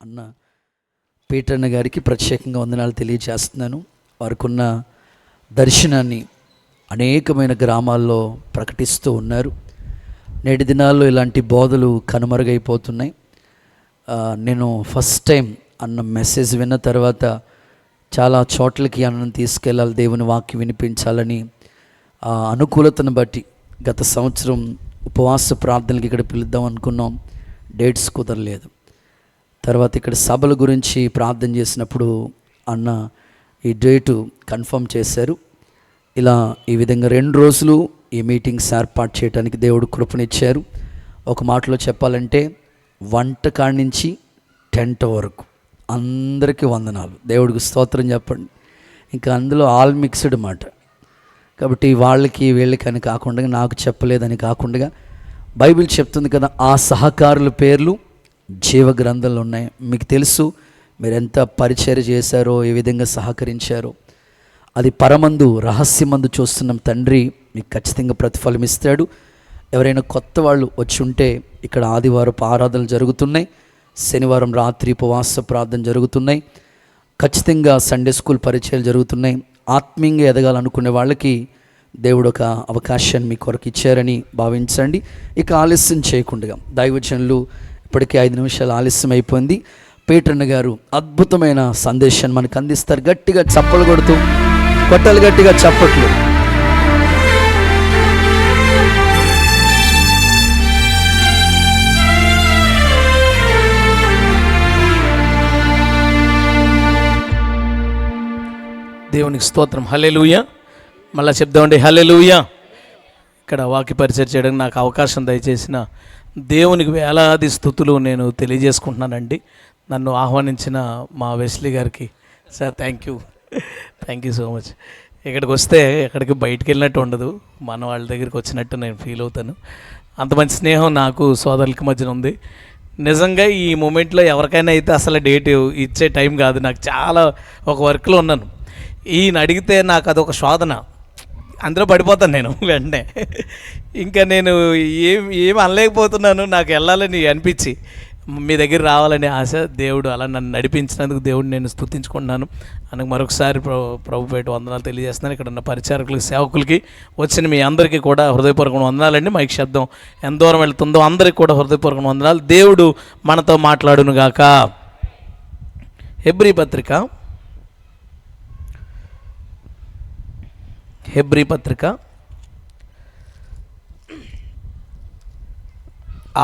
అన్న పీటర్ అన్న గారికి ప్రత్యేకంగా వందనాలు తెలియజేస్తున్నాను. వారికున్న దర్శనాన్ని అనేకమైన గ్రామాల్లో ప్రకటిస్తూ ఉన్నారు. నేటి దినాల్లో ఇలాంటి బోధలు కనుమరుగైపోతున్నాయి. నేను ఫస్ట్ టైం అన్న మెసేజ్ విన్న తర్వాత చాలా చోట్లకి అన్నం తీసుకెళ్ళాలి, దేవుని వాక్యం వినిపించాలని అనుకూలతను బట్టి గత సంవత్సరం ఉపవాస ప్రార్థనలకి ఇక్కడ పిలుద్దాం అనుకున్నాం. డేట్స్ కుదరలేదు. తర్వాత ఇక్కడ సభల గురించి ప్రార్థన చేసినప్పుడు అన్న ఈ డేటు కన్ఫర్మ్ చేశారు. ఇలా ఈ విధంగా 2 రోజులు ఈ మీటింగ్స్ ఏర్పాటు చేయడానికి దేవుడు కృపనిచ్చారు. ఒక మాటలో చెప్పాలంటే వంట కాడి నుంచి టెంట్ వరకు అందరికీ వందనాలు, దేవుడికి స్తోత్రం చెప్పండి. ఇంకా అందులో ఆల్ మిక్స్డ్ మాట. కాబట్టి వాళ్ళకి వీళ్ళకి అని కాకుండా, నాకు చెప్పలేదని కాకుండా, బైబిల్ చెప్తుంది కదా, ఆ సహకారుల పేర్లు జీవ గ్రంథంలో ఉన్నాయి. మీకు తెలుసు మీరు ఎంత పరిచర్య చేశారో, ఏ విధంగా సహకరించారో. అది పరమందు రహస్యమందు చూస్తున్న తండ్రి మీకు ఖచ్చితంగా ప్రతిఫలం ఇస్తాడు. ఎవరైనా కొత్త వాళ్ళు వచ్చి ఉంటే ఇక్కడ ఆదివారపు ఆరాధనలు జరుగుతున్నాయి, శనివారం రాత్రి ఉపవాస ప్రార్థన జరుగుతున్నాయి, ఖచ్చితంగా సండే స్కూల్ పరిచయాలు జరుగుతున్నాయి. ఆత్మీయంగా ఎదగాలనుకునే వాళ్ళకి దేవుడు ఒక అవకాశాన్ని మీ కొరకు ఇచ్చారని భావించండి. ఇక ఆలస్యం చేయకుండా దైవజనులు ఇప్పటికే 5 నిమిషాలు ఆలస్యం అయిపోయింది. పీటర్న గారు అద్భుతమైన సందేశాన్ని మనకు అందిస్తారు. గట్టిగా చప్పలు కొడుతూ కొట్టలు, గట్టిగా చప్పట్లు. దేవునికి స్తోత్రం. హల్లెలూయా. మళ్ళీ చెప్దామండి, హల్లెలూయా. ఇక్కడ వాక్య పరిచయం చేయడానికి నాకు అవకాశం దయచేసిన దేవునికి వేలాది స్తుతులు నేను తెలియజేసుకుంటున్నానండి. నన్ను ఆహ్వానించిన మా వెస్లీ గారికి sir thank you so much. ఇక్కడికి వస్తే ఎక్కడికి బయటికి వెళ్ళినట్టు ఉండదు, మన వాళ్ళ దగ్గరికి వచ్చినట్టు నేను ఫీల్ అవుతాను. అంత మంచి స్నేహం నాకు సోదరులకి మధ్యన ఉంది. నిజంగా ఈ మూమెంట్లో ఎవరికైనా అయితే అసలు డేట్ ఇచ్చే టైం కాదు. నాకు చాలా ఒక వర్క్లో ఉన్నాను. ఈయన అడిగితే నాకు అదొక శోధన, అందులో పడిపోతాను నేను వెంటనే. ఇంకా నేను ఏం అనలేకపోతున్నాను. నాకు వెళ్ళాలని అనిపించి మీ దగ్గర రావాలని ఆశ. దేవుడు అలా నన్ను నడిపించినందుకు దేవుడు నేను స్తుతించుకుంటున్నాను. అందుకు మరొకసారి ప్రభుపేట వందనాలు తెలియజేస్తున్నాను. ఇక్కడ ఉన్న పరిచారకులకి, సేవకులకి, వచ్చిన మీ అందరికీ కూడా హృదయపూర్వక వందనాలండి. మైక్ శబ్దం ఎంత దూరం వెళ్తుందో అందరికీ కూడా హృదయపూర్వక వందనాలు. దేవుడు మనతో మాట్లాడునుగాక. హెబ్రీ పత్రిక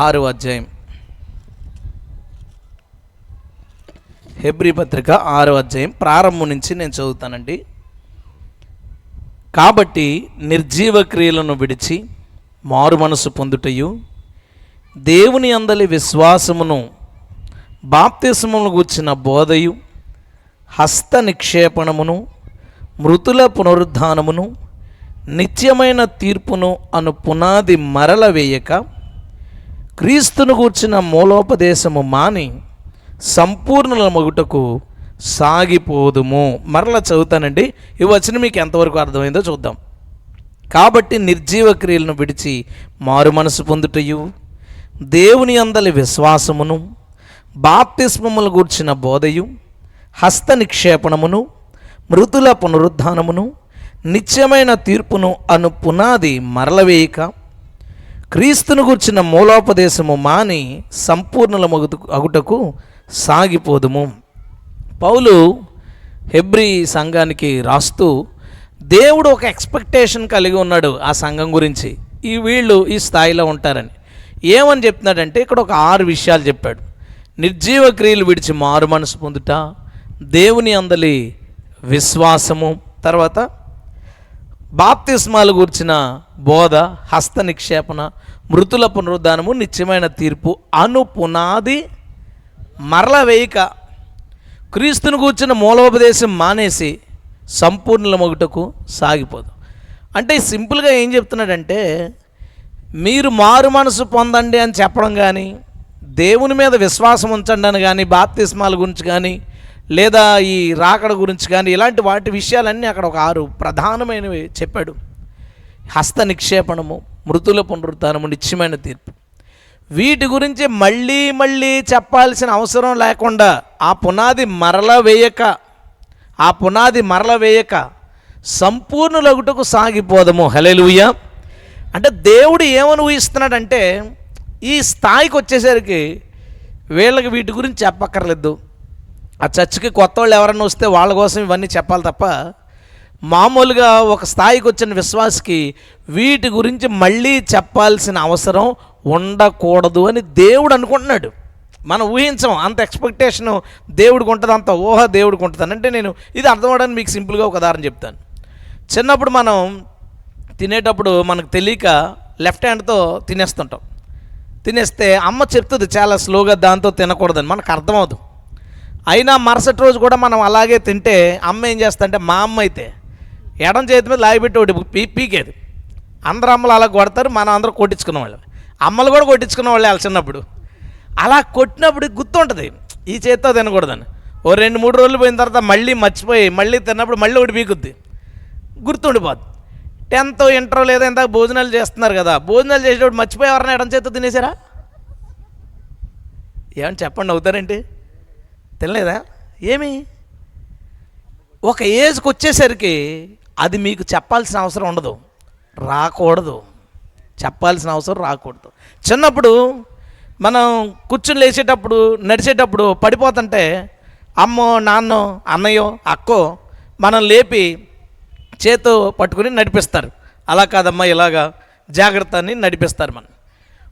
6వ అధ్యాయం. హెబ్రీ పత్రిక 6వ అధ్యాయం ప్రారంభం నుంచి నేను చదువుతానండి. కాబట్టి నిర్జీవ క్రియలను విడిచి మారు మనసు పొందుటయు, దేవుని అందలి విశ్వాసమును, బాప్తిస్మమును గూర్చిన బోధయు, హస్త నిక్షేపణమును, మృతుల పునరుద్ధానమును, నిత్యమైన తీర్పును అను పునాది మరల వేయక, క్రీస్తును గూర్చిన మూలోపదేశము మాని సంపూర్ణుల మగుటకు సాగిపోదుము. మరలా చదువుతానండి. ఈ వచనం మీకు ఎంతవరకు అర్థమైందో చూద్దాం. కాబట్టి నిర్జీవ క్రియలను విడిచి మారు మనసు పొందుటయు, దేవుని అందలి విశ్వాసమును, బాప్తిస్మములు గూర్చిన బోధయు, హస్త నిక్షేపణమును, మృతుల పునరుద్ధానమును, నిత్యమైన తీర్పును అను పునాది మరలవేయక, క్రీస్తును గూర్చిన మూలోపదేశము మాని సంపూర్ణుల అగుటకు సాగిపోదుము. పౌలు హెబ్రీ సంఘానికి రాస్తూ దేవుడు ఒక ఎక్స్పెక్టేషన్ కలిగి ఉన్నాడు ఆ సంఘం గురించి. వీళ్ళు ఈ స్థాయిలో ఉంటారని. ఏమని చెప్తున్నాడంటే ఇక్కడ ఒక 6 విషయాలు చెప్పాడు. నిర్జీవ క్రియలు విడిచి మారు మనసు పొందుట, దేవుని అందలి విశ్వాసము, తర్వాత బాప్తిస్మాలు గూర్చిన బోధ, హస్త నిక్షేపణ, మృతుల పునరుద్ధానము, నిత్యమైన తీర్పు అను పునాది మరల వేయక, క్రీస్తును గూర్చిన మూలోపదేశం మానేసి సంపూర్ణుల మగుటకు సాగిపోదు. అంటే సింపుల్గా ఏం చెప్తున్నాడంటే, మీరు మారు మనసు పొందండి అని చెప్పడం కానీ, దేవుని మీద విశ్వాసం ఉంచండి అని కానీ, బాప్తిస్మాల గురించి కానీ, లేదా ఈ రాకడ గురించి కానీ, ఇలాంటి వాటి విషయాలన్నీ అక్కడ ఒక 6 ప్రధానమైనవి చెప్పాడు. హస్త నిక్షేపణము, మృతుల పునరుద్ధానము, నిత్యమైన తీర్పు. వీటి గురించి మళ్ళీ మళ్ళీ చెప్పాల్సిన అవసరం లేకుండా ఆ పునాది మరల వేయక సంపూర్ణులగుటకు సాగిపోదము. హల్లెలూయా. అంటే దేవుడు ఏమని ఊహిస్తున్నాడంటే, ఈ స్థాయికి వచ్చేసరికి వీళ్ళకి వీటి గురించి చెప్పక్కర్లేదు. ఆ చర్చికి కొత్త వాళ్ళు ఎవరన్నా వస్తే వాళ్ళ కోసం ఇవన్నీ చెప్పాలి తప్ప, మామూలుగా ఒక స్థాయికి వచ్చిన విశ్వాసకి వీటి గురించి మళ్ళీ చెప్పాల్సిన అవసరం ఉండకూడదు అని దేవుడు అనుకుంటున్నాడు. మనం ఊహించం, అంత ఎక్స్పెక్టేషను దేవుడికి ఉంటుంది, అంత ఊహ దేవుడికి ఉంటుంది. అంటే నేను ఇది అర్థమవడానికి మీకు సింపుల్గా ఒక ఉదాహరణ చెప్తాను. చిన్నప్పుడు మనం తినేటప్పుడు మనకు తెలియక లెఫ్ట్ హ్యాండ్తో తినేస్తే అమ్మ చెప్తుంది చాలా స్లోగా దాంతో తినకూడదని, మనకు అర్థమవుతుంది. అయినా మరుసటి రోజు కూడా మనం అలాగే తింటే అమ్మ ఏం చేస్తుందంటే, మా అమ్మ అయితే ఎడం చేతి మీద లాగిపెట్టి ఒకటి పీకేది. అందరు అమ్మలు అలా కొడతారు, మనం అందరూ కొట్టించుకున్న వాళ్ళు, అమ్మలు కూడా కొట్టించుకున్న వాళ్ళే వాళ్ళ చిన్నప్పుడు. అలా కొట్టినప్పుడు గుర్తుంటుంది ఈ చేతితో తినకూడదని. ఓ 2-3 రోజులు పోయిన తర్వాత మళ్ళీ మర్చిపోయి మళ్ళీ తిన్నప్పుడు మళ్ళీ ఒకటి పీకుద్ది, గుర్తుండిపోద్ది. 10th ఇంటర్ లేదా ఇందాక భోజనాలు చేస్తున్నారు కదా, భోజనాలు చేసేటప్పుడు మర్చిపోయి ఎవరైనా ఎడం చేతితో తినేసారా? ఏమని చెప్పండి, అవుతారేంటి? తినలేదా? ఏమి ఒక ఏజ్కి వచ్చేసరికి అది మీకు చెప్పాల్సిన అవసరం ఉండదు, రాకూడదు, చెప్పాల్సిన అవసరం రాకూడదు. చిన్నప్పుడు మనం కూర్చుని లేచేటప్పుడు నడిచేటప్పుడు పడిపోతుంటే అమ్మో నాన్నో అన్నయ్యో అక్కో మనం లేపి చేతో పట్టుకుని నడిపిస్తారు. అలా కాదమ్మా ఇలాగా జాగ్రత్త అని నడిపిస్తారు. మనం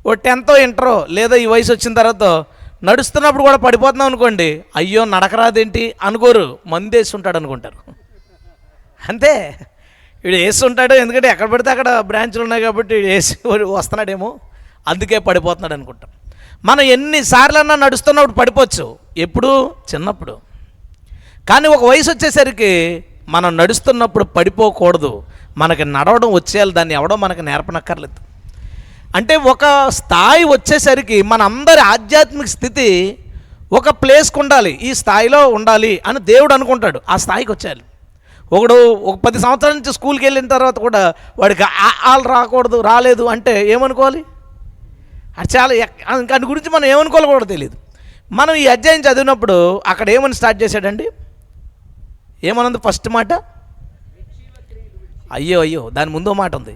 ఓ 10th ఇంటరో లేదా ఈ వయసు వచ్చిన తర్వాత నడుస్తున్నప్పుడు కూడా పడిపోతున్నాం అనుకోండి, అయ్యో నడకరాదేంటి అనుకోరు, మందు వేసి ఉంటాడు అనుకుంటారు. అంతే, వీడు వేసి ఉంటాడు, ఎందుకంటే ఎక్కడ పడితే అక్కడ బ్రాంచ్లు ఉన్నాయి కాబట్టి వీడు వేసి వస్తున్నాడేమో అందుకే పడిపోతున్నాడు అనుకుంటాం. మనం ఎన్నిసార్లన్నా నడుస్తున్నప్పుడు పడిపోవచ్చు, ఎప్పుడు? చిన్నప్పుడు. కానీ ఒక వయసు వచ్చేసరికి మనం నడుస్తున్నప్పుడు పడిపోకూడదు, మనకి నడవడం వచ్చేయాలి, దాన్ని ఎవడో మనకు నేర్పనక్కర్లేదు. అంటే ఒక స్థాయి వచ్చేసరికి మనందరి ఆధ్యాత్మిక స్థితి ఒక ప్లేస్కి ఉండాలి, ఈ స్థాయిలో ఉండాలి అని దేవుడు అనుకుంటాడు. ఆ స్థాయికి వచ్చేయాలి. ఒక 10 సంవత్సరాల నుంచి స్కూల్కి వెళ్ళిన తర్వాత కూడా వాడికి ఆళ్ళు రాలేదు అంటే ఏమనుకోవాలి? అది చాలా దాని గురించి మనం ఏమనుకోవాలో కూడా తెలియదు. మనం ఈ అధ్యాయం చదివినప్పుడు అక్కడ ఏమని స్టార్ట్ చేశాడండి? ఏమన్నది ఫస్ట్ మాట? అయ్యో దాని ముందో మాట ఉంది,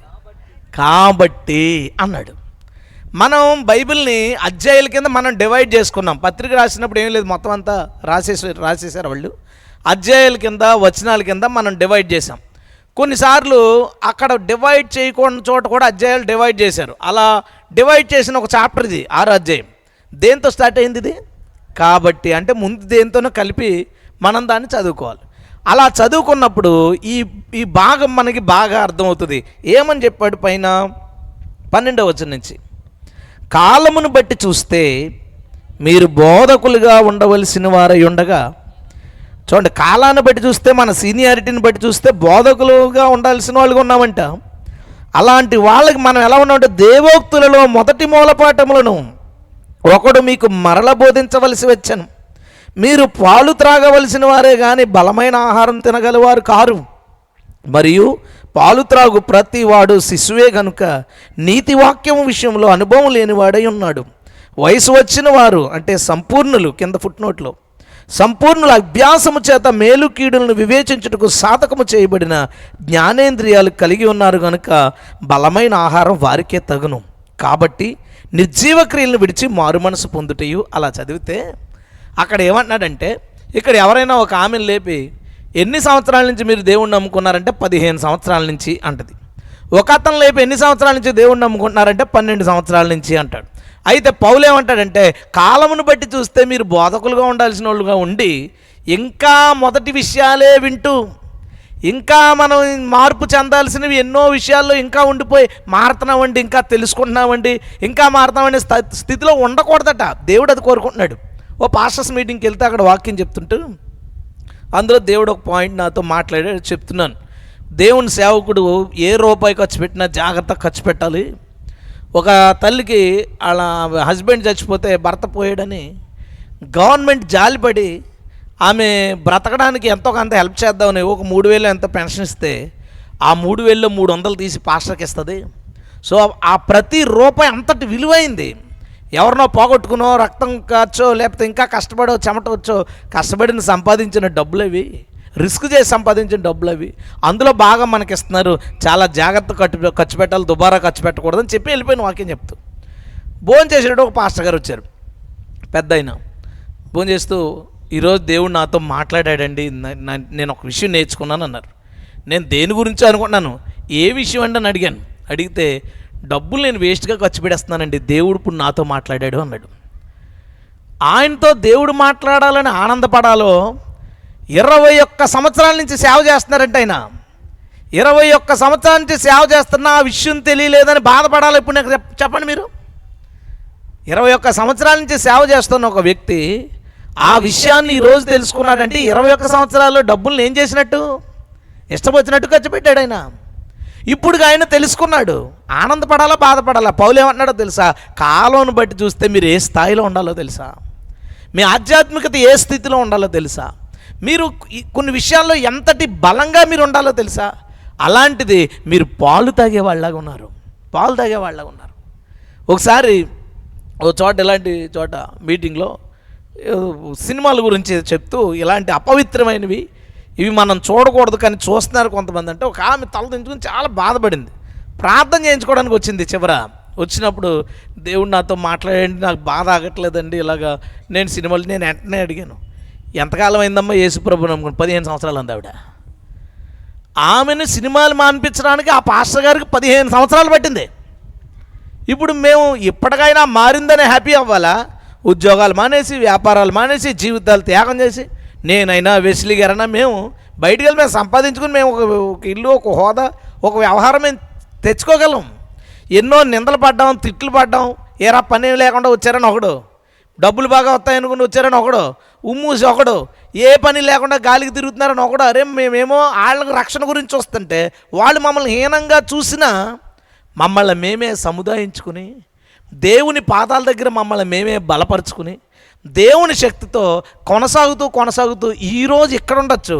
కాబట్టి అన్నాడు. మనం బైబిల్ని అధ్యాయాల కింద మనం డివైడ్ చేసుకున్నాం. పత్రిక రాసినప్పుడు ఏం లేదు, మొత్తం అంతా రాసేసారు వాళ్ళు. అధ్యాయాల కింద వచనాల కింద మనం డివైడ్ చేసాం. కొన్నిసార్లు అక్కడ డివైడ్ చేయకుండా చోట కూడా అధ్యాయాలు డివైడ్ చేశారు. అలా డివైడ్ చేసిన ఒక చాప్టర్ ఇది 6వ అధ్యాయం. దేంతో స్టార్ట్ అయింది ఇది? కాబట్టి అంటే ముందు దేంతోనో కలిపి మనం దాన్ని చదువుకోవాలి. అలా చదువుకున్నప్పుడు ఈ భాగం మనకి బాగా అర్థమవుతుంది. ఏమని చెప్పాడు పైన 12వ వచనం నుంచి, కాలమును బట్టి చూస్తే మీరు బోధకులుగా ఉండవలసిన వారై ఉండగా. చూడండి, కాలాన్ని బట్టి చూస్తే మన సీనియారిటీని బట్టి చూస్తే బోధకులుగా ఉండాల్సిన వాళ్ళుగా ఉన్నామంట. అలాంటి వాళ్ళకి మనం ఎలా ఉన్నామంటే, దేవోక్తులలో మొదటి మూలపాఠములను ఒకడు మీకు మరల బోధించవలసి వచ్చాను. మీరు పాలు త్రాగవలసిన వారే కానీ బలమైన ఆహారం తినగలవారు కారు. మరియు పాలు త్రాగు ప్రతి వాడు శిశువే గనుక నీతి వాక్యం విషయంలో అనుభవం లేనివాడై ఉన్నాడు. వయసు వచ్చిన వారు అంటే సంపూర్ణులు, కింద ఫుట్నోట్లో, సంపూర్ణుల అభ్యాసము చేత మేలు కీడులను వివేచించుటకు సాధకము చేయబడిన జ్ఞానేంద్రియాలు కలిగి ఉన్నారు కనుక బలమైన ఆహారం వారికే తగును. కాబట్టి నిర్జీవ క్రియలను విడిచి మారు మనసు పొందుటయు. అలా చదివితే అక్కడ ఏమంటున్నాడంటే, ఇక్కడ ఎవరైనా ఒక ఆమెను లేపి ఎన్ని సంవత్సరాల నుంచి మీరు దేవుణ్ణి నమ్ముకున్నారంటే 15 సంవత్సరాల నుంచి అంటది. ఒక అతను లేపి ఎన్ని సంవత్సరాల నుంచి దేవుణ్ణి నమ్ముకుంటున్నారంటే 12 సంవత్సరాల నుంచి అంటాడు. అయితే పౌలు ఏమంటాడంటే, కాలమును బట్టి చూస్తే మీరు బోధకులుగా ఉండాల్సిన వాళ్ళుగా ఉండి ఇంకా మొదటి విషయాలే వింటూ ఇంకా మనం మార్పు చెందాల్సినవి ఎన్నో విషయాల్లో ఇంకా ఉండిపోయి మారుతున్నామండి, ఇంకా తెలుసుకుంటున్నామండి, ఇంకా మారుతున్నామనే స్థితిలో ఉండకూడదట. దేవుడు అది కోరుకుంటున్నాడు. ఓ పాస్టర్స్ మీటింగ్కి వెళ్తే అక్కడ వాక్యం చెప్తుంటూ అందులో దేవుడు ఒక పాయింట్ నాతో మాట్లాడాడు, చెప్తున్నాను. దేవుని సేవకుడు ఏ రూపాయి ఖర్చు పెట్టినా జాగ్రత్తగా ఖర్చు పెట్టాలి. ఒక తల్లికి వాళ్ళ హస్బెండ్ చచ్చిపోతే భర్త పోయాడని గవర్నమెంట్ జాలిపడి ఆమె బ్రతకడానికి ఎంతో కొంత హెల్ప్ చేద్దామని ఒక 3,000 ఎంతో పెన్షన్ ఇస్తే ఆ 3,000లో 300 తీసి పాస్టర్కి ఇస్తుంది. సో ఆ ప్రతి రూపాయి అంతటి విలువైంది. ఎవరినో పోగొట్టుకునో, రక్తం ఖర్చో, లేకపోతే ఇంకా కష్టపడో, చెమట వచ్చో కష్టపడిన సంపాదించిన డబ్బులు అవి, రిస్క్ చేసి సంపాదించిన డబ్బులు అవి. అందులో బాగా మనకి ఇస్తున్నారు, చాలా జాగ్రత్త ఖర్చు పెట్టాలి, దుబారా ఖర్చు పెట్టకూడదని చెప్పి వెళ్ళిపోయిన వాక్యం చెప్తూ భోజనం చేసేటప్పుడు ఒక పాస్టర్ గారు వచ్చారు, పెద్ద ఆయన. భోజనం చేస్తూ, ఈరోజు దేవుడు నాతో మాట్లాడాడండి, నేను ఒక విషయం నేర్చుకున్నాను అన్నారు. నేను దేని గురించి అనుకుంటున్నాను, ఏ విషయం అండి అని అడిగాను. అడిగితే, డబ్బులు నేను వేస్ట్గా ఖర్చు పెడేస్తున్నానండి, దేవుడు ఇప్పుడు నాతో మాట్లాడాడు అన్నాడు. ఆయనతో దేవుడు మాట్లాడాలని ఆనందపడాలో, 21 సంవత్సరాల నుంచి సేవ చేస్తున్నారంటే ఆయన 21 సంవత్సరాల నుంచి సేవ చేస్తున్నా ఆ విషయం తెలియలేదని బాధపడాలి. ఇప్పుడు నాకు చెప్పండి మీరు, 21 సంవత్సరాల నుంచి సేవ చేస్తున్న ఒక వ్యక్తి ఆ విషయాన్ని ఈరోజు తెలుసుకున్నాడంటే 21 సంవత్సరాల్లో డబ్బుల్ని ఏం చేసినట్టు, ఇష్టం వచ్చినట్టు ఖర్చు పెట్టాడు ఆయన. ఇప్పుడు ఆయన తెలుసుకున్నాడు, ఆనందపడాలా బాధపడాలా? పౌలు ఏమంటున్నాడో తెలుసా? కాలంను బట్టి చూస్తే మీరు ఏ స్థాయిలో ఉండాలో తెలుసా? మీ ఆధ్యాత్మికత ఏ స్థితిలో ఉండాలో తెలుసా? మీరు కొన్ని విషయాల్లో ఎంతటి బలంగా మీరు ఉండాలో తెలుసా? అలాంటిది మీరు పాలు తాగేవాళ్ళలాగా ఉన్నారు, పాలు తాగేవాళ్ళలాగా ఉన్నారు. ఒకసారి ఓ చోట, ఇలాంటి చోట మీటింగ్లో సినిమాల గురించి చెప్తూ, ఇలాంటి అపవిత్రమైనవి ఇవి మనం చూడకూడదు కానీ చూస్తున్నారు కొంతమంది అంటే, ఒక ఆమె తల దించుకుని చాలా బాధపడింది, ప్రార్థన చేయించుకోవడానికి వచ్చింది. వచ్చినప్పుడు దేవుడు నాతో మాట్లాడండి, నాకు బాధ ఆగట్లేదండి ఇలాగా నేను సినిమాలు. నేను వెంటనే అడిగాను, ఎంతకాలం అయిందమ్మా యేసుప్రభు నమ్ముకుని? 15 సంవత్సరాలు అంది ఆవిడ. ఆమెను సినిమాలు మానిపించడానికి ఆ పాస్టర్ గారికి 15 సంవత్సరాలు పట్టింది. ఇప్పుడు మేము ఇప్పటికైనా మారిందనే హ్యాపీ అవ్వాలా? ఉద్యోగాలు మానేసి, వ్యాపారాలు మానేసి, జీవితాలు త్యాగం చేసి, నేనైనా వెస్లీ గారైనా మేము బయటికి వెళ్ళి మేము సంపాదించుకుని మేము ఒక ఇల్లు, ఒక హోదా, ఒక వ్యవహారం మేము తెచ్చుకోగలం. ఎన్నో నిందలు పడ్డాం, తిట్లు పడ్డాం, ఏరా పని లేకుండా వచ్చారని ఒకడు, డబ్బులు బాగా వస్తాయనుకుని వచ్చారని ఒకడు, ఉమ్మూసి ఒకడు, ఏ పని లేకుండా గాలికి తిరుగుతున్నారని ఒకడు. అరే మేమేమో వాళ్ళకు రక్షణ గురించి వస్తుంటే వాళ్ళు మమ్మల్ని హీనంగా చూసినా మమ్మల్ని మేమే సముదాయించుకుని, దేవుని పాదాల దగ్గర మమ్మల్ని మేమే బలపరుచుకుని, దేవుని శక్తితో కొనసాగుతూ ఈరోజు ఇక్కడ ఉండొచ్చు.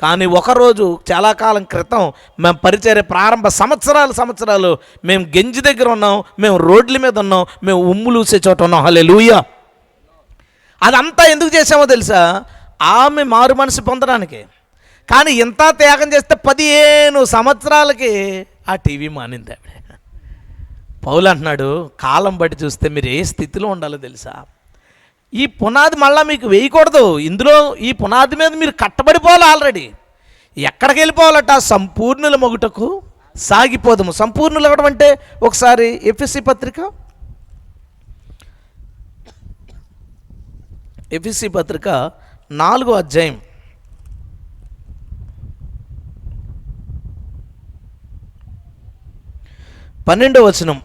కానీ ఒకరోజు చాలా కాలం క్రితం మేము పరిచర్య ప్రారంభ సంవత్సరాలు మేము గెంజి దగ్గర ఉన్నాం, మేము రోడ్ల మీద ఉన్నాం, మేము ఉమ్ములూసే చోట ఉన్నాం. హల్లెలూయా. అదంతా ఎందుకు చేసామో తెలుసా? ఆమె మారు మనసు పొందడానికి. కానీ ఇంత త్యాగం చేస్తే 15 సంవత్సరాలకి ఆ టీవీ మానింది ఆవిడ. పౌలు అంటున్నాడు, కాలం బట్టి చూస్తే మీరు ఏ స్థితిలో ఉండాలో తెలుసా? ఈ పునాది మళ్ళీ మీకు వేయకూడదు. ఇందులో ఈ పునాది మీద మీరు కట్టబడిపోవాలి. ఆల్రెడీ ఎక్కడికి వెళ్ళిపోవాలట? సంపూర్ణుల మొగుటకు సాగిపోదాము. సంపూర్ణులు అవ్వడం అంటే, ఒకసారి ఎఫెసీ పత్రిక 4వ అధ్యాయం 12వ వచనం,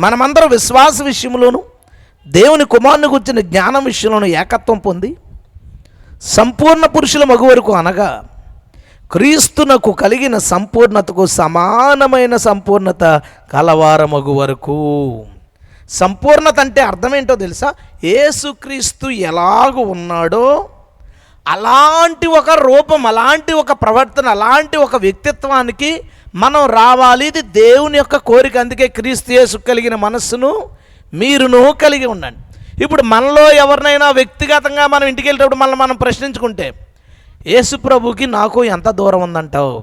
మనమందరం విశ్వాస విషయంలోను దేవుని కుమారుని గురించిన జ్ఞానం విషయంలోనూ ఏకత్వం పొంది సంపూర్ణ పురుషుల మగు వరకు, అనగా క్రీస్తునకు కలిగిన సంపూర్ణతకు సమానమైన సంపూర్ణత కలవారమగు వరకు. సంపూర్ణత అంటే అర్థం ఏంటో తెలుసా? యేసుక్రీస్తు ఎలాగూ ఉన్నాడో అలాంటి ఒక రూపం, అలాంటి ఒక ప్రవర్తన, అలాంటి ఒక వ్యక్తిత్వానికి మనం రావాలి. ఇది దేవుని యొక్క కోరిక. అందుకే క్రీస్తు యేసు కలిగిన మనస్సును మీరును కలిగి ఉండండి. ఇప్పుడు మనలో ఎవరినైనా వ్యక్తిగతంగా మనం ఇంటికి వెళ్ళేటప్పుడు మనం ప్రశ్నించుకుంటే, యేసు ప్రభుకి నాకు ఎంత దూరం ఉందంటావు?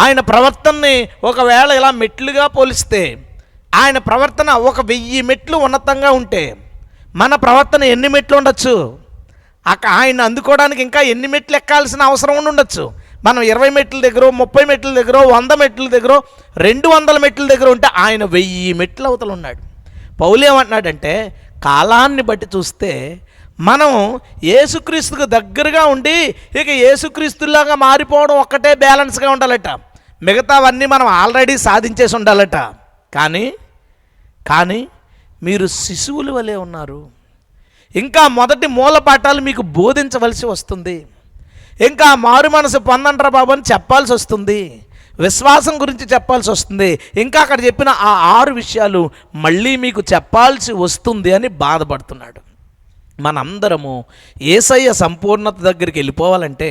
ఆయన ప్రవర్తనని ఒకవేళ ఇలా మెట్లుగా పోలిస్తే, ఆయన ప్రవర్తన 1000 మెట్లు ఉన్నతంగా ఉంటే మన ప్రవర్తన ఎన్ని మెట్లు ఉండొచ్చు? ఆయన అందుకోవడానికి ఇంకా ఎన్ని మెట్లు ఎక్కాల్సిన అవసరం ఉండొచ్చు? మనం 20 మెట్ల దగ్గర, 30 మెట్ల దగ్గర, 100 మెట్ల దగ్గర, 200 మెట్ల దగ్గర ఉంటే ఆయన 1000 మెట్ల అవతల ఉన్నాడు. పౌలు ఏమంటున్నాడంటే, కాలాన్ని బట్టి చూస్తే మనం యేసుక్రీస్తుకు దగ్గరగా ఉండి ఇక యేసుక్రీస్తులాగా మారిపోవడం ఒక్కటే బ్యాలెన్స్గా ఉండాలట. మిగతావన్నీ మనం ఆల్రెడీ సాధించేసి ఉండాలట. కానీ మీరు శిశువుల వలె ఉన్నారు. ఇంకా మొదటి మూలపాఠాలు మీకు బోధించవలసి వస్తుంది. ఇంకా మారు మనసు పొందండ్రా బాబు అని చెప్పాల్సి వస్తుంది. విశ్వాసం గురించి చెప్పాల్సి వస్తుంది. ఇంకా అక్కడ చెప్పిన ఆ 6 విషయాలు మళ్ళీ మీకు చెప్పాల్సి వస్తుంది అని బాధపడుతున్నాడు. మనందరము యేసయ్య సంపూర్ణత దగ్గరికి వెళ్ళిపోవాలంటే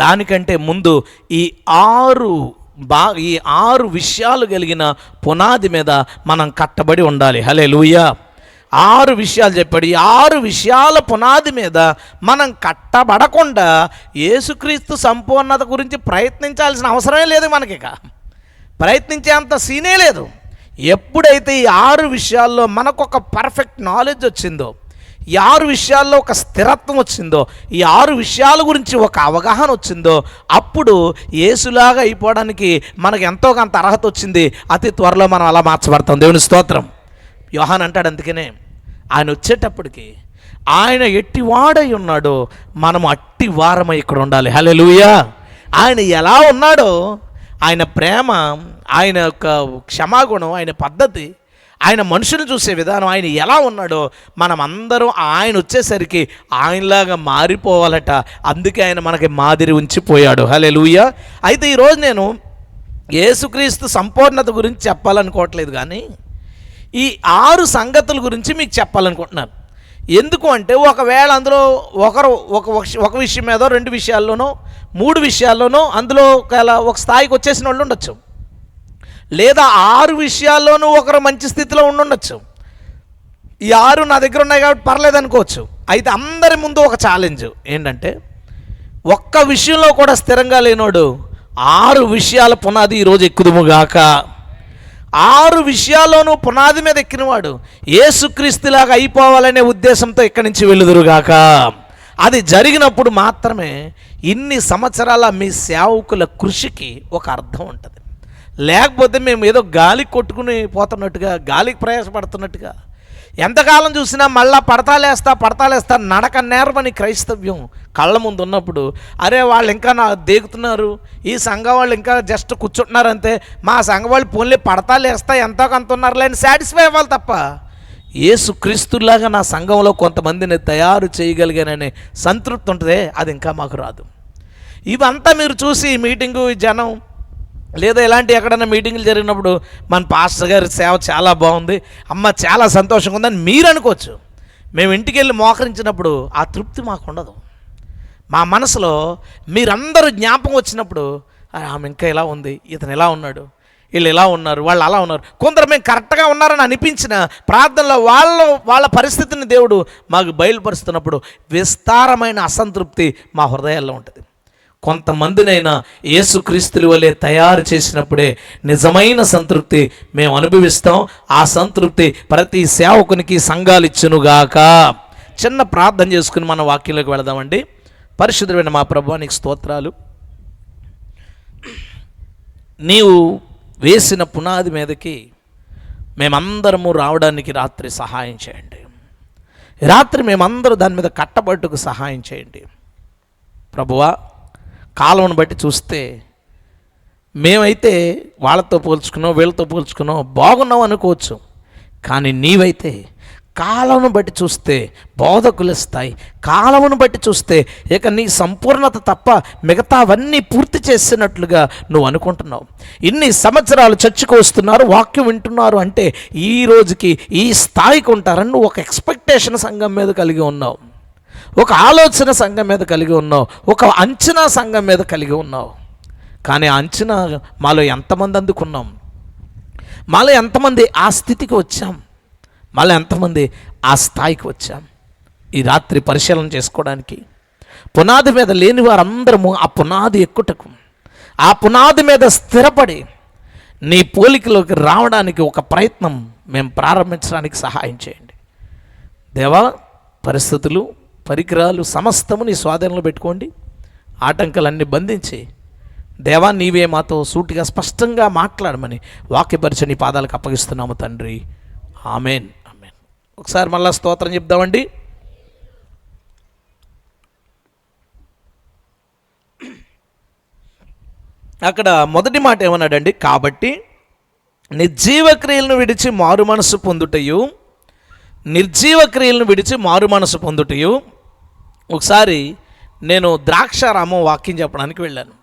దానికంటే ముందు ఈ 6 విషయాలు కలిగిన పునాది మీద మనం కట్టబడి ఉండాలి. హల్లెలూయా. 6 విషయాలు చెప్పాడు. ఈ 6 విషయాల పునాది మీద మనం కట్టబడకుండా యేసుక్రీస్తు సంపూర్ణత గురించి ప్రయత్నించాల్సిన అవసరమే లేదు. మనకిక ప్రయత్నించేంత సీనే లేదు. ఎప్పుడైతే ఈ 6 విషయాల్లో మనకు ఒక పర్ఫెక్ట్ నాలెడ్జ్ వచ్చిందో, ఈ 6 విషయాల్లో ఒక స్థిరత్వం వచ్చిందో, ఈ 6 విషయాల గురించి ఒక అవగాహన వచ్చిందో, అప్పుడు యేసులాగా అయిపోవడానికి మనకు ఎంతో కొంత అర్హత వచ్చింది. అతి త్వరలో మనం అలా మార్చబడతాం. దేవుని స్తోత్రం. యోహాన్ అంటాడు, అందుకనే ఆయన వచ్చేటప్పటికి ఆయన ఎట్టివాడై ఉన్నాడో మనం అట్టి వారమై ఇక్కడ ఉండాలి. హల్లెలూయా. ఆయన ఎలా ఉన్నాడో, ఆయన ప్రేమ, ఆయన యొక్క క్షమాగుణం, ఆయన పద్ధతి, ఆయన మనుషులు చూసే విధానం, ఆయన ఎలా ఉన్నాడో మనం అందరం ఆయన వచ్చేసరికి ఆయనలాగా మారిపోవాలట. అందుకే ఆయన మనకి మాదిరి ఉంచిపోయాడు. హల్లెలూయా. అయితే ఈరోజు నేను యేసుక్రీస్తు సంపూర్ణత గురించి చెప్పాలనుకోవట్లేదు, కానీ ఈ 6 సంగతుల గురించి మీకు చెప్పాలనుకుంటున్నాను. ఎందుకు అంటే ఒకవేళ అందులో ఒకరు ఒక విషయం ఏదో 2 విషయాల్లోనో 3 విషయాల్లోనో అందులో ఒక స్థాయికి వచ్చేసిన వాళ్ళు ఉండొచ్చు, లేదా 6 విషయాల్లోనూ ఒకరు మంచి స్థితిలో ఉండొచ్చు. ఈ 6 నా దగ్గర ఉన్నాయి కాబట్టి పర్లేదు అనుకోవచ్చు. అయితే అందరి ముందు ఒక ఛాలెంజ్ ఏంటంటే, ఒక్క విషయంలో కూడా స్థిరంగా లేనోడు 6 విషయాల పునాది ఈరోజు ఎక్కుదుముగాక. 6 విషయాల్లోనూ పునాది మీద ఎక్కినవాడు యేసుక్రీస్తులాగా అయిపోవాలనే ఉద్దేశంతో ఇక్కడి నుంచి వెలుదురుగాక. అది జరిగినప్పుడు మాత్రమే ఇన్ని సంవత్సరాల మీ సేవకుల కృషికి ఒక అర్థం ఉంటుంది. లేకపోతే మేము ఏదో గాలికి కొట్టుకుని పోతున్నట్టుగా, గాలికి ప్రయాసపడుతున్నట్టుగా, ఎంతకాలం చూసినా మళ్ళా పడతాలేస్తా నడక నేర్వని క్రైస్తవ్యం కళ్ళ ముందు ఉన్నప్పుడు, అరే వాళ్ళు ఇంకా నా దేగుతున్నారు, ఈ సంఘం వాళ్ళు ఇంకా జస్ట్ కూర్చుంటున్నారంతే, మా సంఘం వాళ్ళు పోన్లే పడతాలేస్తా ఎంతో కొంత ఉన్నారులే అని సాటిస్ఫై అవ్వాలి తప్ప, యేసుక్రీస్తులాగా నా సంఘంలో కొంతమందిని తయారు చేయగలిగాననే సంతృప్తి ఉంటుంది, అది ఇంకా మాకు రాదు. ఇవంతా మీరు చూసి మీటింగు జనం, లేదా ఇలాంటి ఎక్కడైనా మీటింగులు జరిగినప్పుడు మన పాస్టర్ గారి సేవ చాలా బాగుంది, అమ్మ చాలా సంతోషంగా ఉందని మీరు అనుకోవచ్చు. మేము ఇంటికి వెళ్ళి మోకరించినప్పుడు ఆ తృప్తి మాకు ఉండదు. మా మనసులో మీరందరూ జ్ఞాపకం వచ్చినప్పుడు, ఆమె ఇంకా ఇలా ఉంది, ఇతను ఇలా ఉన్నాడు, వీళ్ళు ఇలా ఉన్నారు, వాళ్ళు అలా ఉన్నారు, కొందరు మేము కరెక్ట్గా ఉన్నారని అనిపించిన ప్రార్థనలో వాళ్ళ పరిస్థితిని దేవుడు మాకు బయలుపరుస్తున్నప్పుడు విస్తారమైన అసంతృప్తి మా హృదయాల్లో ఉంటుంది. కొంతమందినైనా యేసుక్రీస్తుల వలె తయారు చేసినప్పుడే నిజమైన సంతృప్తి మేము అనుభవిస్తాం. ఆ సంతృప్తి ప్రతి సేవకునికి సంఘాలు ఇచ్చునుగాక. చిన్న ప్రార్థన చేసుకుని మన వాక్యంలోకి వెళదామండి. పరిశుద్ధమైన మా ప్రభువా, నీకు స్తోత్రాలు. నీవు వేసిన పునాది మీదకి మేమందరము రావడానికి రాత్రి సహాయం చేయండి. రాత్రి మేమందరూ దాని మీద కట్టబట్టుకు సహాయం చేయండి ప్రభువా. కాలంను బట్టి చూస్తే మేమైతే వాళ్ళతో పోల్చుకున్నాం, వీళ్ళతో పోల్చుకున్నాం, బాగున్నాం అనుకోవచ్చు. కానీ నీవైతే కాలంను బట్టి చూస్తే బోధకుల స్థాయి, కాలమును బట్టి చూస్తే ఇక నీ సంపూర్ణత తప్ప మిగతావన్నీ పూర్తి చేసినట్లుగా నువ్వు అనుకుంటున్నావు. ఇన్ని సంవత్సరాలు చర్చకు వస్తున్నారు, వాక్యం వింటున్నారు అంటే ఈ రోజుకి ఈ స్థాయికి ఉంటారని నువ్వు ఒక ఎక్స్పెక్టేషన్ సంఘం మీద కలిగి ఉన్నావు, ఒక ఆలోచన సంఘం మీద కలిగి ఉన్నావు, ఒక అంచనా సంఘం మీద కలిగి ఉన్నావు. కానీ ఆ అంచనా మాలో ఎంతమంది అందుకున్నాం? మాలో ఎంతమంది ఆ స్థితికి వచ్చాం? మాలో ఎంతమంది ఆ స్థాయికి వచ్చాం? ఈ రాత్రి పరిశీలన చేసుకోవడానికి, పునాది మీద లేని వారందరము ఆ పునాది ఎక్కుటకు, ఆ పునాది మీద స్థిరపడి నీ పోలికలోకి రావడానికి ఒక ప్రయత్నం మేము ప్రారంభించడానికి సహాయం చేయండి దేవా. పరిస్థితులు, పరికరాలు సమస్తము నీ స్వాధీనంలో పెట్టుకోండి. ఆటంకాలన్నీ బంధించి దేవా నీవే మాతో సూటిగా స్పష్టంగా మాట్లాడమని వాక్యపరిచ నీ పాదాలకు అప్పగిస్తున్నాము తండ్రి. Amen, amen. ఒకసారి మళ్ళా స్తోత్రం చెప్దామండి. అక్కడ మొదటి మాట ఏమన్నాడండి? కాబట్టి నిర్జీవ క్రియలను విడిచి మారు మనసు పొందుటయు, నిర్జీవ క్రియలను విడిచి మారు మనసు పొందుటయు. ఒకసారి నేను ద్రాక్షారామం వాక్యం చెప్పడానికి వెళ్ళాను.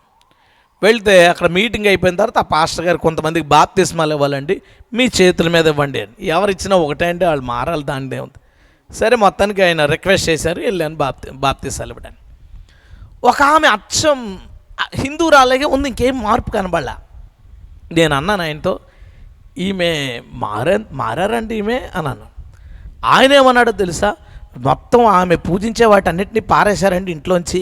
వెళ్తే అక్కడ మీటింగ్ అయిపోయిన తర్వాత ఆ పాస్టర్ గారు కొంతమందికి బాప్తిస్మాలు ఇవ్వాలండి, మీ చేతుల మీద ఇవ్వండి అని. ఎవరు ఇచ్చినా ఒకటే అంటే వాళ్ళు మారాలి, దానిదే ఉంది. సరే మొత్తానికి ఆయన రిక్వెస్ట్ చేశారు, వెళ్ళాను బాప్తిసాలు ఇవ్వడానికి. ఒక ఆమె అచ్చం హిందూరాలాగే ఉంది, ఇంకేం మార్పు కనబడలా. నేను అన్నాను ఆయనతో, ఈమె మారారండి ఈమె అన్నాను. ఆయన ఏమన్నాడో తెలుసా, మొత్తం ఆమె పూజించే వాటన్నిటిని పారేశారండి ఇంట్లోంచి.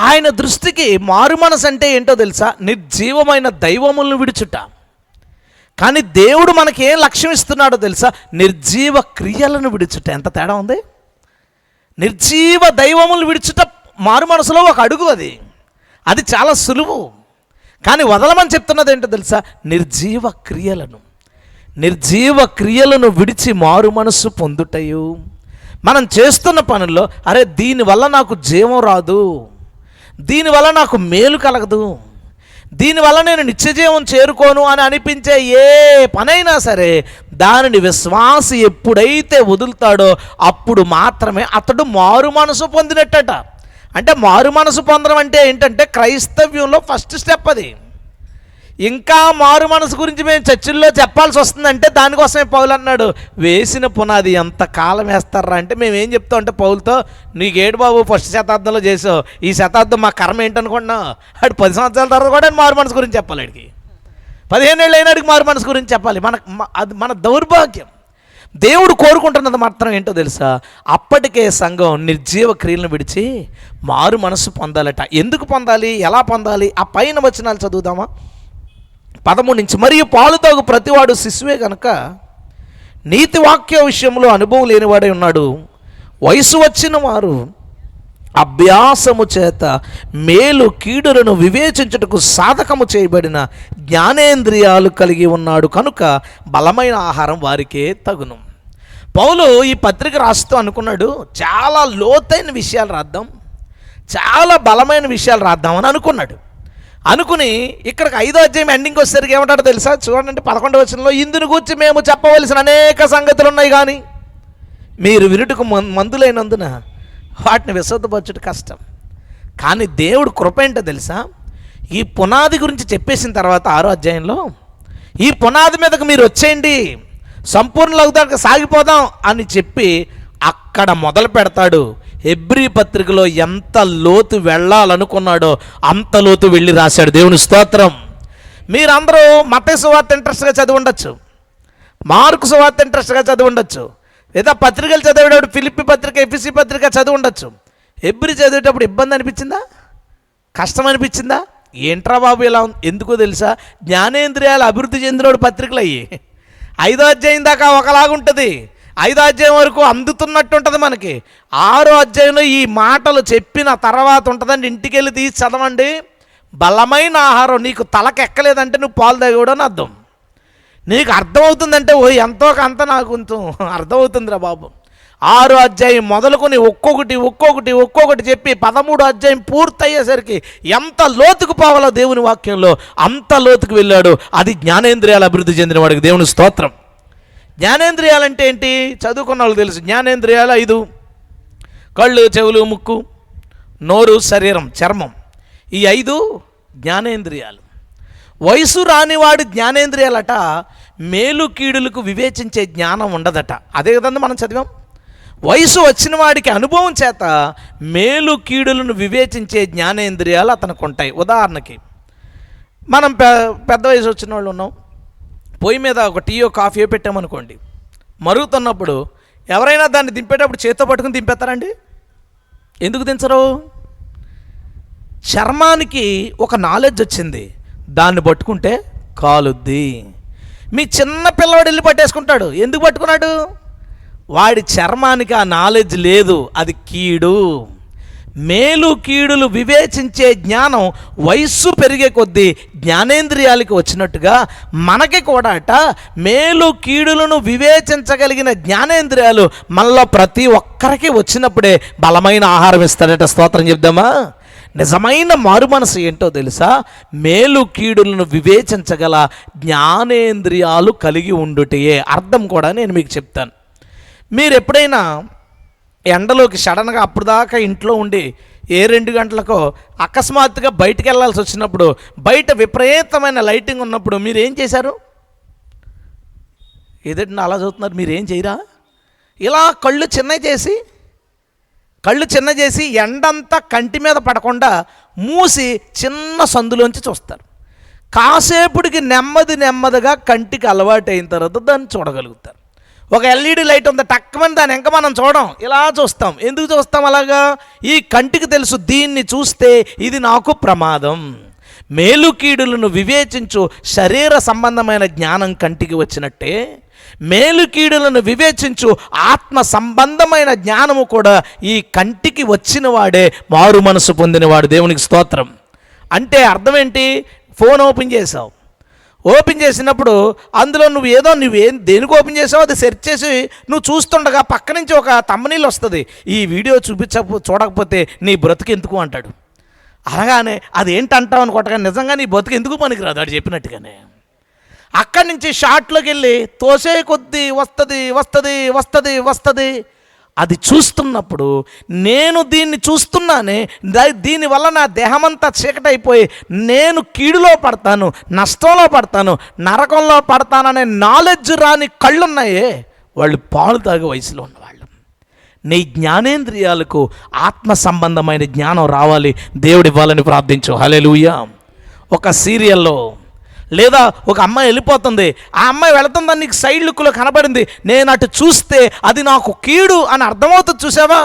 ఆయన దృష్టికి మారు మనసు అంటే ఏంటో తెలుసా, నిర్జీవమైన దైవములను విడుచుట. కానీ దేవుడు మనకి ఏం లక్ష్యం ఇస్తున్నాడో తెలుసా, నిర్జీవ క్రియలను విడుచుట. ఎంత తేడా ఉంది! నిర్జీవ దైవములు విడుచుట మారు మనసులో ఒక అడుగు. అది చాలా సులువు. కానీ వదలమని చెప్తున్నది ఏంటో తెలుసా, నిర్జీవ క్రియలను విడిచి మారు మనస్సు పొందుటయు. మనం చేస్తున్న పనుల్లో అరే దీనివల్ల నాకు జీవం రాదు, దీనివల్ల నాకు మేలు కలగదు, దీనివల్ల నేను నిత్యజీవం చేరుకోను అని అనిపించే ఏ పనైనా సరే దానిని విశ్వాసి ఎప్పుడైతే వదులుతాడో అప్పుడు మాత్రమే అతడు మారు మనసు పొందినట్టట. అంటే మారు మనసు పొందడం అంటే ఏంటంటే క్రైస్తవ్యంలో ఫస్ట్ స్టెప్ అది. ఇంకా మారు మనసు గురించి మేము చర్చిల్లో చెప్పాల్సి వస్తుందంటే దానికోసమే పౌలు అన్నాడు, వేసిన పునాది ఎంత కాలం వేస్తారా అంటే మేమేం చెప్తాం అంటే పౌలుతో, నీకేడు బాబు ఫస్ట్ శతాబ్దంలో చేసావు, ఈ శతాబ్దం మా కర్మ ఏంటనుకుంటున్నావు, ఆడు 10 సంవత్సరాల తర్వాత కూడా మారు మనసు గురించి చెప్పాలి, ఆడికి 15 ఏళ్ళు అయినాడికి మారు మనసు గురించి చెప్పాలి. అది మన దౌర్భాగ్యం. దేవుడు కోరుకుంటున్నది మాత్రం ఏంటో తెలుసా, అప్పటికే సంఘం నిర్జీవ క్రియలను విడిచి మారు మనసు పొందాలట. ఎందుకు పొందాలి, ఎలా పొందాలి? ఆ పైన వచనాలు చదువుదామా, 13 నుంచి. మరియు పాలు తాగు ప్రతివాడు శిశువే కనుక నీతి వాక్య విషయంలో అనుభవం లేనివాడై ఉన్నాడు. వయసు వచ్చిన వారు అభ్యాసము చేత మేలు కీడులను వివేచించుటకు సాధకము చేయబడిన జ్ఞానేంద్రియాలు కలిగి ఉన్నాడు కనుక బలమైన ఆహారం వారికే తగును. పౌలు ఈ పత్రిక రాస్తూ అనుకున్నాడు, చాలా లోతైన విషయాలు రాద్దాం, చాలా బలమైన విషయాలు రాద్దామని అనుకున్నాడు. అనుకుని ఇక్కడికి 5వ అధ్యాయం ఎండింగ్ వచ్చేసరికి ఏమంటాడో తెలుసా, చూడండి 11వ వచనంలో, ఇందును గూర్చి మేము చెప్పవలసిన అనేక సంగతులు ఉన్నాయి కానీ మీరు వినుటకు మందులైనందున వాటిని విశుద్ధపరచుట కష్టం. కానీ దేవుడు కృప ఏంటో తెలుసా, ఈ పునాది గురించి చెప్పేసిన తర్వాత 6వ అధ్యాయంలో ఈ పునాది మీదకు మీరు వచ్చేయండి, సంపూర్ణ అవుతానికి సాగిపోదాం అని చెప్పి అక్కడ మొదలు పెడతాడు. హెబ్రీ పత్రికలో ఎంత లోతు వెళ్ళాలనుకున్నాడో అంత లోతు వెళ్ళి రాశాడు. దేవుని స్తోత్రం. మీరందరూ మత్తయి సువార్త ఇంట్రెస్ట్గా చదివి ఉండొచ్చు, మార్కు సువార్త ఇంట్రెస్ట్గా చదివి ఉండొచ్చు, లేదా పత్రికలు చదివేటప్పుడు ఫిలిప్పి పత్రిక, ఎఫెసీ పత్రిక చదివి ఉండొచ్చు. హెబ్రీ చదివేటప్పుడు ఇబ్బంది అనిపించిందా, కష్టం అనిపించిందా? ఏంట్రా బాబు ఇలా ఉంది? ఎందుకో తెలుసా, జ్ఞానేంద్రియాలు అభివృద్ధి చెందినోడు పత్రికలు అయ్యి 5వ అధ్యాయం దాకా ఒకలాగుంటుంది, 5వ అధ్యాయం వరకు అందుతున్నట్టు ఉంటుంది మనకి. 6వ అధ్యాయంలో ఈ మాటలు చెప్పిన తర్వాత ఉంటుందండి, ఇంటికి వెళ్ళి తీసి చదవండి. బలమైన ఆహారం నీకు తలకెక్కలేదంటే నువ్వు పాలు తాగేవాడని అర్థం. నీకు అర్థమవుతుందంటే ఓ ఎంతో కొంత నాకు కొంచెం అర్థమవుతుందిరా బాబు. 6వ అధ్యాయం మొదలుకొని ఒక్కొక్కటి చెప్పి 13వ అధ్యాయం పూర్తయ్యేసరికి ఎంత లోతుకు పోవాలో దేవుని వాక్యంలో అంత లోతుకు వెళ్ళాడు. అది జ్ఞానేంద్రియాలు అభివృద్ధి చెందిన వాడికి దేవుని స్తోత్రం. జ్ఞానేంద్రియాలు అంటే ఏంటి? చదువుకున్న వాళ్ళు తెలుసు. జ్ఞానేంద్రియాలు 5: కళ్ళు, చెవులు, ముక్కు, నోరు, శరీరం, చర్మం. ఈ 5 జ్ఞానేంద్రియాలు. వయసు రానివాడు జ్ఞానేంద్రియాలట మేలు కీడులకు వివేచించే జ్ఞానం ఉండదట. అదే కదండి మనం చదివాం. వయసు వచ్చిన వాడికి అనుభవం చేత మేలు కీడులను వివేచించే జ్ఞానేంద్రియాలు అతనికి ఉంటాయి. ఉదాహరణకి మనం పెద్ద వయసు వచ్చిన వాళ్ళు ఉన్నాం, పొయ్యి మీద ఒక టీయో కాఫీయో పెట్టామనుకోండి, మరుగుతున్నప్పుడు ఎవరైనా దాన్ని దింపేటప్పుడు చేత్తో పట్టుకుని దింపేస్తారండి? ఎందుకు దించరు? చర్మానికి ఒక నాలెడ్జ్ వచ్చింది, దాన్ని పట్టుకుంటే కాలుద్ది. మీ చిన్న పిల్లవాడు వెళ్ళి పట్టేసుకుంటాడు, ఎందుకు పట్టుకున్నాడు? వాడి చర్మానికి ఆ నాలెడ్జ్ లేదు, అది కీడు. మేలు కీడులు వివేచించే జ్ఞానం వయస్సు పెరిగే కొద్దీ జ్ఞానేంద్రియాలకి వచ్చినట్టుగా మనకి కూడా మేలు కీడులను వివేచించగలిగిన జ్ఞానేంద్రియాలు మనలో ప్రతి ఒక్కరికి వచ్చినప్పుడే బలమైన ఆహారం ఇస్తాడట. స్తోత్రం చెప్దామా? నిజమైన మారు మనసు ఏంటో తెలుసా? మేలు కీడులను వివేచించగల జ్ఞానేంద్రియాలు కలిగి ఉండుటయే. అర్థం కూడా నేను మీకు చెప్తాను. మీరు ఎప్పుడైనా ఎండలోకి సడన్గా అప్పుడు దాకా ఇంట్లో ఉండి 2 గంటలకో అకస్మాత్తుగా బయటికి వెళ్ళాల్సి వచ్చినప్పుడు, బయట విపరీతమైన లైటింగ్ ఉన్నప్పుడు మీరు ఏం చేశారు? ఏదంటే అలా చదువుతున్నారు, మీరు ఏం చేయరా? ఇలా కళ్ళు చిన్న చేసి ఎండంతా కంటి మీద పడకుండా మూసి చిన్న సందులోంచి చూస్తారు. కాసేపుడికి నెమ్మదిగా కంటికి అలవాటు అయిన తర్వాత దాన్ని చూడగలుగుతారు. ఒక ఎల్ఈడి లైట్ ఉంది, టక్కుమని దాని వెనక మనం చూడం, ఇలా చూస్తాం. ఎందుకు చూస్తాం అలాగా? ఈ కంటికి తెలుసు దీన్ని చూస్తే ఇది నాకు ప్రమాదం. మేలు కీడులను వివేచించు శరీర సంబంధమైన జ్ఞానం కంటికి వచ్చినట్టే మేలు కీడులను వివేచించు ఆత్మ సంబంధమైన జ్ఞానము కూడా ఈ కంటికి వచ్చిన వాడే మారు మనసు పొందినవాడు. దేవునికి స్తోత్రం. అంటే అర్థం ఏంటి? ఫోన్ ఓపెన్ చేసావు, ఓపెన్ చేసినప్పుడు అందులో నువ్వేం దేనికి ఓపెన్ చేసావు అది సెర్చ్ చేసి నువ్వు చూస్తుండగా పక్క నుంచి ఒక తమ్మనీళ్ళు వస్తుంది, ఈ వీడియో చూడకపోతే నీ బ్రతుకు ఎందుకు అంటాడు. అలాగానే అది ఏంటంటావు అని కొట్టగా నిజంగా నీ బతుకు ఎందుకు పనికిరాదు అది చెప్పినట్టుగానే. అక్కడి నుంచి షార్ట్లోకి వెళ్ళి తోసే కొద్దీ వస్తుంది. అది చూస్తున్నప్పుడు నేను దీన్ని చూస్తున్నానే, దీనివల్ల నా దేహమంతా చీకటైపోయి నేను కీడులో పడతాను, నష్టంలో పడతాను, నరకంలో పడతాననే నాలెడ్జ్ రాని కళ్ళున్నాయే, వాళ్ళు పాలు తాగే వయసులో ఉన్నవాళ్ళు. నీ జ్ఞానేంద్రియాలకు ఆత్మ సంబంధమైన జ్ఞానం రావాలి, దేవుడు ఇవ్వాలని ప్రార్థించు. హల్లెలూయా. ఒక సీరియల్లో లేదా ఒక అమ్మాయి వెళ్ళిపోతుంది, ఆ అమ్మాయి వెళుతుందని నీకు సైడ్ లుక్లో కనబడింది, నేను అటు చూస్తే అది నాకు కీడు అని అర్థమవుతుంది. చూసావా?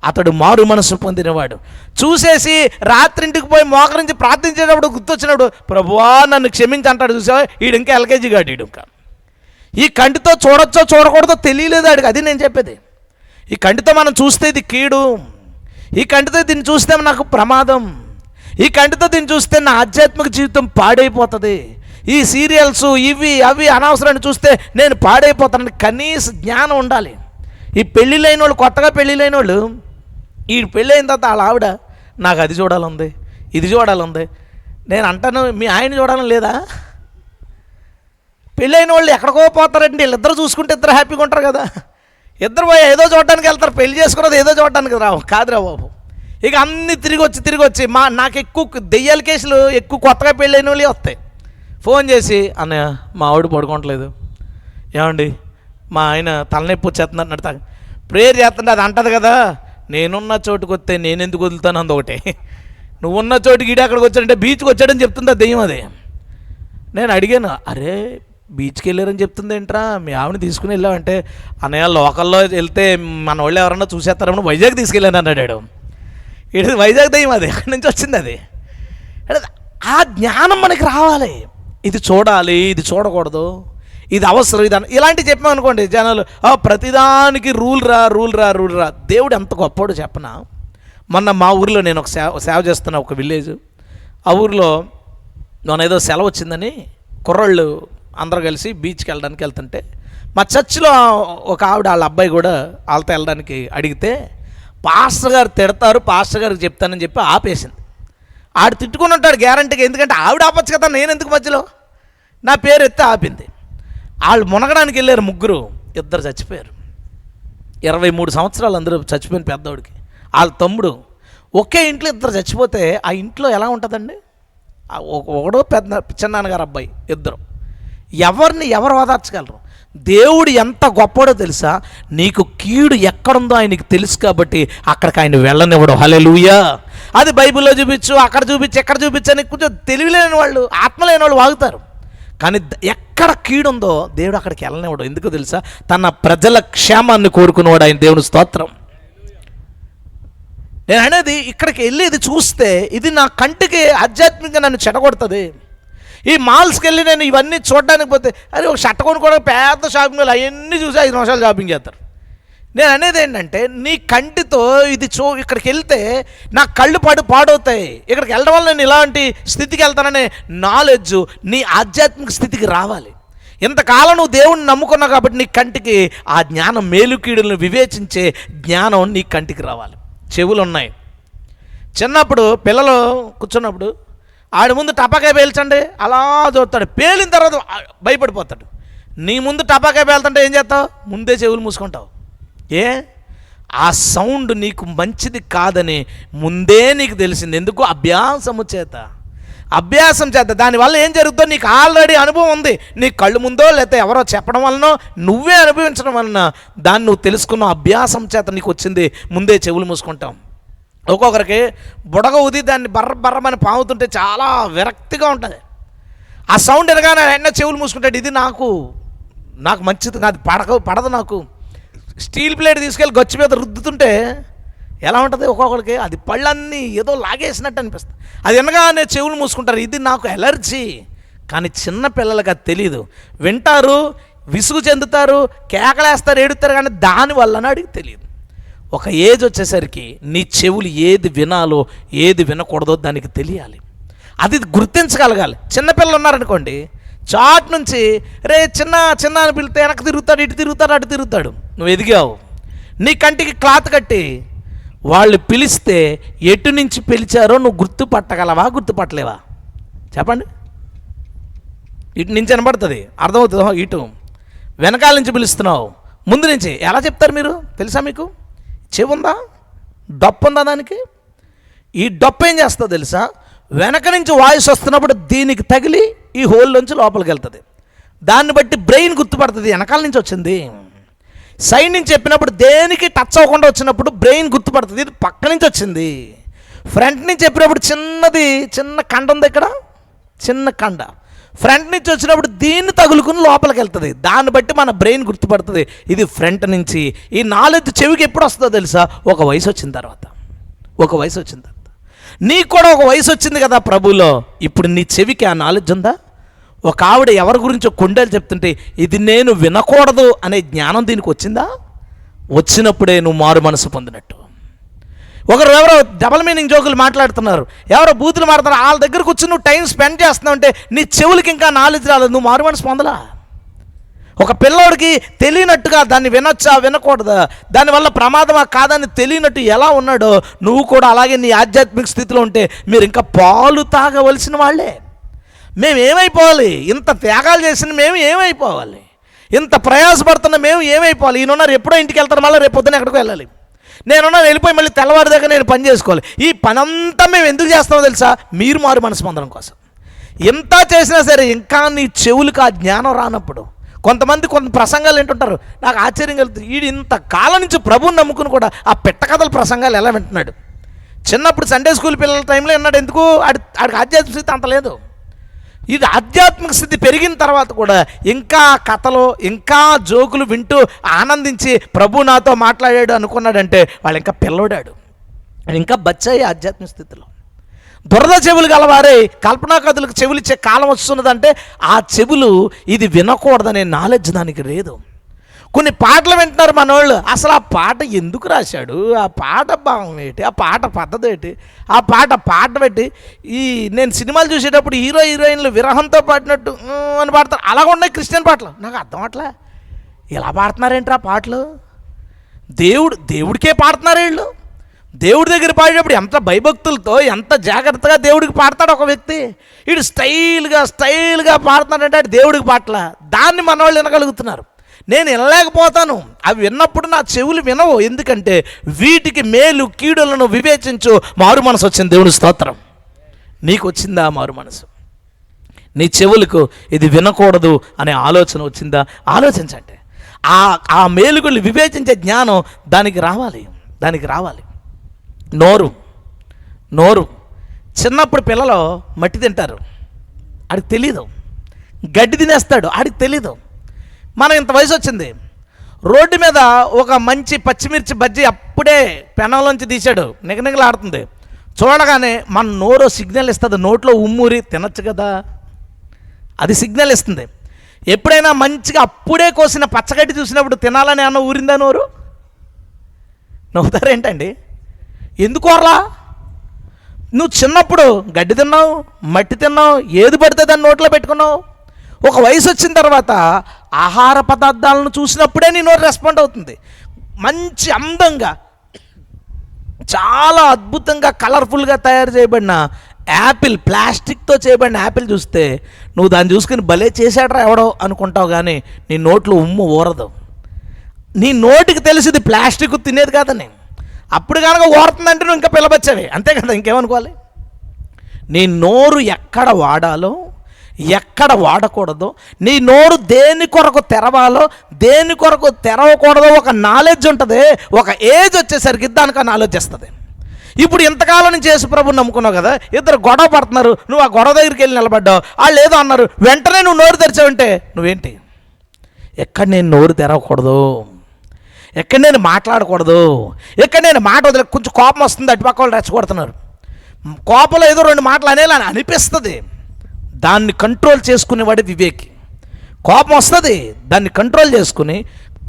అతడు మారు మనసు పొందినవాడు. చూసేసి రాత్రింటికి పోయి మోకరించి ప్రార్థించేటప్పుడు గుర్తొచ్చినప్పుడు ప్రభువా నన్ను క్షమించి అంటాడు. చూసావా? ఈడు ఇంకా ఎల్కేజీ గాడు. ఈడు ఇంకా ఈ కంటితో చూడొచ్చో చూడకూడదో తెలియలేదు ఆడికి. అది నేను చెప్పేది. ఈ కంటితో మనం చూస్తే ఇది కీడు, ఈ కంటితో దీన్ని చూస్తే నాకు ప్రమాదం, ఈ కంటితో దీన్ని చూస్తే నా ఆధ్యాత్మిక జీవితం పాడైపోతుంది, ఈ సీరియల్స్ ఇవి అవి అనవసరాన్ని చూస్తే నేను పాడైపోతానని కనీస జ్ఞానం ఉండాలి. ఈ పెళ్ళిళ్ళైన వాళ్ళు, కొత్తగా పెళ్ళిళ్ళైన వాళ్ళు, ఈ పెళ్ళైన తర్వాత వాళ్ళ ఆవిడ నాకు అది చూడాలంది, ఇది చూడాలంది. నేను అంటాను, మీ ఆయన చూడాలని లేదా? పెళ్ళైన వాళ్ళు ఎక్కడికో పోతారంటే వీళ్ళిద్దరు చూసుకుంటే ఇద్దరు హ్యాపీగా ఉంటారు కదా. ఇద్దరు పోయి ఏదో చూడడానికి వెళ్తారు, పెళ్లి చేసుకున్నది ఏదో చూడడానికి కాదురా బాబు. ఇక అన్నీ తిరిగి వచ్చి నాకు ఎక్కువ దెయ్యాల కేసులు ఎక్కువ కొత్తగా పెళ్ళైన వాళ్ళే వస్తాయి. ఫోన్ చేసి అన్నయ్య మా ఆవిడ పడుకోవట్లేదు, ఏమండి మా ఆయన తలనొప్పి వచ్చేస్తుంది అన్నట్టు ప్రేయర్ చేస్తుంటే అది అంటది కదా, నేనున్న చోటుకు వస్తే నేను ఎందుకు వదులుతాను అంది ఒకటే. నువ్వున్న చోటుకి ఈడ అక్కడికి వచ్చాడంటే బీచ్కి వచ్చాడని చెప్తుంది ఆ దెయ్యం. అది నేను అడిగాను, అరే బీచ్కి వెళ్ళారని చెప్తుంది ఏంట్రా, మీ ఆవిడని తీసుకుని వెళ్ళామంటే అన్నయ్య లోకల్లో వెళ్తే మన వాళ్ళు ఎవరన్నా చూసేస్తారని వైజాగ్ తీసుకెళ్ళాను అన్నాడు. ఇది వైజాగ్ దెయ్యం, అది అక్కడి నుంచి వచ్చింది. అది ఆ జ్ఞానం మనకి రావాలి. ఇది చూడాలి, ఇది చూడకూడదు, ఇది అవసరం, ఇది ఇలాంటివి చెప్పామనుకోండి జనాలు ప్రతిదానికి రూల్ రా. దేవుడు ఎంత గొప్పవాడు చెప్పనా. మొన్న మా ఊరిలో నేను ఒక సేవ చేస్తున్నా, ఒక విలేజ్. ఆ ఊరిలో మన ఏదో సెలవు వచ్చిందని కుర్రాళ్ళు అందరూ కలిసి బీచ్కి వెళ్ళడానికి వెళ్తుంటే మా చర్చిలో ఒక ఆవిడ వాళ్ళ అబ్బాయి కూడా వాళ్ళతో వెళ్ళడానికి అడిగితే పాస్టర్ గారు తిడతారు, పాస్టర్ గారికి చెప్తానని చెప్పి ఆపేసింది. ఆడు తిట్టుకుని ఉంటాడు గ్యారంటీగా, ఎందుకంటే ఆవిడ ఆపచ్చు కదా, నేను ఎందుకు మధ్యలో, నా పేరు ఎత్తి ఆపింది. వాళ్ళు మునగడానికి వెళ్ళారు ముగ్గురు, ఇద్దరు చచ్చిపోయారు. 23 సంవత్సరాలు అందరూ చచ్చిపోయిన పెద్దవాడికి. వాళ్ళ తమ్ముడు. ఒకే ఇంట్లో ఇద్దరు చచ్చిపోతే ఆ ఇంట్లో ఎలా ఉంటుందండి? ఒకడో చిన్నాన్నగారు అబ్బాయి, ఇద్దరు. ఎవరు ఓదార్చగలరు? దేవుడు ఎంత గొప్పడో తెలుసా? నీకు కీడు ఎక్కడుందో ఆయనకి తెలుసు కాబట్టి అక్కడికి ఆయన వెళ్ళనివ్వడం. హల్లెలూయా. అది బైబిల్లో చూపించు, అక్కడ చూపించు, ఎక్కడ చూపించు అని కొంచెం తెలివిలేని వాళ్ళు, ఆత్మ లేని వాళ్ళు వాగుతారు. కానీ ఎక్కడ కీడుందో దేవుడు అక్కడికి వెళ్ళనివ్వడం. ఎందుకో తెలుసా? తన ప్రజల క్షేమాన్ని కోరుకునేవాడు ఆయన. దేవుని స్తోత్రం. నేను అనేది ఇక్కడికి వెళ్ళేది చూస్తే ఇది నా కంటికి ఆధ్యాత్మికంగా నన్ను చెడగొడుతుంది. ఈ మాల్స్కి వెళ్ళి నేను ఇవన్నీ చూడడానికి పోతే అది ఒక షర్ట్ కొనుక్కోవడం పెద్ద షాపింగ్ మాల్ అవన్నీ చూసి 5 నిమిషాలు షాపింగ్ చేస్తారు. నేను అనేది ఏంటంటే నీ కంటితో ఇది ఇక్కడికి వెళ్తే నా కళ్ళు పాడవుతాయి, ఇక్కడికి వెళ్ళడం వల్ల నేను ఇలాంటి స్థితికి వెళ్తాననే నాలెడ్జ్ నీ ఆధ్యాత్మిక స్థితికి రావాలి. ఇంతకాలం నువ్వు దేవుణ్ణి నమ్ముకున్నావు కాబట్టి నీ కంటికి ఆ జ్ఞానం, మేలుకీడులను వివేచించే జ్ఞానం నీ కంటికి రావాలి. చెవులు ఉన్నాయి. చిన్నప్పుడు పిల్లలు కూర్చున్నప్పుడు ఆడి ముందు టపాకాయ పేల్చండి, అలా చూస్తాడు, పేలిన తర్వాత భయపడిపోతాడు. నీ ముందు టపాకాయ పేలుతుంటే ఏం చేస్తావు? ముందే చెవులు మూసుకుంటావు. ఆ సౌండ్ నీకు మంచిది కాదని ముందే నీకు తెలిసింది. ఎందుకు? అభ్యాసం చేత దానివల్ల ఏం జరుగుతుందో నీకు ఆల్రెడీ అనుభవం ఉంది. నీ కళ్ళు ముందో లేకపోతే ఎవరో చెప్పడం వలనో నువ్వే అనుభవించడం వలన దాన్ని నువ్వు తెలుసుకున్న అభ్యాసం చేత నీకు వచ్చింది. ముందే చెవులు మూసుకుంటాం. ఒక్కొక్కరికి బుడగ ఉది దాన్ని బర్రమని పాముతుంటే చాలా విరక్తిగా ఉంటుంది. ఆ సౌండ్ ఎనగానే వెంటనే చెవులు మూసుకుంటాడు. ఇది నాకు నాకు మంచిది కాదు, పడదు నాకు. స్టీల్ ప్లేట్ తీసుకెళ్ళి గచ్చు మీద రుద్దుతుంటే ఎలా ఉంటుంది ఒక్కొక్కరికి, అది పళ్ళన్నీ ఏదో లాగేసినట్టు అనిపిస్తుంది. అది వినగానే చెవులు మూసుకుంటారు, ఇది నాకు ఎలర్జీ. కానీ చిన్న పిల్లలకి అది తెలియదు. వింటారు, విసుగు చెందుతారు, కేకలేస్తారు, ఏడుస్తారు, కానీ దానివల్ల అడిగి తెలియదు. ఒక ఏజ్ వచ్చేసరికి నీ చెవులు ఏది వినాలో ఏది వినకూడదో దానికి తెలియాలి, అది గుర్తించగలగాలి. చిన్నపిల్లలు ఉన్నారనుకోండి, చాట్ నుంచి రే చిన్న చిన్న అని పిలితే వెనక్కి తిరుగుతాడు, ఇటు తిరుగుతాడు, అటు తిరుగుతాడు. నువ్వు ఎదిగావు. నీ కంటికి క్లాత్ కట్టి వాళ్ళు పిలిస్తే ఎటు నుంచి పిలిచారో నువ్వు గుర్తుపట్టగలవా, గుర్తుపట్టలేవా? చెప్పండి. ఇటు నుంచి వినబడుతుంది, అర్థమవుతుందో. ఇటు వెనకాల నుంచి పిలుస్తున్నావు, ముందు నుంచి ఎలా చెప్తారు మీరు తెలుసా? మీకు చెవి ఉందా, డప్పు ఉందా దానికి? ఈ డప్పు ఏం చేస్తుందో తెలుసా? వెనక నుంచి వాయిస్ వస్తున్నప్పుడు దీనికి తగిలి ఈ హోల్ నుంచి లోపలికి వెళ్తుంది. దాన్ని బట్టి బ్రెయిన్ గుర్తుపడుతుంది వెనకాల నుంచి వచ్చింది. సైడ్ నుంచి చెప్పినప్పుడు దేనికి టచ్ అవ్వకుండా వచ్చినప్పుడు బ్రెయిన్ గుర్తుపడుతుంది ఇది పక్క నుంచి వచ్చింది. ఫ్రంట్ నుంచి చెప్పినప్పుడు చిన్న కండ ఉంది, ఇక్కడ చిన్న కండ. ఫ్రంట్ నుంచి వచ్చినప్పుడు దీన్ని తగులుకుని లోపలికి వెళ్తుంది. దాన్ని బట్టి మన బ్రెయిన్ గుర్తుపడుతుంది ఇది ఫ్రంట్ నుంచి. ఈ నాలెడ్జ్ చెవికి ఎప్పుడు వస్తుందో తెలుసా? ఒక వయసు వచ్చిన తర్వాత. నీకు కూడా ఒక వయసు వచ్చింది కదా ప్రభులో. ఇప్పుడు నీ చెవికి ఆ నాలెడ్జ్ ఉందా? ఒక ఆవిడ ఎవరి గురించో కొండలు చెప్తుంటే ఇది నేను వినకూడదు అనే జ్ఞానం దీనికి వచ్చిందా? వచ్చినప్పుడే నువ్వు మారు మనసు పొందినట్టు. ఎవరో డబల్ మీనింగ్ జోకులు మాట్లాడుతున్నారు, ఎవరో బూతులు మాట్లాడుతున్నారు, వాళ్ళ దగ్గరకు వచ్చి నువ్వు టైం స్పెండ్ చేస్తున్నావు అంటే నీ చెవులకి ఇంకా నాలెడ్జ్ రాలేదు, నువ్వు మారు మనసు పొందలా. ఒక పిల్లోడికి తెలియనట్టుగా దాన్ని వినొచ్చా వినకూడదా, దానివల్ల ప్రమాదమా కాదని తెలియనట్టు ఎలా ఉన్నాడో నువ్వు కూడా అలాగే నీ ఆధ్యాత్మిక స్థితిలో ఉంటే మీరు ఇంకా పాలు తాగవలసిన వాళ్ళే. మేము ఏమైపోవాలి? ఇంత త్యాగాలు చేసిన మేము ఏమైపోవాలి? ఇంత ప్రయాసపడుతున్న మేము ఏమైపోవాలి? ఈయనున్నారు ఎప్పుడో ఇంటికి వెళ్తారు, మళ్ళీ రేపు పొద్దున ఎక్కడికి వెళ్ళాలి. నేనున్నాను వెళ్ళిపోయి మళ్ళీ తెల్లవారి దగ్గర నేను పని చేసుకోవాలి. ఈ పని అంతా మేము ఎందుకు చేస్తామో తెలుసా? మీరు మారు మనసు పొందడం కోసం. ఎంత చేసినా సరే ఇంకా నీ చెవులకు ఆ జ్ఞానం రానప్పుడు కొంత ప్రసంగాలు ఏంటుంటారు, నాకు ఆశ్చర్యం కలుగుతుంది. వీడు ఇంత కాలం నుంచి ప్రభువుని నమ్ముకుని కూడా ఆ పెట్టకథల ప్రసంగాలు ఎలా వింటున్నాడు? చిన్నప్పుడు సండే స్కూల్ పిల్లల టైంలో విన్నాడు, ఎందుకు? ఆడికి ఆధ్యాత్మిక స్థితి అంత లేదు. ఇది ఆధ్యాత్మిక స్థితి పెరిగిన తర్వాత కూడా ఇంకా కథలు ఇంకా జోకులు వింటూ ఆనందించి ప్రభు నాతో మాట్లాడాడు అనుకున్నాడంటే వాళ్ళు ఇంకా పిల్లోడాడు, ఇంకా బచ్చాయి ఆధ్యాత్మిక స్థితిలో. దురద చెవులు గలవారే కల్పనా కథలకు చెవులు ఇచ్చే కాలం వస్తున్నదంటే ఆ చెవులు ఇది వినకూడదనే నాలెడ్జ్ దానికి లేదు. కొన్ని పాటలు వింటున్నారు మనోళ్ళు, అసలు ఆ పాట ఎందుకు రాశాడు, ఆ పాట భావం ఏంటి, ఆ పాట పద్ధతి ఏంటి, ఆ పాట పెట్టి నేను సినిమాలు చూసేటప్పుడు హీరోయిన్లు విరహంతో పాడినట్టు అని పాడతారు, అలాగ ఉన్నాయి క్రిస్టియన్ పాటలు. నాకు అర్థం అట్లా ఇలా పాడుతున్నారేంటి ఆ పాటలు? దేవుడికే పాడుతున్నారు వీళ్ళు. దేవుడి దగ్గర పాడేటప్పుడు ఎంత భయభక్తులతో ఎంత జాగ్రత్తగా దేవుడికి పాడతాడు ఒక వ్యక్తి. వీడు స్టైల్గా పాడుతున్నాడంటే అది దేవుడికి పాటల. దాన్ని మనవాళ్ళు వినగలుగుతున్నారు, నేను వినలేకపోతాను. అవి విన్నప్పుడు నా చెవులు వినవు, ఎందుకంటే వీటికి మేలు కీడులను వివేచించు మారు మనసు వచ్చింది. దేవుని స్తోత్రం. నీకు వచ్చిందా మారు మనసు? నీ చెవులకు ఇది వినకూడదు అనే ఆలోచన వచ్చిందా? ఆలోచించండి. ఆ మేలుగులు వివేచించే జ్ఞానం దానికి రావాలి. నోరు చిన్నప్పుడు పిల్లలు మట్టి తింటారు, ఆడికి తెలీదు. గడ్డి తినేస్తాడు, ఆడికి తెలీదు. మనం ఇంత వయసు వచ్చింది, రోడ్డు మీద ఒక మంచి పచ్చిమిర్చి బజ్జీ అప్పుడే పెనంలోంచి తీశాడు, నిగనిగలాడుతుంది. చూడగానే మన నోరు సిగ్నల్ ఇస్తుంది, నోట్లో ఉమ్మూరి తినచ్చు కదా, అది సిగ్నల్ ఇస్తుంది. ఎప్పుడైనా మంచిగా అప్పుడే కోసిన పచ్చగడ్డి చూసినప్పుడు తినాలని ఏమన్నా ఊరిందా నోరు? నవ్వుతారేంటండి? ఎందుకు ఊరలా? నువ్వు చిన్నప్పుడు గడ్డి తిన్నావు, మట్టి తిన్నావు, ఏది పడితే దాన్ని నోట్లో పెట్టుకున్నావు. ఒక వయసు వచ్చిన తర్వాత ఆహార పదార్థాలను చూసినప్పుడే నీ నోరు రెస్పాండ్ అవుతుంది. మంచి అందంగా చాలా అద్భుతంగా కలర్ఫుల్గా తయారు చేయబడిన యాపిల్, ప్లాస్టిక్తో చేయబడిన యాపిల్ చూస్తే నువ్వు దాన్ని చూసుకుని భలే చేశాడ్రా ఎవడో అనుకుంటావు, కానీ నీ నోట్లో ఉమ్ము ఊరదు. నీ నోటికి తెలిసింది ప్లాస్టిక్ తినేది కాదని. అప్పుడు కనుక ఊరుతుందంటే నువ్వు ఇంకా పిల్లబచ్చావి, అంతే కదా, ఇంకేమనుకోవాలి? నీ నోరు ఎక్కడ వాడాలో ఎక్కడ వాడకూడదో, నీ నోరు దేని కొరకు తెరవాలో దేని కొరకు తెరవకూడదో ఒక నాలెడ్జ్ ఉంటుంది. ఒక ఏజ్ వచ్చేసరికి దానికి ఆ నాలెడ్జ్ వస్తుంది. ఇప్పుడు ఇంతకాలం నుంచి యేసు ప్రభువుని నమ్ముకున్నావు కదా, ఇద్దరు గొడవ పడుతున్నారు, నువ్వు ఆ గొడవ దగ్గరికి వెళ్ళి నిలబడ్డావు, వాళ్ళు ఏదో అన్నారు, వెంటనే నువ్వు నోరు తెరిచావంటే నువ్వేంటి? ఎక్కడ నేను నోరు తెరవకూడదు, ఎక్కడ నేను మాట్లాడకూడదు, ఎక్కడ నేను మాట వదిలే. కొంచెం కోపం వస్తుంది, అటుపక్క వాళ్ళు రెచ్చగొడుతున్నారు, కోపంలో ఏదో 2 మాటలు అనేలా అనిపిస్తుంది. దాన్ని కంట్రోల్ చేసుకునేవాడు వివేకి. కోపం వస్తుంది, దాన్ని కంట్రోల్ చేసుకుని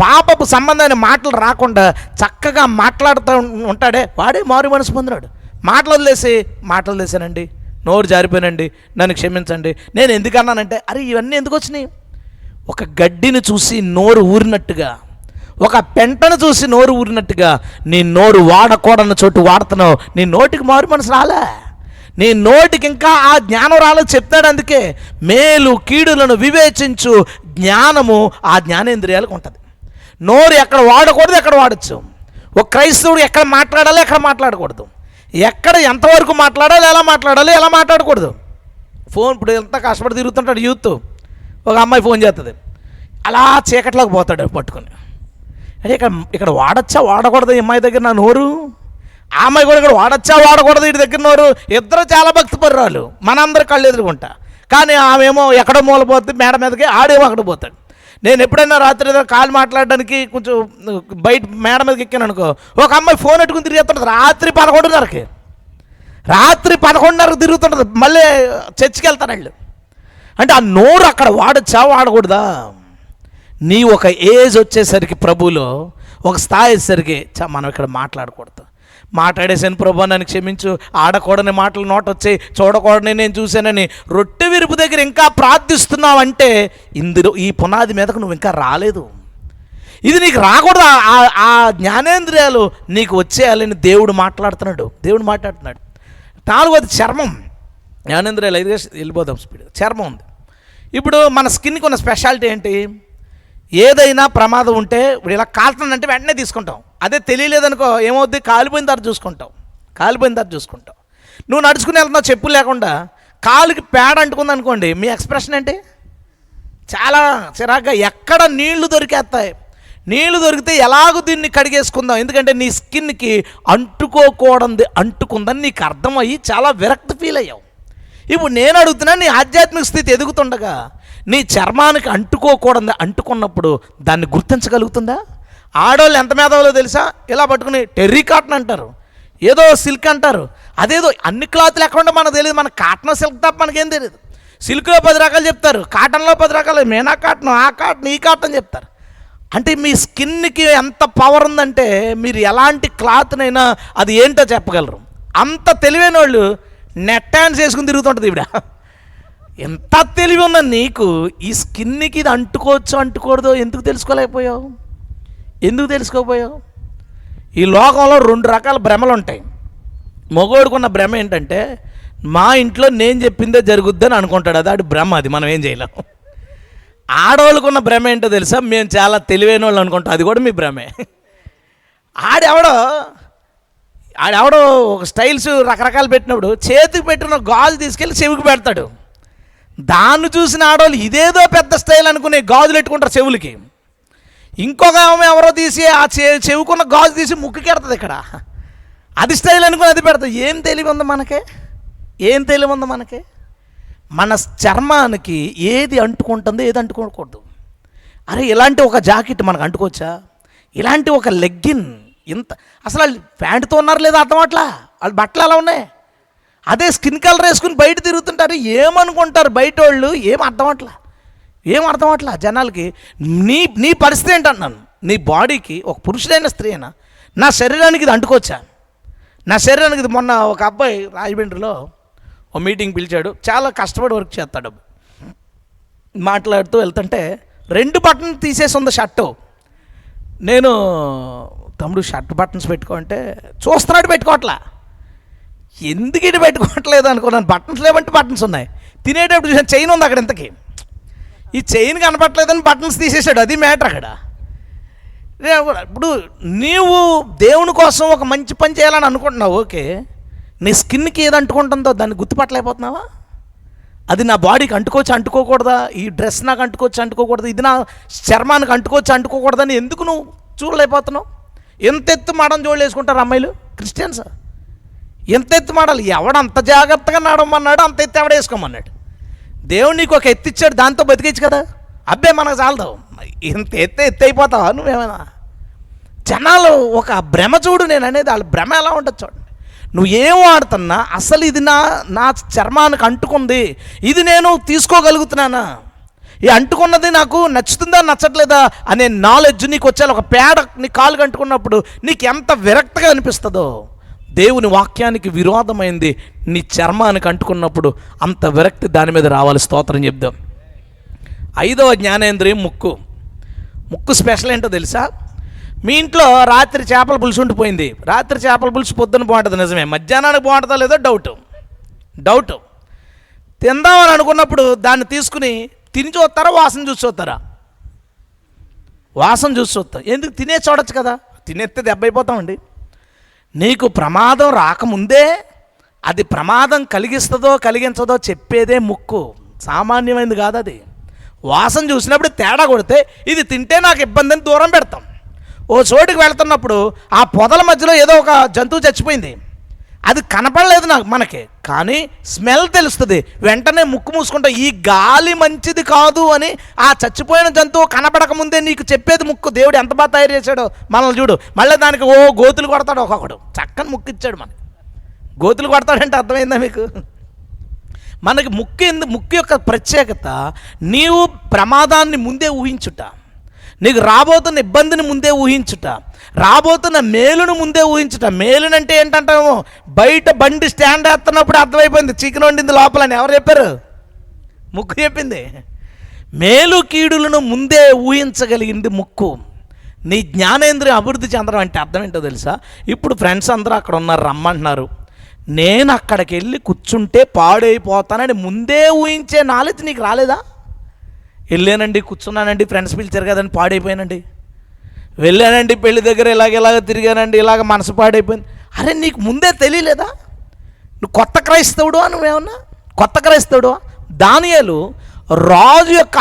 పాపపు సంబంధమైన మాటలు రాకుండా చక్కగా మాట్లాడుతూ ఉంటాడే వాడే మారు మనసు పొందినాడు. మాటలు వదిలేసానండి, నోరు జారిపోయానండి, నన్ను క్షమించండి, నేను ఎందుకన్నానంటే, అరే ఇవన్నీ ఎందుకు వచ్చినాయి? ఒక గడ్డిని చూసి నోరు ఊరినట్టుగా, ఒక పెంటను చూసి నోరు ఊరినట్టుగా నీ నోరు వాడకూడన్న చోటు వాడుతున్నావు. నీ నోటికి మారు మనసు రాలే, నీ నోటికి ఇంకా ఆ జ్ఞానం రాలేదు. చెప్తాడు అందుకే, మేలు కీడులను వివేచించు జ్ఞానము ఆ జ్ఞానేంద్రియాలకు ఉంటుంది. నోరు ఎక్కడ వాడకూడదు, ఎక్కడ వాడచ్చు. ఒక క్రైస్తవుడు ఎక్కడ మాట్లాడాలి, ఎక్కడ మాట్లాడకూడదు, ఎక్కడ ఎంతవరకు మాట్లాడాలి, ఎలా మాట్లాడాలి, ఎలా మాట్లాడకూడదు. ఫోన్ ఇప్పుడు ఎంత కష్టపడి తిరుగుతుంటాడు యూత్. ఒక అమ్మాయి ఫోన్ చేస్తుంది, అలా చీకట్లోకి పోతాడు పట్టుకొని. అంటే ఇక్కడ వాడచ్చా వాడకూడదు ఈ అమ్మాయి దగ్గర నా నోరు, ఆ అమ్మాయి కూడా ఇక్కడ వాడచ్చా వాడకూడదు వీటి దగ్గర నోరు. ఇద్దరు చాలా భక్తి పర్రాలు, మనందరి కళ్ళు ఎదురుకుంటా. కానీ ఆమెమో ఎక్కడో మూలపోతుంది మేడ మీదకి, ఆడేమో అక్కడ పోతాడు. నేను ఎప్పుడైనా రాత్రి ఏదో కాల్ మాట్లాడడానికి కొంచెం బయట మేడ మీదకి ఎక్కాను అనుకో, ఒక అమ్మాయి ఫోన్ పెట్టుకుని తిరుగుతుంటుంది రాత్రి 11:30కి, రాత్రి 11:30కి తిరుగుతుంటుంది. మళ్ళీ చర్చికి వెళ్తారు వాళ్ళు. అంటే ఆ నోరు అక్కడ వాడచ్చా వాడకూడదా? నీ ఒక ఏజ్ వచ్చేసరికి ప్రభులో ఒక స్థాయి వచ్చేసరికి మనం ఇక్కడ మాట్లాడకూడదు. మాట్లాడేసాను ప్రభు నన్ను క్షమించు, ఆడకూడని మాటలు నోట వచ్చాయి, చూడకూడని నేను చూశానని రొట్టె విరుపు దగ్గర ఇంకా ప్రార్థిస్తున్నావంటే ఈ పునాది మీదకు నువ్వు ఇంకా రాలేదు. ఇది నీకు రాకూడదు. ఆ జ్ఞానేంద్రియాలు నీకు వచ్చేయాలని దేవుడు మాట్లాడుతున్నాడు. 4వది చర్మం. జ్ఞానేంద్రియాలు 5 వెళ్ళిపోదాం స్పీడ్. చర్మం ఉంది. ఇప్పుడు మన స్కిన్కి ఉన్న స్పెషాలిటీ ఏంటి? ఏదైనా ప్రమాదం ఉంటే ఇప్పుడు ఇలా కాలుతుందంటే వెంటనే తీసుకుంటాం. అదే తెలియలేదనుకో ఏమవుద్ది, కాలిపోయిన తర్వాత చూసుకుంటాం. నువ్వు నడుచుకుని వెళ్తున్నావు చెప్పులు లేకుండా, కాలుకి పేడ అంటుకుంది అనుకోండి, మీ ఎక్స్ప్రెషన్ ఏంటి? చాలా చిరాగ్గా. ఎక్కడ నీళ్లు దొరికేస్తాయి, నీళ్లు దొరికితే ఎలాగో దీన్ని కడిగేసుకుందాం, ఎందుకంటే నీ స్కిన్కి అంటుకుందని నీకు అర్థమయ్యి చాలా విరక్తి ఫీల్ అయ్యావు. ఇప్పుడు నేను అడుగుతున్నా, నీ ఆధ్యాత్మిక స్థితి ఎదుగుతుండగా నీ చర్మానికి అంటుకున్నప్పుడు దాన్ని గుర్తించగలుగుతుందా? ఆడవాళ్ళు ఎంత మేధావులో తెలుసా? ఇలా పట్టుకుని టెర్రీ కాటన్ అంటారు, ఏదో సిల్క్ అంటారు, అదేదో అన్ని క్లాత్లు ఎక్కడ మనకు తెలియదు. మన కాటన్ సిల్క్ తప్ప మనకేం తెలియదు. సిల్క్లో 10 రకాలు చెప్తారు, కాటన్లో 10 రకాలు, మేనా కాటన్, ఆ కాటన్, ఈ కాటన్ చెప్తారు. అంటే మీ స్కిన్కి ఎంత పవర్ ఉందంటే మీరు ఎలాంటి క్లాత్నైనా అది ఏంటో చెప్పగలరు. అంత తెలివైన వాళ్ళు నెట్ హ్యాండ్స్ వేసుకుని తిరుగుతుంటుంది. ఇవిడ ఎంత తెలివి ఉందా నీకు? ఈ స్కిన్కి ఇది అంటుకోవద్దో ఎందుకు తెలుసుకోలేకపోయావు? ఈ లోకంలో 2 రకాల భ్రమలు ఉంటాయి. మగోడుకున్న భ్రమ ఏంటంటే మా ఇంట్లో నేను చెప్పిందే జరుగుద్దని అనుకుంటాడు, అది భ్రమ, అది మనం ఏం చేయలేము. ఆడవాళ్ళకున్న భ్రమ ఏంటో తెలుసా? మేము చాలా తెలివైన వాళ్ళు అనుకుంటాం, అది కూడా మీ భ్రమే. ఆడెవడో ఒక స్టైల్స్ రకరకాలు పెట్టినప్పుడు చేతికి పెట్టిన గాజు తీసుకెళ్ళి చెవికి పెడతాడు. దాన్ని చూసిన ఆడవాళ్ళు ఇదేదో పెద్ద స్టైల్ అనుకునే గాజులు పెట్టుకుంటారు చెవులకి. ఇంకొక ఆమె ఎవరో తీసి ఆ చెవుకున్న గాజు తీసి ముక్కుకి ఎడుతుంది. ఇక్కడ అది స్టైల్ అనుకుని అది పెడతాం. ఏం తెలివి ఉంది మనకే? మన చర్మానికి ఏది అంటుకుంటుందో ఏది అంటుకోకూడదు. అరే ఇలాంటి ఒక జాకెట్ మనకు అంటుకోవచ్చా? ఇలాంటి ఒక లెగ్గిన్ ఇంత అసలు వాళ్ళు ప్యాంటుతో ఉన్నారు లేదా అర్థం అట్లా, వాళ్ళ బట్టలు ఎలా ఉన్నాయి? అదే స్కిన్ కలర్ వేసుకుని బయట తిరుగుతుంటారు, ఏమనుకుంటారు బయట వాళ్ళు? ఏం అర్థం అట్లా జనాలకి. నీ పరిస్థితి ఏంటన్నాను? నీ బాడీకి ఒక పురుషుడైన స్త్రీ అయినా నా శరీరానికి ఇది అంటుకోవచ్చా? నా శరీరానికి ఇది. మొన్న ఒక అబ్బాయి రాజమండ్రిలో ఓ మీటింగ్ పిలిచాడు, చాలా కష్టపడి వర్క్ చేస్తాడు. మాట్లాడుతూ వెళ్తుంటే 2 బటన్స్ తీసేసి ఉంది షర్టు. నేను తమ్ముడు షర్ట్ బటన్స్ పెట్టుకో అంటే చూస్తున్నాడు, పెట్టుకోవట్లా. ఎందుకు ఇటు పెట్టుకోవట్లేదు అనుకున్నాను. బటన్స్ లేవంటే బటన్స్ ఉన్నాయి. తినేటప్పుడు చూసాను చైన్ ఉంది అక్కడ, ఇంతకీ ఈ చైన్ కనపట్లేదని బటన్స్ తీసేసాడు, అది మ్యాటర్ అక్కడ. ఇప్పుడు నీవు దేవుని కోసం ఒక మంచి పని చేయాలని అనుకుంటున్నావు, ఓకే. నీ స్కిన్కి ఏది అంటుకుంటుందో దాన్ని గుర్తుపట్టలేకపోతున్నావా? అది నా బాడీకి అంటుకోకూడదా? ఈ డ్రెస్ నాకు అంటుకోకూడదు, ఇది నా చర్మానికి అంటుకోకూడదని ఎందుకు నువ్వు చూడలేకపోతున్నావు? ఎంత ఎత్తు మాడని జోళ్ళు వేసుకుంటారు అమ్మాయిలు, క్రిస్టియన్స్. ఎంత ఎత్తు మాడాలి? ఎవడంత జాగ్రత్తగా నడమన్నాడు అంత ఎత్తు ఎవడ వేసుకోమన్నాడు. దేవుడు నీకు ఒక ఎత్తిచ్చాడు, దాంతో బతికేచ్చు కదా. అబ్బే మనకు చాలదు, ఇంత ఎత్తి అయిపోతావా నువ్వేమైనా. జనాలు ఒక భ్రమ చూడు, నేను అనేది వాళ్ళ భ్రమ ఎలా ఉంటుంది చూడండి. నువ్వు ఏం వాడుతున్నా అసలు ఇది నా చర్మానికి అంటుకుంది, ఇది నేను తీసుకోగలుగుతున్నానా, ఈ అంటుకున్నది నాకు నచ్చుతుందా నచ్చట్లేదా అనే నాలెడ్జ్ నీకు వచ్చేలా, ఒక పేడ నీ కాలుకి అంటుకున్నప్పుడు నీకు ఎంత విరక్తిగా అనిపిస్తుందో, దేవుని వాక్యానికి విరోధమైంది నీ చర్మానికి అంటుకున్నప్పుడు అంత విరక్తి దాని మీద రావాలి. స్తోత్రం చెప్దాం. 5వ జ్ఞానేంద్రియం ముక్కు. ముక్కు స్పెషల్ ఏంటో తెలుసా? మీ ఇంట్లో రాత్రి చేపల పులుసు ఉండిపోయింది. రాత్రి చేపల పులుసు పొద్దున బాగుంటుంది నిజమే, మధ్యాహ్నానికి బాగుంటుందో లేదో డౌట్. తిందామని అనుకున్నప్పుడు దాన్ని తీసుకుని తిని చూస్తారా, వాసన చూసి చూస్తారా? వాసన చూసి చూస్తా. ఎందుకు? తినే చూడొచ్చు కదా, తినేస్తే దెబ్బ అయిపోతామండి. నీకు ప్రమాదం రాకముందే అది ప్రమాదం కలిగిస్తుందో కలిగించదో చెప్పేదే ముక్కు, సామాన్యమైనది కాదు అది. వాసన చూసినప్పుడు తేడా కొడితే ఇది తింటే నాకు ఇబ్బంది అని దూరం పెడతాం. ఓ చోటుకి వెళ్తున్నప్పుడు ఆ పొదల మధ్యలో ఏదో ఒక జంతువు చచ్చిపోయింది, అది కనపడలేదు మనకి, కానీ స్మెల్ తెలుస్తుంది. వెంటనే ముక్కు మూసుకుంటా, ఈ గాలి మంచిది కాదు అని ఆ చచ్చిపోయిన జంతువు కనపడక ముందే నీకు చెప్పేది ముక్కు. దేవుడు ఎంత బాగా తయారు చేశాడో మనల్ని చూడు. మళ్ళీ దానికి గోతులు కొడతాడు ఒక్కొక్కడు, చక్కని ముక్కు ఇచ్చాడు మనకి. గోతులు కొడతాడంటే అర్థమైందా మీకు? మనకి ముక్కు యొక్క ప్రత్యేకత, నీవు ప్రమాదాన్ని ముందే ఊహించుట, నీకు రాబోతున్న ఇబ్బందిని ముందే ఊహించుట, రాబోతున్న మేలును ముందే ఊహించుట. మేలునంటే ఏంటంటాము? బయట బండి స్టాండ్ వేస్తున్నప్పుడు అర్థమైపోయింది చికెన్ వండింది లోపలని. ఎవరు చెప్పారు? ముక్కు చెప్పింది. మేలు కీడులను ముందే ఊహించగలిగింది ముక్కు. నీ జ్ఞానేంద్రియం అభివృద్ధి చెందడం అంటే అర్థం ఏంటో తెలుసా? ఇప్పుడు ఫ్రెండ్స్ అందరూ అక్కడ ఉన్నారు, రమ్మంటున్నారు. నేను అక్కడికి వెళ్ళి కూర్చుంటే పాడైపోతానని ముందే ఊహించే నాలెడ్జ్ నీకు రాలేదా? వెళ్ళానండి, కూర్చున్నానండి, ఫ్రెండ్స్ పిలిచారు కదండి, పాడైపోయానండి. వెళ్ళానండి, పెళ్లి దగ్గర ఇలాగ తిరిగానండి, ఇలాగ మనసు పాడైపోయింది. అరే నీకు ముందే తెలియలేదా? నువ్వు కొత్త క్రైస్తవుడు నువ్వేమన్నా కొత్త క్రైస్తవుడు? దానియేలు రాజు యొక్క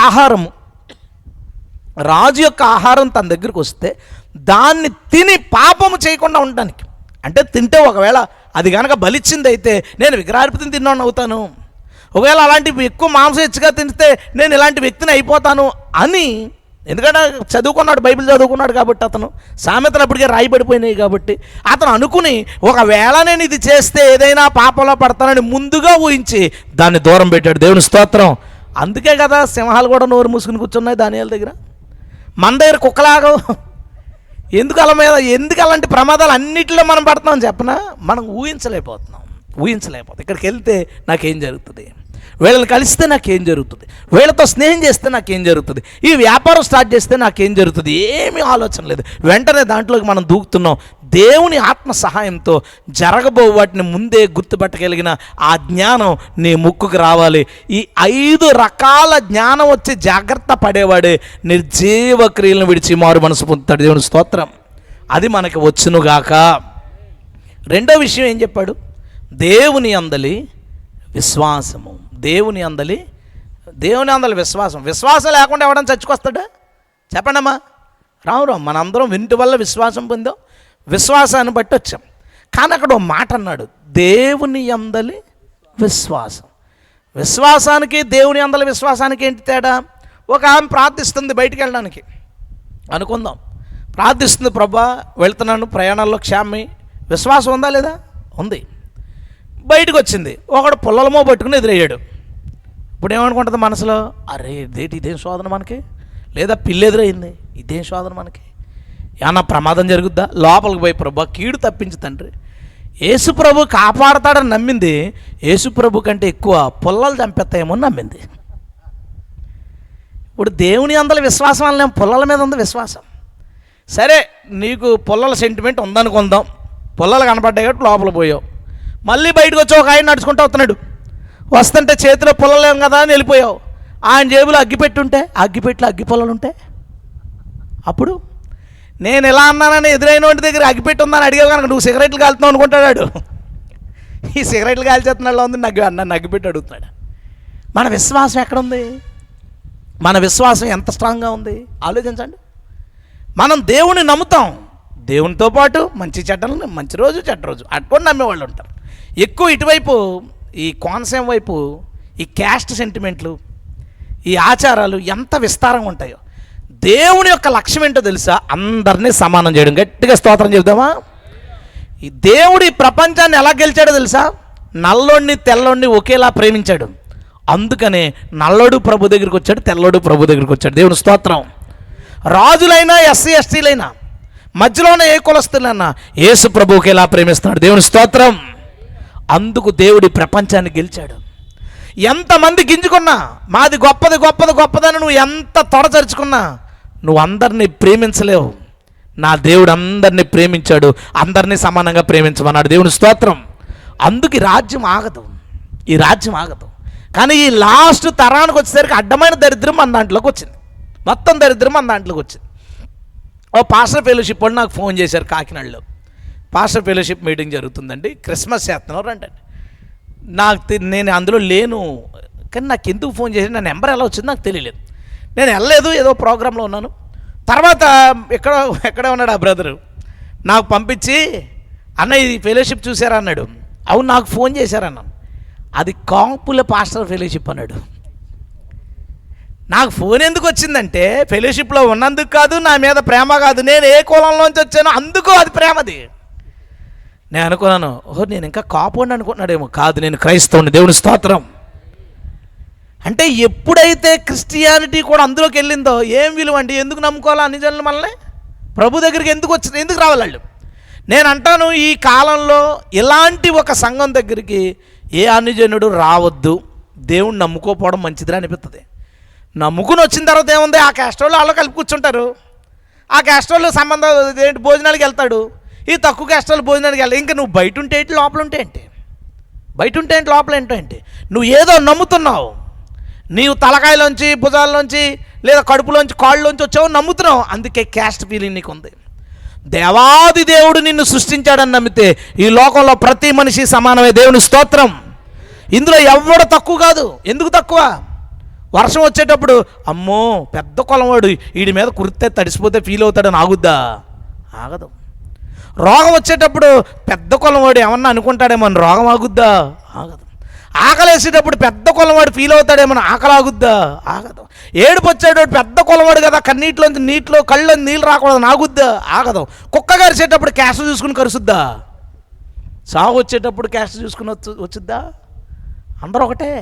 ఆహారం తన దగ్గరికి వస్తే దాన్ని తిని పాపము చేయకుండా ఉండడానికి, అంటే తింటే ఒకవేళ అది కనుక బలిచ్చింది అయితే నేను విగ్రహార్పితం తిన్నాను అవుతాను, ఒకవేళ అలాంటివి ఎక్కువ మాంసం హెచ్చుగా తింటే నేను ఇలాంటి వ్యక్తిని అయిపోతాను అని. ఎందుకంటే చదువుకున్నాడు, బైబిల్ చదువుకున్నాడు కాబట్టి, అతను సామెతలు అప్పటికే రాయబడిపోయినాయి కాబట్టి అతను అనుకుని ఒకవేళ నేను ఇది చేస్తే ఏదైనా పాపంలో పడతానని ముందుగా ఊహించి దాన్ని దూరం పెట్టాడు. దేవుని స్తోత్రం. అందుకే కదా సింహాలు కూడా నోరు మూసుకుని కూర్చున్నాయి దానియేలు దగ్గర. మన దగ్గర కుక్కలాగా ఎందుకు అలాంటి ప్రమాదాలు అన్నిటిలో మనం పడుతున్నాం చెప్పనా? మనం ఊహించలేకపోతున్నాం. ఇక్కడికి వెళ్తే నాకేం జరుగుతుంది, వీళ్ళని కలిస్తే నాకేం జరుగుతుంది, వీళ్ళతో స్నేహం చేస్తే నాకేం జరుగుతుంది, ఈ వ్యాపారం స్టార్ట్ చేస్తే నాకేం జరుగుతుంది, ఏమీ ఆలోచన లేదు. వెంటనే దాంట్లోకి మనం దూకుతున్నాం. దేవుని ఆత్మ సహాయంతో జరగబో వాటిని ముందే గుర్తుపట్టగలిగిన ఆ జ్ఞానం నీ ముక్కుకు రావాలి. ఈ 5 రకాల జ్ఞానం వచ్చి జాగ్రత్త పడేవాడే నిర్జీవ క్రియలను విడిచి మారు మనసు పొందుతాడు. దేవుని స్తోత్రం. అది మనకి వచ్చునుగాక. రెండో విషయం ఏం చెప్పాడు? దేవుని అందలి విశ్వాసము. దేవుని అందలి విశ్వాసం. విశ్వాసం లేకుండా ఎవడన్నా చచ్చుకొస్తాడా? చెప్పండమ్మా. రావు. మనందరం వింటి వల్ల విశ్వాసం పొందాం, విశ్వాసాన్ని బట్టి వచ్చాం. కానీ అక్కడ ఒక మాట అన్నాడు, దేవుని అందలి విశ్వాసం. విశ్వాసానికి దేవుని అందలి విశ్వాసానికి ఏంటి తేడా? ఒక ఆమె ప్రార్థిస్తుంది బయటికి వెళ్ళడానికి అనుకుందాం, ప్రార్థిస్తుంది, ప్రభా వెళ్తున్నాను, ప్రయాణాల్లో క్షేమమే. విశ్వాసం ఉందా లేదా? ఉంది. బయటకు వచ్చింది, ఒకడు పుల్లలమో పట్టుకుని ఎదురయ్యాడు. ఇప్పుడు ఏమనుకుంటుంది మనసులో? అరే ఇదేం శోధన మనకి, లేదా పిల్లి ఎదురైంది, ఇదేం శోధన మనకి, ఏమన్నా ప్రమాదం జరుగుద్దా? లోపలికి పోయి ప్రభు కీడు తప్పించు తండ్రి, యేసుప్రభు కాపాడతాడని నమ్మింది. యేసుప్రభు కంటే ఎక్కువ పుల్లలు చంపేస్తాయేమో నమ్మింది. ఇప్పుడు దేవుని అందరి విశ్వాసం వల్ల పుల్లల మీద ఉంది విశ్వాసం. సరే, నీకు పుల్లల సెంటిమెంట్ ఉందనుకుందాం, పుల్లలు కనపడ్డాయి కాబట్టి లోపల పోయావు. మళ్ళీ బయటకు వచ్చి ఒక ఆయన నడుచుకుంటూ వస్తున్నాడు, వస్తుంటే చేతిలో పుల్లలేం కదా అని వెళ్ళిపోయావు. ఆయన జేబులో అగ్గిపెట్టుంటే అగ్గిపెట్లో అగ్గి పుల్లలు ఉంటాయి. అప్పుడు నేను ఎలా అన్నానని ఎదురైన వాటి దగ్గర అగ్గిపెట్టి ఉందని అడిగావు కనుక నువ్వు సిగరెట్లు కాలుతున్నావు అనుకుంటాడు. ఈ సిగరెట్లు కాల్చేస్తున్నాడు ఉంది, నన్ను అగ్గిపెట్టి అడుగుతున్నాడు. మన విశ్వాసం ఎక్కడుంది? మన విశ్వాసం ఎంత స్ట్రాంగ్గా ఉంది ఆలోచించండి. మనం దేవుని నమ్ముతాం, దేవునితో పాటు మంచి చెడ్డలను, మంచి రోజు చెడ్డ రోజు అట్టుకొని నమ్మేవాళ్ళు ఉంటారు. ఎక్కువ ఇటువైపు ఈ కోనసీమ వైపు ఈ క్యాస్ట్ సెంటిమెంట్లు, ఈ ఆచారాలు ఎంత విస్తారంగా ఉంటాయో. దేవుని యొక్క లక్ష్యం ఏంటో తెలుసా? అందరినీ సమానం చేయడం. గట్టిగా స్తోత్రం చెబుదామా? ఈ దేవుడు ఈ ప్రపంచాన్ని ఎలా గెలిచాడో తెలుసా? నల్లోడిని తెల్లోడిని ఒకేలా ప్రేమించాడు. అందుకనే నల్లోడు ప్రభు దగ్గరికి వచ్చాడు, తెల్లోడు ప్రభు దగ్గరికి వచ్చాడు. దేవుని స్తోత్రం. రాజులైనా ఎస్సీ ఎస్టీలైనా మధ్యలో ఉన్న ఏ కులస్తులైనా యేసు ప్రభువుకి ఎలా ప్రేమిస్తున్నాడు. దేవుని స్తోత్రం. అందుకు దేవుడి ప్రపంచాన్ని గెలిచాడు. ఎంతమంది గింజుకున్నా మాది గొప్పది గొప్పది గొప్పదని నువ్వు ఎంత తొడచరుచుకున్నా నువ్వు అందరినీ ప్రేమించలేవు. నా దేవుడు అందరినీ ప్రేమించాడు, అందరినీ సమానంగా ప్రేమించమన్నాడు. దేవుని స్తోత్రం. అందుకు ఈ రాజ్యం ఆగదు, ఈ రాజ్యం ఆగదు. కానీ ఈ లాస్ట్ తరానికి వచ్చేసరికి అడ్డమైన దరిద్రం మన దాంట్లోకి వచ్చింది. మొత్తం దరిద్రం మన దాంట్లోకి వచ్చింది. ఓ పాస్టర్ ఫెలోషిప్ వాళ్ళు నాకు ఫోన్ చేశారు కాకినాడలో. పాస్టర్ ఫెలోషిప్ మీటింగ్ జరుగుతుందండి, క్రిస్మస్ చేస్తున్నారు అంటండి. నేను అందులో లేను, కానీ నాకు ఎందుకు ఫోన్ చేసి నా నెంబర్ ఎలా వచ్చిందో నాకు తెలియలేదు. నేను వెళ్ళలేదు, ఏదో ప్రోగ్రాంలో ఉన్నాను. తర్వాత ఎక్కడ ఉన్నాడు ఆ బ్రదరు నాకు పంపించి, అన్న ఇది ఫెలోషిప్ చూసారా అన్నాడు. అవును నాకు ఫోన్ చేశారన్నాను. అది కాంపుల పాస్టర్ ఫెలోషిప్ అన్నాడు. నాకు ఫోన్ ఎందుకు వచ్చిందంటే ఫెలోషిప్లో ఉన్నందుకు కాదు, నా మీద ప్రేమ కాదు, నేను ఏ కులంలోంచి వచ్చానో అందుకు అది ప్రేమది. నేను అనుకున్నాను, ఓహో నేను ఇంకా కాపుండి అనుకుంటున్నాడేమో. కాదు, నేను క్రైస్తవుని. దేవుని స్తోత్రం. అంటే ఎప్పుడైతే క్రిస్టియానిటీ కూడా అందులోకి వెళ్ళిందో ఏం విలువ అండి? ఎందుకు నమ్ముకోవాలి అన్ని జనులు మనల్ని? ప్రభు దగ్గరికి ఎందుకు రావాలి వాళ్ళు? నేను అంటాను, ఈ కాలంలో ఇలాంటి ఒక సంఘం దగ్గరికి ఏ అన్యజనుడు రావద్దు. దేవుణ్ణి నమ్ముకోపోవడం మంచిదిరా అనిపిస్తుంది. నమ్ముకుని వచ్చిన తర్వాత ఏముంది, ఆ క్యాస్ట్ వాళ్ళు వాళ్ళు కలిపి కూర్చుంటారు. ఆ క్యాస్ట్ వాళ్ళు సంబంధం ఏంటి, భోజనాలకు వెళ్తాడు. ఈ తక్కువ క్యాస్ట్ వాళ్ళు భోజనానికి వెళ్తాడు. ఇంకా నువ్వు బయట ఉంటే ఏంటి, లోపల ఉంటే ఏంటి? బయట ఉంటే ఏంటి, లోపల ఏంటి? నువ్వు ఏదో నమ్ముతున్నావు. నీవు తలకాయలోంచి, భుజాల్లోంచి, లేదా కడుపులోంచి, కాళ్ళలోంచి వచ్చావు, నమ్ముతున్నావు. అందుకే క్యాస్ట్ ఫీలింగ్ నీకు ఉంది. దేవాది దేవుడు నిన్ను సృష్టించాడని నమ్మితే ఈ లోకంలో ప్రతి మనిషి సమానమే. దేవుని స్తోత్రం. ఇందులో ఎవడు తక్కువ కాదు. ఎందుకు తక్కువ? వర్షం వచ్చేటప్పుడు అమ్మో పెద్ద కొలవాడు వీడి మీద కురితే తడిసిపోతే ఫీల్ అవుతాడని ఆగుద్దా? ఆగదు. రోగం వచ్చేటప్పుడు పెద్ద కొలవాడు ఏమన్నా అనుకుంటాడేమో అని రోగం ఆగుద్దా? ఆగదు. ఆకలేసేటప్పుడు పెద్ద కొలవాడు ఫీల్ అవుతాడేమో ఆకలి ఆగుద్దా? ఆగదు. ఏడుపు వచ్చేటప్పుడు పెద్ద కొలవాడు కదా, కన్నీటిలోంచి నీటిలో కళ్ళలో నీళ్ళు రాకూడదు ఆగుద్దా? ఆగదు. కుక్క కరిచేటప్పుడు క్యాస్ట్ చూసుకుని కరుసుద్దా? సాగు వచ్చేటప్పుడు క్యాస్ట్ చూసుకుని వచ్చుద్దా? అందరూ ఒకటే,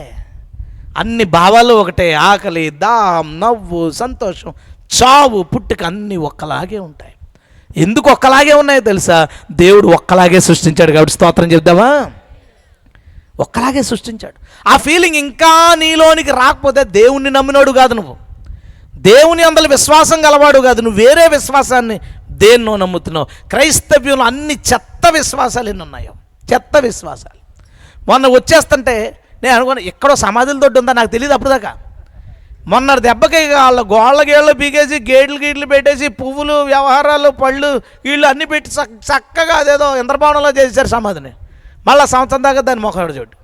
అన్ని భావాలు ఒకటే. ఆకలి, దాహం, నవ్వు, సంతోషం, చావు, పుట్టుక అన్నీ ఒక్కలాగే ఉంటాయి. ఎందుకు ఒక్కలాగే ఉన్నాయో తెలుసా? దేవుడు ఒక్కలాగే సృష్టించాడు కాబట్టి. స్తోత్రం చెప్దామా? ఒక్కలాగే సృష్టించాడు. ఆ ఫీలింగ్ ఇంకా నీలోనికి రాకపోతే దేవుణ్ణి నమ్మినోడు కాదు నువ్వు. దేవుని అందరి విశ్వాసం గలవాడు కాదు. నువ్వు వేరే విశ్వాసాన్ని దేన్నో నమ్ముతున్నావు. క్రైస్తవ్యంలో అన్ని చెత్త విశ్వాసాలు ఎన్ని ఉన్నాయో, చెత్త విశ్వాసాలు. మొన్న వచ్చేస్తుంటే నేను అనుకున్నా ఎక్కడో సమాధుల దొడ్డు ఉందా నాకు తెలియదు అప్పుడు దాకా. మొన్న దెబ్బకి వాళ్ళ గోళ్ళ గేళ్ళు పీకేసి గేట్లు పెట్టేసి పువ్వులు, వ్యవహారాలు, పళ్ళు వీళ్ళు అన్నీ పెట్టి చక్కగా అదేదో ఇంద్రభవనంలో చేశారు సమాధిని. మళ్ళీ సంవత్సరం దాకా దాన్ని మొక్కడు చూడు.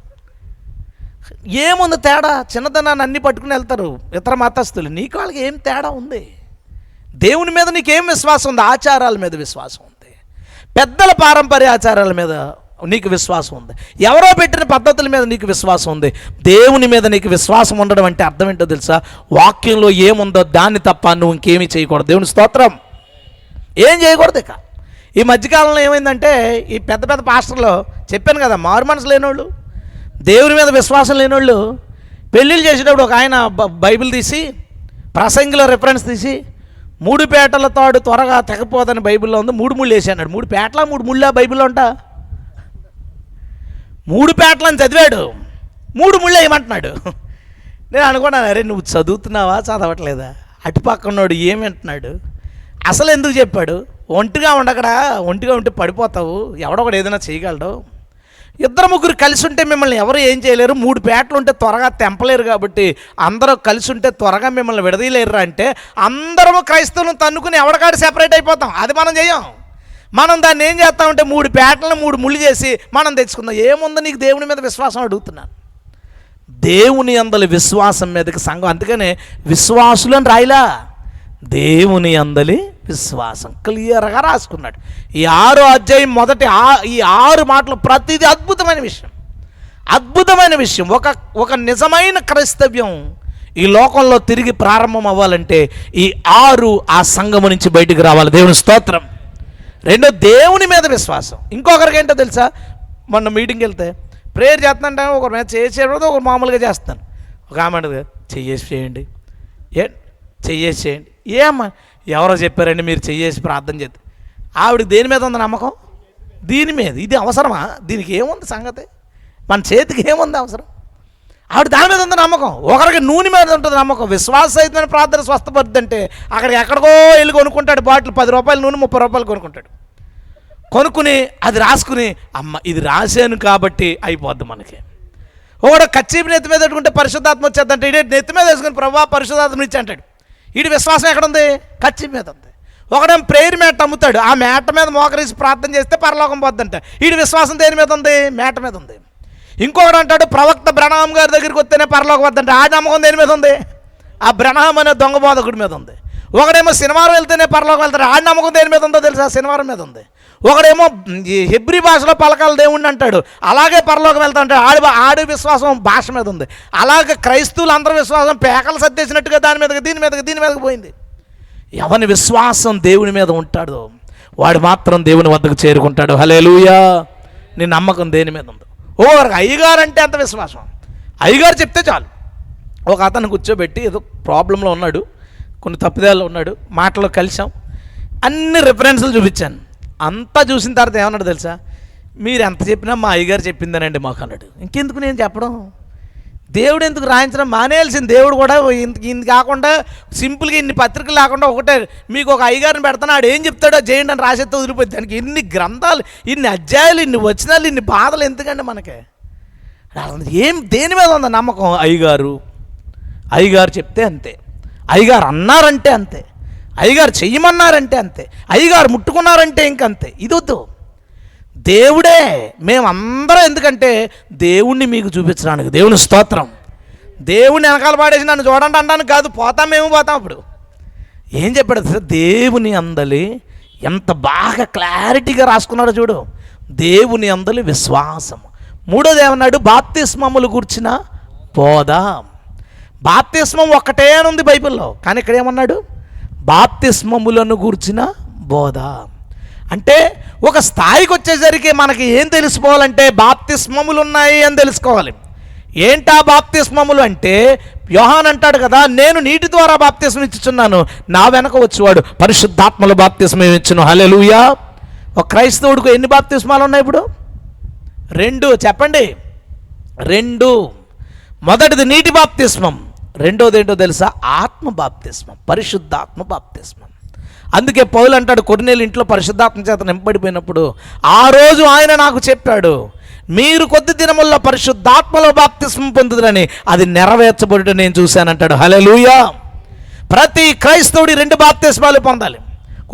ఏముంది తేడా? చిన్నతనాన్ని అన్నీ పట్టుకుని వెళ్తారు ఇతర మతస్థులు. నీకు వాళ్ళకి ఏం తేడా ఉంది? దేవుని మీద నీకేం విశ్వాసం ఉంది? ఆచారాల మీద విశ్వాసం ఉంది. పెద్దల పారంపర్య ఆచారాల మీద నీకు విశ్వాసం ఉంది. ఎవరో పెట్టిన పద్ధతుల మీద నీకు విశ్వాసం ఉంది. దేవుని మీద నీకు విశ్వాసం ఉండడం అంటే అర్థం ఏంటో తెలుసా? వాక్యంలో ఏముందో దాన్ని తప్ప నువ్వు ఇంకేమీ చేయకూడదు. దేవుని స్తోత్రం. ఏం చేయకూడదు. ఇక ఈ మధ్యకాలంలో ఏమైందంటే ఈ పెద్ద పెద్ద పాస్టర్లు చెప్పాను కదా, మారు మనసు లేనోళ్ళు, దేవుని మీద విశ్వాసం లేనోళ్ళు పెళ్ళిళ్ళు చేసేటప్పుడు ఒక ఆయన బైబిల్ తీసి ప్రసంగిలో రెఫరెన్స్ తీసి 3 పేటల తాడు త్వరగా తెగపోదని బైబిల్లో ఉంది, 3 ముళ్ళు వేసి అన్నాడు. 3 పేటల 3 ముళ్ళ బైబిల్లో ఉంటా? 3 పేటలని చదివాడు, 3 ముళ్ళు వేయమంటున్నాడు. నేను అనుకున్నాను, అరే నువ్వు చదువుతున్నావా చదవట్లేదా? అటుపక్కన్నోడు ఏమంటున్నాడు? అసలు ఎందుకు చెప్పాడు? ఒంటిగా ఉండకడా, ఒంటిగా ఉంటే పడిపోతావు, ఎవడొకడు ఏదైనా చేయగలడు. 2-3 కలిసి ఉంటే మిమ్మల్ని ఎవరు ఏం చేయలేరు. 3 పేటలు ఉంటే త్వరగా తెంపలేరు కాబట్టి అందరూ కలిసి ఉంటే త్వరగా మిమ్మల్ని విడదీయలేరు. అంటే అందరము క్రైస్తవులను తన్నుకుని ఎవడకాడు సెపరేట్ అయిపోతాం. అది మనం చేయం. మనం దాన్ని ఏం చేస్తామంటే 3 పేటలను 3 ముళ్ళు చేసి మనం తెచ్చుకుందాం. ఏముందో నీకు దేవుని మీద విశ్వాసం అడుగుతున్నాను. దేవుని అందలి విశ్వాసం మీదకి సంఘం. అందుకనే విశ్వాసులను రాయిలా, దేవుని అందలి విశ్వాసం క్లియర్గా రాసుకున్నాడు. ఈ 6వ అధ్యాయం మొదటి ఈ 6 మాటలు ప్రతిదీ అద్భుతమైన విషయం, అద్భుతమైన విషయం. ఒక నిజమైన క్రైస్తవ్యం ఈ లోకంలో తిరిగి ప్రారంభం అవ్వాలంటే ఈ 6 ఆ సంఘము నుంచి బయటికి రావాలి. దేవుని స్తోత్రం. రెండో, దేవుని మీద విశ్వాసం. ఇంకొకరికి ఏంటో తెలుసా, మొన్న మీటింగ్కి వెళ్తే ప్రేయర్ చేస్తానంటే ఒకరి మీద చేసేది ఒక మామూలుగా చేస్తాను. ఒక ఆమె చెయ్యేసి చేయండి, చెయ్యేసి చేయండి. ఏమ్మా ఎవరో చెప్పారండి మీరు చెయ్యేసి ప్రార్థన చేస్తే. ఆవిడకి దేని మీద ఉంది నమ్మకం? దీని మీద. ఇది అవసరమా? దీనికి ఏముంది సంగతి? మన చేతికి ఏముంది అవసరం? ఆవిడ దాని మీద ఉంది నమ్మకం. ఒకరికి నూనె మీద ఉంటుంది నమ్మకం. విశ్వాసమైన ప్రార్థన స్వస్థపడుద్ది అంటే అక్కడికి ఎక్కడికో వెళ్ళి కొనుక్కుంటాడు బాటిల్. 10 రూపాయలు నూనె 30 రూపాయలు కొనుక్కుంటాడు. కొనుక్కుని అది రాసుకుని అమ్మ ఇది రాశాను కాబట్టి అయిపోద్ది మనకి. ఒకడు కచ్చీపు నెత్తి మీద పెట్టుకుంటే పరిశుద్ధాత్మ వచ్చేద్దంటే ఇడే నెత్తి మీద వేసుకుని ప్రభా పరిశుద్ధాత్మ ఇచ్చి అంటాడు. వీడి విశ్వాసం ఎక్కడుంది? కచ్చీపు మీద ఉంది. ఒకడేం ప్రేయర్ మేట అమ్ముతాడు, ఆ మేట మీద మోకరేసి ప్రార్థన చేస్తే పరలోకం పోద్దంట. వీడి విశ్వాసం దేని మీద ఉంది? మేట మీద ఉంది. ఇంకొకడు అంటాడు ప్రవక్త బ్రహ్నాం గారి దగ్గరికి వస్తేనే పరలోకం వద్దంటే ఆ నమ్మకం దేని మీద ఉంది? ఆ బ్రహ్నాం అనే దొంగ బోధకుడి మీద ఉంది. ఒకడేమో శనివారం వెళ్తేనే పరలోకం వెళ్తాడు, ఆ నమ్మకం దేని మీద ఉందో తెలుసా? శనివారం మీద ఉంది. ఒకడేమో హెబ్రీ భాషలో పలకాల దేవుణ్ణి అంటాడు, అలాగే పరలోకం వెళ్తా అంటాడు, ఆడి విశ్వాసం భాష మీద ఉంది. అలాగే క్రైస్తవులు అందరి విశ్వాసం పేకలు సర్దేసినట్టుగా దీని మీదకి పోయింది. ఎవని విశ్వాసం దేవుని మీద ఉంటాడో వాడు మాత్రం దేవుని వద్దకు చేరుకుంటాడు. హల్లెలూయా. నీ నమ్మకం దేని మీద ఉందో. ఒకరికి అయ్యగారు అంటే అంత విశ్వాసం. అయ్యగారు చెప్తే చాలు. ఒక అతను కూర్చోబెట్టి ఏదో ప్రాబ్లంలో ఉన్నాడు, కొన్ని తప్పిదాల్లో ఉన్నాడు, మాటలో కలిసాం, అన్ని రిఫరెన్స్లు చూపించాను. అంతా చూసిన తర్వాత ఏమన్నాడు తెలుసా? మీరు ఎంత చెప్పినా మా అయ్యగారు చెప్పిందనండి మాకు అన్నాడు. ఇంకెందుకు నేను చెప్పడం? దేవుడు ఎందుకు రాయించడం మానేయాల్సింది. దేవుడు కూడా ఇంత కాకుండా సింపుల్గా ఇన్ని పత్రికలు లేకుండా ఒకటే మీకు ఒక అయ్యగారిని పెడతాను, ఆడు ఏం చెప్తాడో చేయండి అని రాసేస్తే వదిలిపోయింది. దానికి ఇన్ని గ్రంథాలు, ఇన్ని అధ్యాయాలు, ఇన్ని వచనాలు, ఇన్ని బాధలు ఎందుకండి మనకి? దేని మీద ఉందా నమ్మకం? అయ్యగారు చెప్తే అంతే, అయ్యగారు అన్నారంటే అంతే, అయ్యగారు చెయ్యమన్నారంటే అంతే, అయ్యగారు ముట్టుకున్నారంటే ఇంకంతే. ఇది వద్దు. దేవుడే మేమందరం. ఎందుకంటే దేవుణ్ణి మీకు చూపించడానికి. దేవుని స్తోత్రం. దేవుణ్ణి వెనకాల పాడేసి నన్ను చూడండి అనడానికి కాదు, మేము పోతాం. అప్పుడు ఏం చెప్పాడు సార్? దేవుని అందలి ఎంత బాగా క్లారిటీగా రాసుకున్నాడో చూడు. దేవుని అందలి విశ్వాసం. మూడోది ఏమన్నాడు? బాప్తిస్మములు గూర్చిన బోధ. బాప్తిస్మం ఒక్కటే అని ఉంది బైబిల్లో, కానీ ఇక్కడ ఏమన్నాడు? బాప్తిస్మములను గూర్చిన బోధ. అంటే ఒక స్థాయికి వచ్చేసరికి మనకి ఏం తెలుసుకోవాలంటే బాప్తిస్మములు ఉన్నాయి అని తెలుసుకోవాలి. ఏంటా బాప్తిస్మములు అంటే? యోహాన్ అంటాడు కదా, నేను నీటి ద్వారా బాప్తిస్మం ఇచ్చుచున్నాను, నా వెనక వచ్చేవాడు పరిశుద్ధాత్మలో బాప్తిస్మం ఇచ్చును. హల్లెలూయా. ఒక క్రైస్తవుడికి ఎన్ని బాప్తిస్మాలు ఉన్నాయి ఇప్పుడు? 2. చెప్పండి. 2. మొదటిది నీటి బాప్తిస్మం, రెండోది ఏంటో తెలుసా? ఆత్మ బాప్తిస్మం, పరిశుద్ధాత్మ బాప్తిస్మం. అందుకే పౌలు అంటాడు, కొర్నేలు ఇంట్లో పరిశుద్ధాత్మ చేత నింపబడిపోయినప్పుడు ఆ రోజు ఆయన నాకు చెప్పాడు, మీరు కొద్ది దినముల్లో పరిశుద్ధాత్మలో బాప్తిస్మం పొందుదురని, అది నెరవేర్చబడుట నేను చూశానంటాడు. హల్లెలూయా. ప్రతి క్రైస్తవుడి 2 బాప్తిస్మాలు పొందాలి.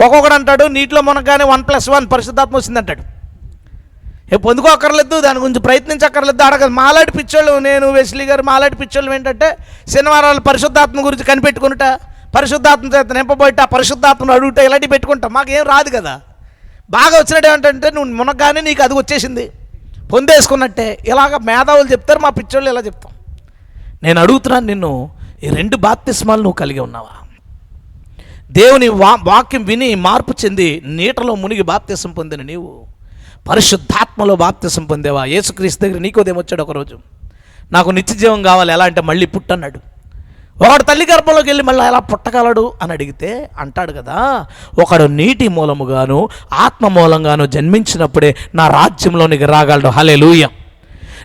ఒక్కొక్కడు అంటాడు నీటిలో మునగానే 1+1 పరిశుద్ధాత్మ వచ్చిందంటాడు. పొందుకోక్కర్లేదు, దాని గురించి ప్రయత్నించక్కర్లేదు, అడగదు. మాలాంటి పిచ్చోళ్ళు, నేను వెస్లీ గారు మాలాంటి పిచ్చోళ్ళు ఏంటంటే శనివారాలు పరిశుద్ధాత్మ గురించి కనిపెట్టుకునుట, పరిశుద్ధాత్మ చేత నింపబోయట, పరిశుద్ధాత్మను అడుగుట, ఇలాంటివి పెట్టుకుంటాం. మాకేం రాదు కదా. బాగా వచ్చినట్టు ఏంటంటే నువ్వు మునగానే నీకు అది వచ్చేసింది, పొందేసుకున్నట్టే. ఇలాగ మేధావులు చెప్తారు, మా పిచ్చోళ్ళు ఇలా చెప్తాం. నేను అడుగుతున్నాను నిన్ను, ఈ 2 బాప్తిస్మాలు నువ్వు కలిగి ఉన్నావా? దేవుని వాక్యం విని మార్పు చెంది నీటలో మునిగి బాప్తిసం పొందిన నీవు పరిశుద్ధాత్మలో బాప్తిసం పొందేవా? యేసుక్రీస్తు దగ్గర నీకోదేమొచ్చాడు ఒకరోజు, నాకు నిత్యజీవం కావాలి, ఎలా అంటే మళ్ళీ పుట్టన్నాడు. ఒకడు తల్లి గర్భంలోకి వెళ్ళి మళ్ళీ ఎలా పుట్టగలడు అని అడిగితే అంటాడు కదా, ఒకడు నీటి మూలముగాను ఆత్మ మూలంగాను జన్మించినప్పుడే నా రాజ్యంలోనికి రాగలడు. హల్లెలూయా.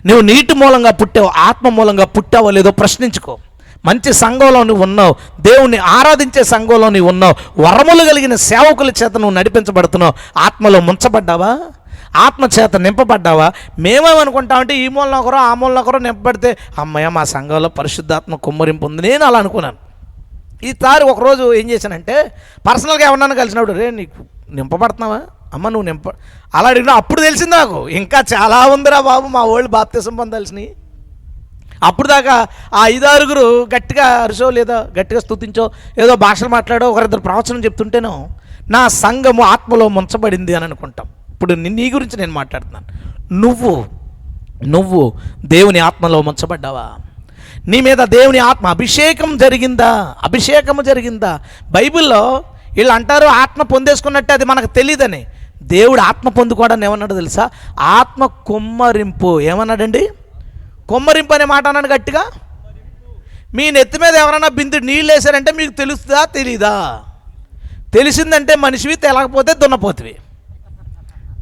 నువ్వు నీటి మూలంగా పుట్టావు, ఆత్మ మూలంగా పుట్టావో లేదో ప్రశ్నించుకో. మంచి సంఘంలో నువ్వు ఉన్నావు, దేవుణ్ణి ఆరాధించే సంఘంలో నువ్వు ఉన్నావు, వరములు కలిగిన సేవకుల చేత నువ్వు నడిపించబడుతున్నావు. ఆత్మలో ముంచబడ్డావా? ఆత్మ చేత నింపబడ్డావా? మేమేమనుకుంటామంటే ఈ మూలన ఒకరో ఆ మూలన ఒకరో నింపబడితే అమ్మయ్య మా సంఘంలో పరిశుద్ధాత్మ కుమ్మరింపు ఉంది, నేను అలా అనుకున్నాను. ఈసారి ఒకరోజు ఏం చేశానంటే పర్సనల్గా ఎవరన్నా కలిసినప్పుడు, రే నీకు నింపబడుతున్నావా అమ్మ, నువ్వు అలా అడిగినా అప్పుడు తెలిసింది నాకు, ఇంకా చాలా ఉందిరా బాబు మా వాళ్ళు బాప్తిసం పొందాల్సినవి. అప్పుడు దాకా ఆ 5-6 గట్టిగా అరిసో లేదా గట్టిగా స్తుతించో ఏదో భాషలు మాట్లాడో ఒకరిద్దరు ప్రవచనం చెప్తుంటేనో నా సంఘము ఆత్మలో ముంచబడింది అని అనుకుంటాం. ఇప్పుడు నీ గురించి నేను మాట్లాడుతున్నాను. నువ్వు దేవుని ఆత్మలో ముంచబడ్డావా? నీ మీద దేవుని ఆత్మ అభిషేకం జరిగిందా? బైబిల్లో వీళ్ళు అంటారు ఆత్మ పొందేసుకున్నట్టే, అది మనకు తెలియదని. దేవుడు ఆత్మ పొందుకోవడాన్ని ఏమన్నాడు తెలుసా? ఆత్మ కుమ్మరింపు. ఏమన్నాడండి? కుమ్మరింపు అనే మాట అన్నాడు గట్టిగా. మీ నెత్తి మీద ఎవరైనా బిందుడు నీళ్ళు వేసారంటే మీకు తెలుస్తుందా తెలీదా? తెలిసిందంటే మనిషివి, తెలకపోతే దున్నపోతువి.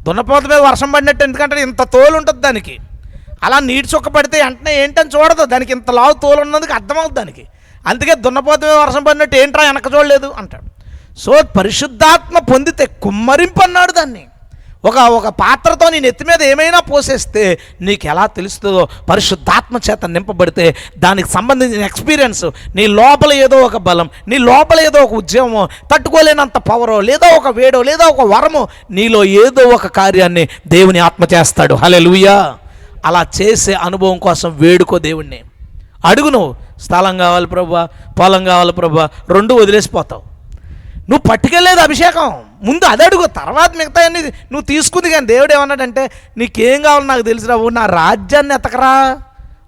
దున్నపోత మీద వర్షం పడినట్టు, ఎందుకంటే ఇంత తోలు ఉంటుంది దానికి. అలా నీటి చుక్క పడితే వెంటనే ఏంటని చూడదు, దానికి ఇంత లావు తోలు ఉన్నందుకు అర్థమవుతుంది దానికి. అందుకే దున్నపోత మీద వర్షం పడినట్టు ఏంట్రా వెనక చూడలేదు అంటాడు. సో పరిశుద్ధాత్మ పొందితే కుమ్మరింపు అన్నాడు దాన్ని. ఒక పాత్రతో నీ నెత్తి మీద ఏమైనా పోసేస్తే నీకు ఎలా తెలుస్తుందో, పరిశుద్ధాత్మ చేత నింపబడితే దానికి సంబంధించిన ఎక్స్పీరియన్స్, నీ లోపల ఏదో ఒక బలం, నీ లోపల ఏదో ఒక ఉద్యమం, తట్టుకోలేనంత పవరో, లేదా ఒక వేడో, లేదా ఒక వరమో, నీలో ఏదో ఒక కార్యాన్ని దేవుని ఆత్మ చేస్తాడు. హల్లెలూయా. అలా చేసే అనుభవం కోసం వేడుకో దేవుణ్ణి. అడుగు, నువ్వు స్థలం కావాలి ప్రభువా, పొలం కావాలి ప్రభువా, రెండు వదిలేసిపోతావు. నువ్వు పట్టుకెళ్ళేది అభిషేకం, ముందు అది అడుగు, తర్వాత మిగతా అన్ని నువ్వు తీసుకుంది. కానీ దేవుడు ఏమన్నాడంటే, నీకేం కావాలో నాకు తెలుసురావు, నా రాజ్యాన్ని ఎతకరా.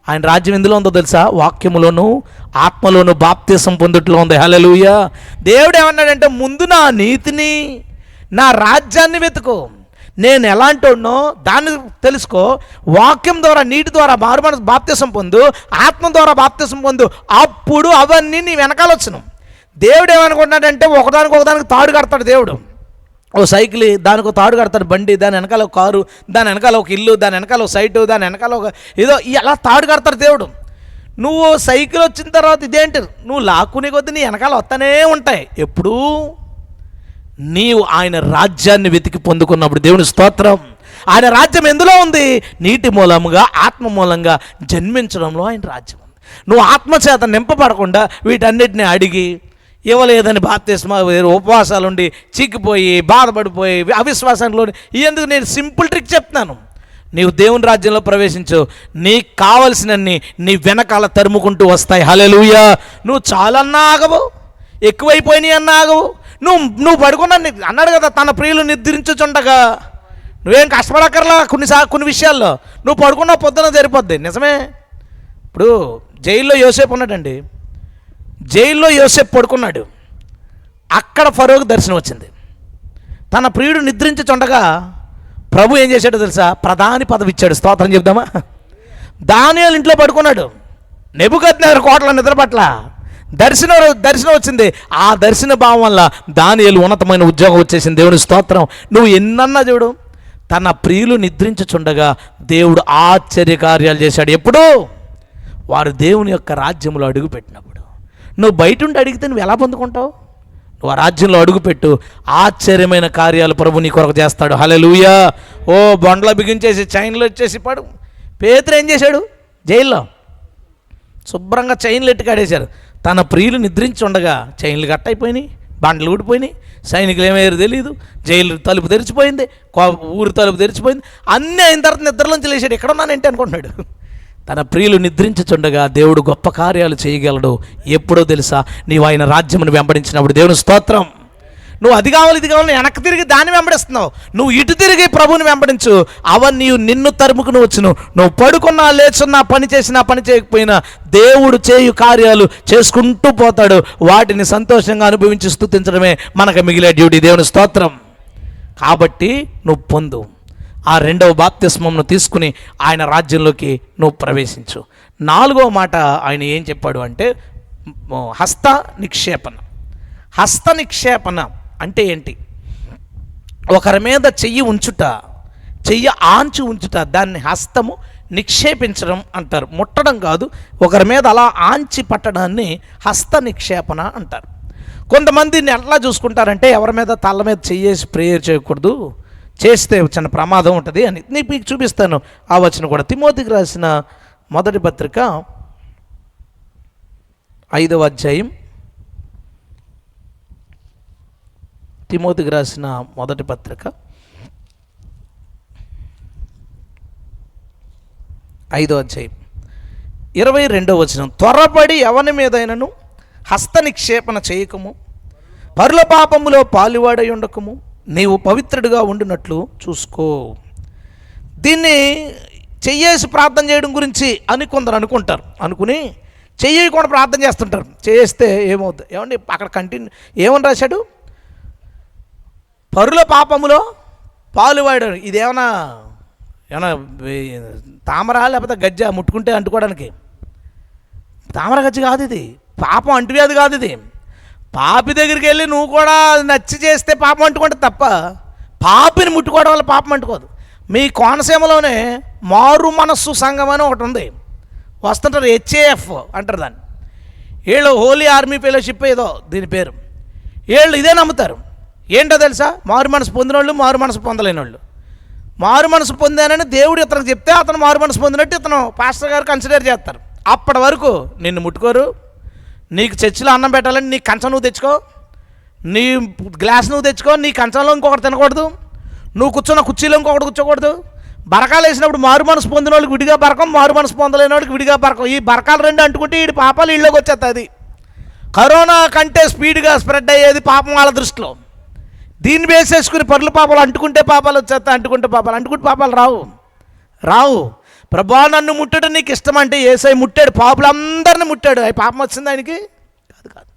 ఆయన రాజ్యం ఎందులో ఉందో తెలుసా? వాక్యములోను ఆత్మలోను బాప్తిసం పొందుట్లో ఉంది. హల్లెలూయా. దేవుడు ఏమన్నాడంటే, ముందు నా నీతిని, నా రాజ్యాన్ని వెతుకో. నేను ఎలాంటి ఉన్నో దాన్ని తెలుసుకో. వాక్యం ద్వారా, నీటి ద్వారా మారుమనసు బాప్తిసం పొందు, ఆత్మ ద్వారా బాప్తిసం పొందు, అప్పుడు అవన్నీ నీ వెనకాల వచ్చును. దేవుడు ఏమనుకుంటున్నాడంటే, ఒకదానికి తాడు కడతాడు దేవుడు. ఓ సైకిల్, దానికి ఒక తాడు కడతాడు, బండి, దాని వెనకాల ఒక కారు, దాని వెనకాల ఒక ఇల్లు, దాని వెనకాల ఒక సైటు, దాని వెనకాల ఒక ఏదో, అలా తాడు కడతాడు దేవుడు. నువ్వు సైకిల్ వచ్చిన తర్వాత ఇదేంటి, నువ్వు లాక్కునే కొద్దీ నీ వెనకాల వస్తూనే ఉంటాయి. ఎప్పుడూ నీవు ఆయన రాజ్యాన్ని వెతికి పొందుకున్నప్పుడు, దేవుని స్తోత్రం. ఆయన రాజ్యం ఎందులో ఉంది? నీటి మూలంగా, ఆత్మ మూలంగా జన్మించడంలో ఆయన రాజ్యం ఉంది. నువ్వు ఆత్మచేత నింపబడకుండా వీటన్నిటిని అడిగి ఇవ్వలేదని బాప్తిస్మా ఉపవాసాలుండి చిక్కిపోయి బాధపడిపోయి అవిశ్వాసంలో ఎందుకు? నేను సింపుల్ ట్రిక్ చెప్తున్నాను. నీవు దేవుని రాజ్యంలో ప్రవేశించు, నీకు కావలసినన్ని నీ వెనకాల తరుముకుంటూ వస్తాయి. హల్లెలూయా. నువ్వు చాలన్నా ఆగవు, ఎక్కువైపోయినాయి అన్నా ఆగవు. నువ్వు పడుకున్నా అన్నాడు కదా, తన ప్రియులు నిద్రించుచుండగా. నువ్వేం కష్టపడక్కర్లా. కొన్ని విషయాల్లో నువ్వు పడుకున్నా పొద్దున సరిపోద్ది. నిజమే. ఇప్పుడు జైల్లో యోసేపు ఉన్నాడండి. జైల్లో యోసేపు పడుకున్నాడు. అక్కడ ఫరోకు దర్శనం వచ్చింది. తన ప్రియుడు నిద్రించుచుండగా ప్రభు ఏం చేశాడో తెలుసా? ప్రధాని పదవి ఇచ్చాడు. స్తోత్రం చెప్దామా? దానియేలు ఇంట్లో పడుకున్నాడు. నెబుకద్నెజరు కోటలో నిద్రపట్ల దర్శనం వచ్చింది. ఆ దర్శన భావం వల్ల దానియేలు ఉన్నతమైన ఉద్యోగం వచ్చేసింది. దేవుని స్తోత్రం. నువ్వు ఎన్నన్నా చూడు, తన ప్రియులు నిద్రించుచుండగా దేవుడు ఆశ్చర్య కార్యాలు చేశాడు. ఎప్పుడు? వారు దేవుని యొక్క రాజ్యంలో అడుగుపెట్టినప్పుడు. నువ్వు బయట ఉండి అడిగితే నువ్వు ఎలా పొందుకుంటావు? నువ్వు ఆ రాజ్యంలో అడుగుపెట్టు, ఆశ్చర్యమైన కార్యాలు ప్రభు నీ కొరకు చేస్తాడు. హల్లెలూయా. ఓ బొండలో బిగించేసి చైన్లు వచ్చేసి పడు. పేతురు ఏం చేశాడు? జైల్లో శుభ్రంగా చైన్లు ఎట్టుకాడేశారు. తన ప్రియులు నిద్రించి ఉండగా చైన్లు కట్టయిపోయినాయి, బండ్లు ఊడిపోయినాయి, సైనికులు ఏమయ్యారు తెలియదు, జైలు తలుపు తెరిచిపోయింది, ఊరు తలుపు తెరిచిపోయింది. అన్నీ అయిన తర్వాత నిద్రలోంచి లేచాడు. ఎక్కడున్నానంటే అనుకుంటున్నాడు. తన ప్రియులు నిద్రించుచుండగా దేవుడు గొప్ప కార్యాలు చేయగలడు. ఎప్పుడో తెలుసా? నీవు ఆయన రాజ్యమును వెంబడించినప్పుడు. దేవుని స్తోత్రం. నువ్వు అది కావాలి ఇది కావాలి వెనక్కి తిరిగి దాన్ని వెంబడిస్తున్నావు. నువ్వు ఇటు తిరిగి ప్రభువుని వెంబడించు, అవన్నీ నిన్ను తరుముకుని వచ్చును. నువ్వు పడుకున్నా, లేచున్నా, పని చేసినా, పని చేయకపోయినా దేవుడు చేయు కార్యాలు చేసుకుంటూ పోతాడు. వాటిని సంతోషంగా అనుభవించి స్తుతించడమే మనకు మిగిలే డ్యూటీ. దేవుని స్తోత్రం. కాబట్టి నువ్వు పొందు. ఆ రెండవ బాప్తిస్మంను తీసుకుని ఆయన రాజ్యంలోకి నువ్వు ప్రవేశించు. నాలుగవ మాట ఆయన ఏం చెప్పాడు అంటే, హస్త నిక్షేపణ. హస్త నిక్షేపణ అంటే ఏంటి? ఒకరి మీద చెయ్యి ఉంచుట, చెయ్యి ఆంచి ఉంచుట, దాన్ని హస్తము నిక్షేపించడం అంటారు. ముట్టడం కాదు, ఒకరి మీద అలా ఆంచి పట్టడాన్ని హస్త నిక్షేపణ అంటారు. కొంతమందిని ఎట్లా చూసుకుంటారంటే, ఎవరి మీద తల మీద చెయ్యేసి ప్రేయర్ చేయకూడదు, చేస్తే చిన్న ప్రమాదం ఉంటుంది అని. నీకు మీకు చూపిస్తాను ఆ వచనం కూడా. తిమోతికి రాసిన మొదటి పత్రిక 5వ అధ్యాయం. తిమోతికి రాసిన మొదటి పత్రిక 5వ అధ్యాయం 22వ వచనం. త్వరపడి ఎవని మీదైనను హస్త నిక్షేపణ చేయకము, పరుల పాపములో పాలువాడై ఉండకము, నీవు పవిత్రుడిగా ఉండినట్లు చూసుకో. దీన్ని చెయ్యేసి ప్రార్థన చేయడం గురించి అని కొందరు అనుకుంటారు. అనుకుని చెయ్యకుండా ప్రార్థన చేస్తుంటారు. చేస్తే ఏమవుతుంది ఏమండి, అక్కడ కంటిన్యూ ఏమని రాశాడు, పరుల పాపములో పాలువాడు. ఇదేమన్నా తామర లేకపోతే గజ్జ ముట్టుకుంటే అంటుకోవడానికి? తామర గజ్జ కాదు ఇది, పాపం అంటువ్యాధి కాదు ఇది. పాపి దగ్గరికి వెళ్ళి నువ్వు కూడా నచ్చి చేస్తే పాపం అంటుకుంటే తప్ప పాపిని ముట్టుకోవడం వల్ల పాపం అంటుకోదు. మీ కోనసీమలోనే మారు మనస్సు సంఘం అని ఒకటి ఉంది, వస్తుంటారు, HAF అంటారు దాన్ని. వీళ్ళు హోలీ ఆర్మీ ఫెలోషిప్ ఏదో దీని పేరు. వీళ్ళు ఇదే నమ్ముతారు. ఏంటో తెలుసా, మారు మనసు పొందిన వాళ్ళు, మారు మనసు పొందలేని వాళ్ళు. మారు మనసు పొందానని దేవుడు ఇతనికి చెప్తే అతను మారు మనసు పొందినట్టు ఇతను పాస్టర్ గారు కన్సిడర్ చేస్తారు. అప్పటి వరకు నిన్ను ముట్టుకోరు. నీకు చర్చిలో అన్నం పెట్టాలని నీ కంచం నువ్వు తెచ్చుకో, నీ గ్లాస్ నువ్వు తెచ్చుకో, నీ కంచంలో ఇంకొకటి తినకూడదు, నువ్వు కూర్చున్న కుర్చీలో ఇంకొకటి కూర్చోకూడదు. బరకాలు వేసినప్పుడు మారు మనసు పొందిన వాళ్ళకి విడిగా బరకం, మారు మనసు పొందలేని వాడికి విడిగా బరకం. ఈ బరకాలు రెండు అంటుకుంటే వీడి పాపాలు ఇళ్ళకి వచ్చేస్తుంది. కరోనా కంటే స్పీడ్గా స్ప్రెడ్ అయ్యేది పాపం వాళ్ళ దృష్టిలో. దీన్ని వేసేసుకుని పరుల పాపాలు అంటుకుంటే పాపాలు వచ్చేస్తాయి, అంటుకుంటే పాపాలు రావు. ప్రభా నన్ను ముట్టడం నీకు ఇష్టం అంటే యేసయ్య ముట్టాడు, పాపులందరిని ముట్టాడు. అవి పాపం వచ్చింది ఆయనకి? కాదు.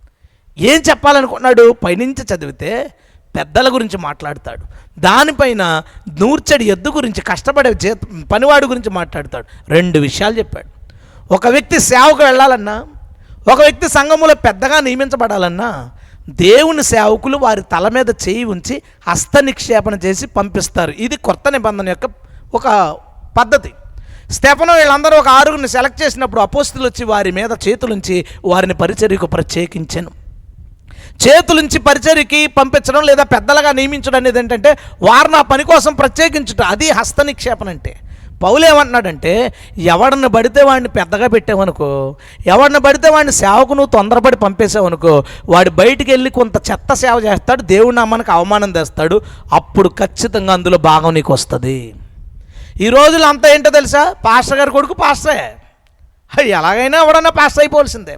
ఏం చెప్పాలనుకున్నాడు? పైనుంచి చదివితే పెద్దల గురించి మాట్లాడతాడు, దానిపైన నూర్చడి ఎద్దు గురించి, కష్టపడే పనివాడి గురించి మాట్లాడతాడు. 2 విషయాలు చెప్పాడు. ఒక వ్యక్తి సేవకు వెళ్ళాలన్నా, ఒక వ్యక్తి సంఘములో పెద్దగా నియమించబడాలన్నా, దేవుని సేవకులు వారి తల మీద చేయి ఉంచి హస్త నిక్షేపణ చేసి పంపిస్తారు. ఇది కొత్త నిబంధన యొక్క ఒక పద్ధతి. స్టెఫను వీళ్ళందరూ ఒక 6గురిని సెలెక్ట్ చేసినప్పుడు అపోస్తులు వచ్చి వారి మీద చేతులుంచి వారిని పరిచర్యకు ప్రత్యేకించాను. చేతులుంచి పరిచర్యకి పంపించడం లేదా పెద్దలుగా నియమించడం అనేది ఏంటంటే వారిని ఆ పని కోసం ప్రత్యేకించుట, అది హస్త నిక్షేపణ అంటే. పౌలు ఏమంటున్నాడంటే, ఎవడిని పడితే వాడిని పెద్దగా పెట్టావనుకో, ఎవడిని పడితే వాడిని సేవకు నువ్వు తొందరపడి పంపేసావనుకో, వాడు బయటికి వెళ్ళి కొంత చెత్త సేవ చేస్తాడు, దేవుడి నామానికి అవమానం తెస్తాడు. అప్పుడు ఖచ్చితంగా అందులో భాగం నీకు వస్తుంది. ఈ రోజులు అంతా ఏంటో తెలుసా, పాస్టర్ గారి కొడుకు పాస్టరే, ఎలాగైనా ఎవడన్నా పాస్టర్ అయిపోవాల్సిందే.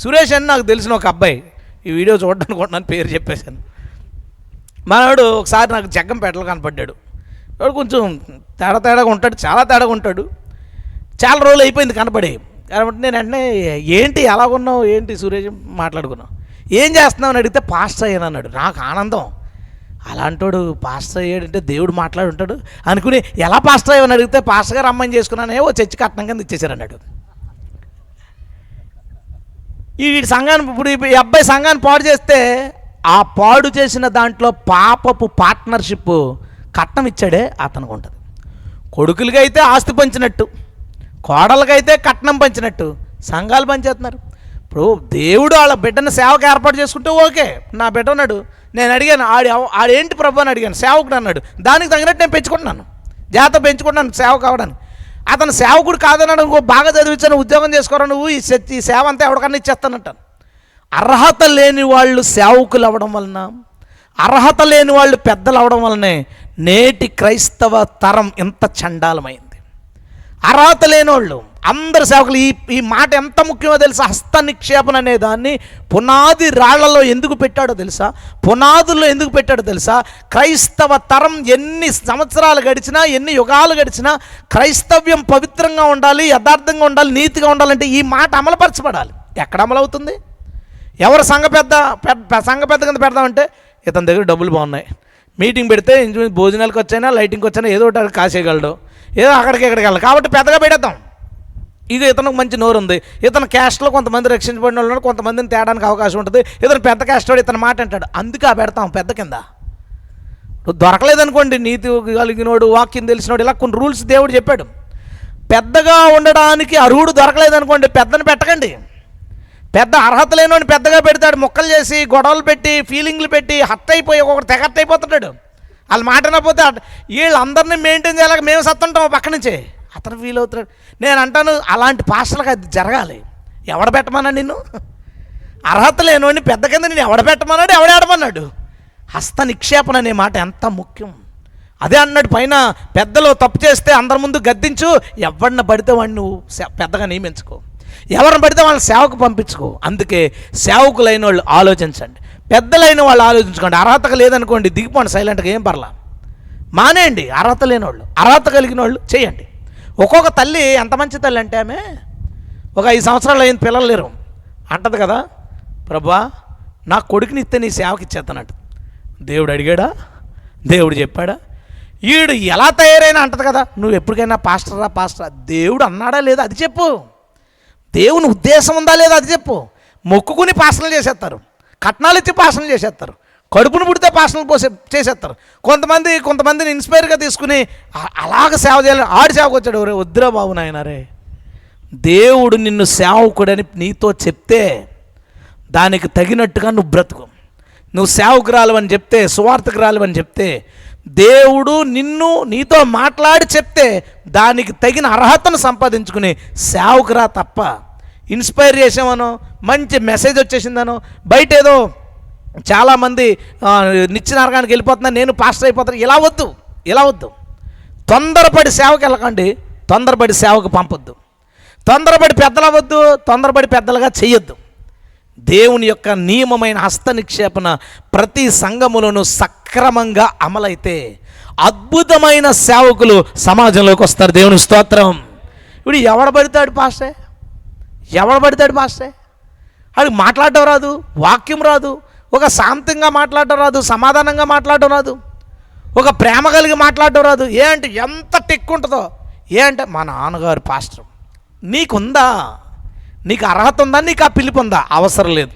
సురేష్ అని నాకు తెలిసిన ఒక అబ్బాయి, ఈ వీడియో చూడడానికి పేరు చెప్పేశాను. మనవాడు ఒకసారి నాకు జగ్గంపేటలో కనపడ్డాడు. వాడు కొంచెం తేడాగా ఉంటాడు, చాలా తేడాగా ఉంటాడు. చాలా రోజులు అయిపోయింది కనపడి. కాబట్టి నేను వెంటనే ఏంటి ఎలాగున్నావు, ఏంటి సురేష్ మాట్లాడుకున్నావు, ఏం చేస్తున్నావు అని అడిగితే పాస్టర్ అయ్యాను అన్నాడు. నాకు ఆనందం. అలాంటోడు పాస్టర్ అయ్యాడంటే దేవుడు మాట్లాడుంటాడు అనుకుని, ఎలా పాస్టర్ అయ్యావని అడిగితే పాస్టర్ గారు అమ్మాయిని చేసుకున్నానే, ఓ చర్చి కట్నం కింద ఇచ్చేసారు అన్నాడు. ఈ సంఘాన్ని ఇప్పుడు ఈ అబ్బాయి సంఘాన్ని పాడు చేస్తే ఆ పాడు చేసిన దాంట్లో పాపపు పార్ట్నర్షిప్ కట్నం ఇచ్చాడే అతనికి ఉంటుంది. కొడుకులకి అయితే ఆస్తి పంచినట్టు, కోడలకైతే కట్నం పంచినట్టు సంఘాలు పంచేస్తున్నారు. ఇప్పుడు దేవుడు వాళ్ళ బిడ్డను సేవకు ఏర్పాటు చేసుకుంటే ఓకే. నా బిడ్డ ఉన్నాడు, నేను అడిగాను, ఆడేంటి ప్రభు అని అడిగాను, సేవకుడు అన్నాడు. దానికి తగినట్టు నేను పెంచుకుంటున్నాను, జాగ్రత్త పెంచుకుంటున్నాను సేవకు అవడానికి. అతను సేవకుడు కాదన్నాడు, ఇంకో బాగా చదివించాను, ఉద్యోగం చేసుకోరా నువ్వు, ఈ సేవ అంతా ఎవరికన్నా ఇచ్చేస్తానంటాను. అర్హత లేని వాళ్ళు సేవకులు అవ్వడం వలన, అర్హత లేని వాళ్ళు పెద్దలు అవ్వడం వలనే నేటి క్రైస్తవ తరం ఇంత చండాలమైంది. అర్హత లేని వాళ్ళు అందరు సేవకులు. ఈ మాట ఎంత ముఖ్యమో తెలుసా? హస్త నిక్షేపణ అనే దాన్ని పునాది రాళ్లలో ఎందుకు పెట్టాడో తెలుసా? పునాదుల్లో ఎందుకు పెట్టాడో తెలుసా? క్రైస్తవ తరం ఎన్ని సంవత్సరాలు గడిచినా, ఎన్ని యుగాలు గడిచినా క్రైస్తవ్యం పవిత్రంగా ఉండాలి, యథార్థంగా ఉండాలి, నీతిగా ఉండాలంటే ఈ మాట అమలుపరచబడాలి. ఎక్కడ అమలవుతుంది? ఎవరు సంఘ పెద్ద కింద పెడదామంటే, ఇతని దగ్గర డబ్బులు బాగున్నాయి, మీటింగ్ పెడితే భోజనాలకు వచ్చైనా లైటింగ్కి వచ్చైనా ఏదో ఒకటి కాసేయగలడు, ఏదో అక్కడికి వెళ్ళాలి కాబట్టి పెద్దగా పెడతాం. ఇక ఇతనికి మంచి నోరు ఉంది, ఇతను క్యాస్ట్లో కొంతమంది రక్షించబడిన వాళ్ళు, కొంతమందిని తేడానికి అవకాశం ఉంటుంది, ఇతను పెద్ద క్యాస్ట్ వాడు ఇతను మాట అంటాడు, అందుకే పెడతాం పెద్ద కింద. దొరకలేదనుకోండి, నీతి కలిగినోడు, వాక్యం తెలిసినోడు, ఇలా కొన్ని రూల్స్ దేవుడు చెప్పాడు. పెద్దగా ఉండడానికి అర్హుడు దొరకలేదనుకోండి, పెద్దని పెట్టకండి. పెద్ద అర్హత లేనివాడిని పెద్దగా పెడతాడు, మొక్కలు చేసి గొడవలు పెట్టి ఫీలింగ్లు పెట్టి హర్ట్ అయిపోయి ఒకటి తెగట్ అయిపోతున్నాడు. వాళ్ళు మాట అనకపోతే వీళ్ళందరినీ మెయింటైన్ చేయాలి, మేము సత్తుంటాం పక్క నుంచే, అతను ఫీల్ అవుతున్నాడు. నేను అంటాను, అలాంటి పాస్టర్లకు అది జరగాలి. ఎవడ పెట్టమన్నా నిన్ను? అర్హత లేనివాడిని పెద్ద కింద నేను ఎవడ పెట్టమన్నాడు, ఎవడాడమన్నాడు? హస్త నిక్షేపణ అనే మాట ఎంత ముఖ్యం. అదే అన్నాడు పైన, పెద్దలు తప్పు చేస్తే అందరి ముందు గద్దించు, ఎవరిని పడితే వాడిని నువ్వు పెద్దగా నియమించుకో, ఎవరిని పడితే వాళ్ళని సేవకు పంపించుకో. అందుకే సేవకులైన వాళ్ళు ఆలోచించండి, పెద్దలైన వాళ్ళు ఆలోచించుకోండి. అర్హత లేదనుకోండి, దిగిపోండి సైలెంట్గా, ఏం పర్లా, మానేయండి. అర్హత లేని వాళ్ళు, అర్హత కలిగిన వాళ్ళు చేయండి. ఒక్కొక్క తల్లి ఎంత మంచి తల్లి అంటే, ఆమె ఒక 5 సంవత్సరాలు అయిన పిల్లలు లేరు అంటది కదా, ప్రభువా నా కొడుకుని ఇస్తే నీ సేవకి ఇచ్చేస్తానంట. దేవుడు అడిగాడా? దేవుడు చెప్పాడా? ఈడు ఎలా తయారైనా అంటది కదా, నువ్వు ఎప్పటికైనా పాస్టరా దేవుడు అన్నాడా లేదా అది చెప్పు, దేవుని ఉద్దేశం ఉందా లేదా అది చెప్పు. మొక్కుకుని పాసనలు చేసేస్తారు, కట్నాలు ఇచ్చి పాసనలు చేసేస్తారు, కడుపును పుడితే పాసనలు చేసేస్తారు. కొంతమందిని ఇన్స్పైర్గా తీసుకుని అలాగ సేవ చేయాలి. ఆడి సేవకు వచ్చాడు, ఒరే వద్దురా బాబు నాయనరే, దేవుడు నిన్ను సేవకుడని నీతో చెప్తే దానికి తగినట్టుగా నువ్వు బ్రతుకు. నువ్వు సేవకురాలు చెప్తే, సువార్తకురాలు చెప్తే, దేవుడు నీతో మాట్లాడి చెప్తే దానికి తగిన అర్హతను సంపాదించుకుని సేవకురా తప్ప ఇన్స్పైర్ చేసామనో, మంచి మెసేజ్ వచ్చేసిందనో, బయట ఏదో చాలామంది నిత్య నరకానికి వెళ్ళిపోతున్నా నేను పాస్టర్ అయిపోతాను, ఇలా వద్దు. తొందరపడి సేవకు వెళ్ళకండి, తొందరపడి సేవకు పంపొద్దు, తొందరపడి పెద్దలు అవ్వద్దు, తొందరపడి పెద్దలుగా చెయ్యొద్దు. దేవుని యొక్క నియమమైన హస్త నిక్షేపణ ప్రతి సంఘములోనూ సక్రమంగా అమలైతే అద్భుతమైన సేవకులు సమాజంలోకి వస్తారు. దేవుని స్తోత్రం. ఇప్పుడు ఎవడబడతాడు పాస్టే, అది మాట్లాడటం రాదు, వాక్యం రాదు, ఒక శాంతంగా మాట్లాడటం రాదు, సమాధానంగా మాట్లాడటం రాదు, ఒక ప్రేమ కలిగి మాట్లాడటం రాదు. ఏంటి ఎంత టెక్ ఉంటుందో, ఏంటంటే మా నాన్నగారు పాస్టర్. నీకుందా? నీకు అర్హత ఉందా? నీకు ఆ పిలుపు ఉందా? అవసరం లేదు.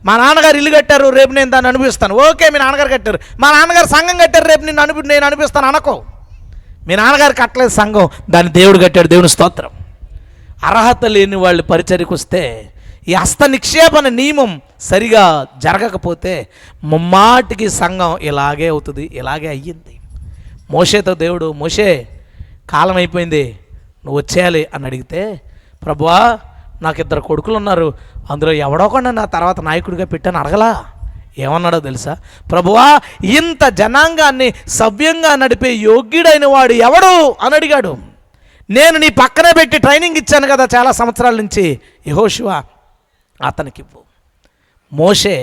మా నాన్నగారు ఇల్లు కట్టారు, రేపు నేను దాన్ని అనిపిస్తాను. ఓకే, మీ నాన్నగారు కట్టారు, మా నాన్నగారు సంఘం కట్టారు, రేపు నేను అనిపిస్తాను అనుకో. మీ నాన్నగారు కట్టలేదు సంఘం, దాన్ని దేవుడు కట్టాడు. దేవుని స్తోత్రం. అర్హత లేని వాళ్ళు పరిచర్యకు వస్తే ఈ హస్త నిక్షేపణ నియమం సరిగా జరగకపోతే ముమ్మాటికి సంఘం ఇలాగే అవుతుంది. ఇలాగే అయ్యింది. మోషేతో దేవుడు, మోషే కాలం అయిపోయింది, నువ్వు వచ్చేయాలి అని అడిగితే, ప్రభువా నాకు 2 కొడుకులు ఉన్నారు, అందులో ఎవడోకుండా నా తర్వాత నాయకుడిగా పెట్టాను అడగలా. ఏమన్నాడో తెలుసా? ప్రభువా ఇంత జనాంగాన్ని సవ్యంగా నడిపే యోగ్యుడైన వాడు ఎవడు అని అడిగాడు. నేను నీ పక్కనే పెట్టి ట్రైనింగ్ ఇచ్చాను కదా చాలా సంవత్సరాల నుంచి, యెహోషువ అతనికివ్వు. మోషే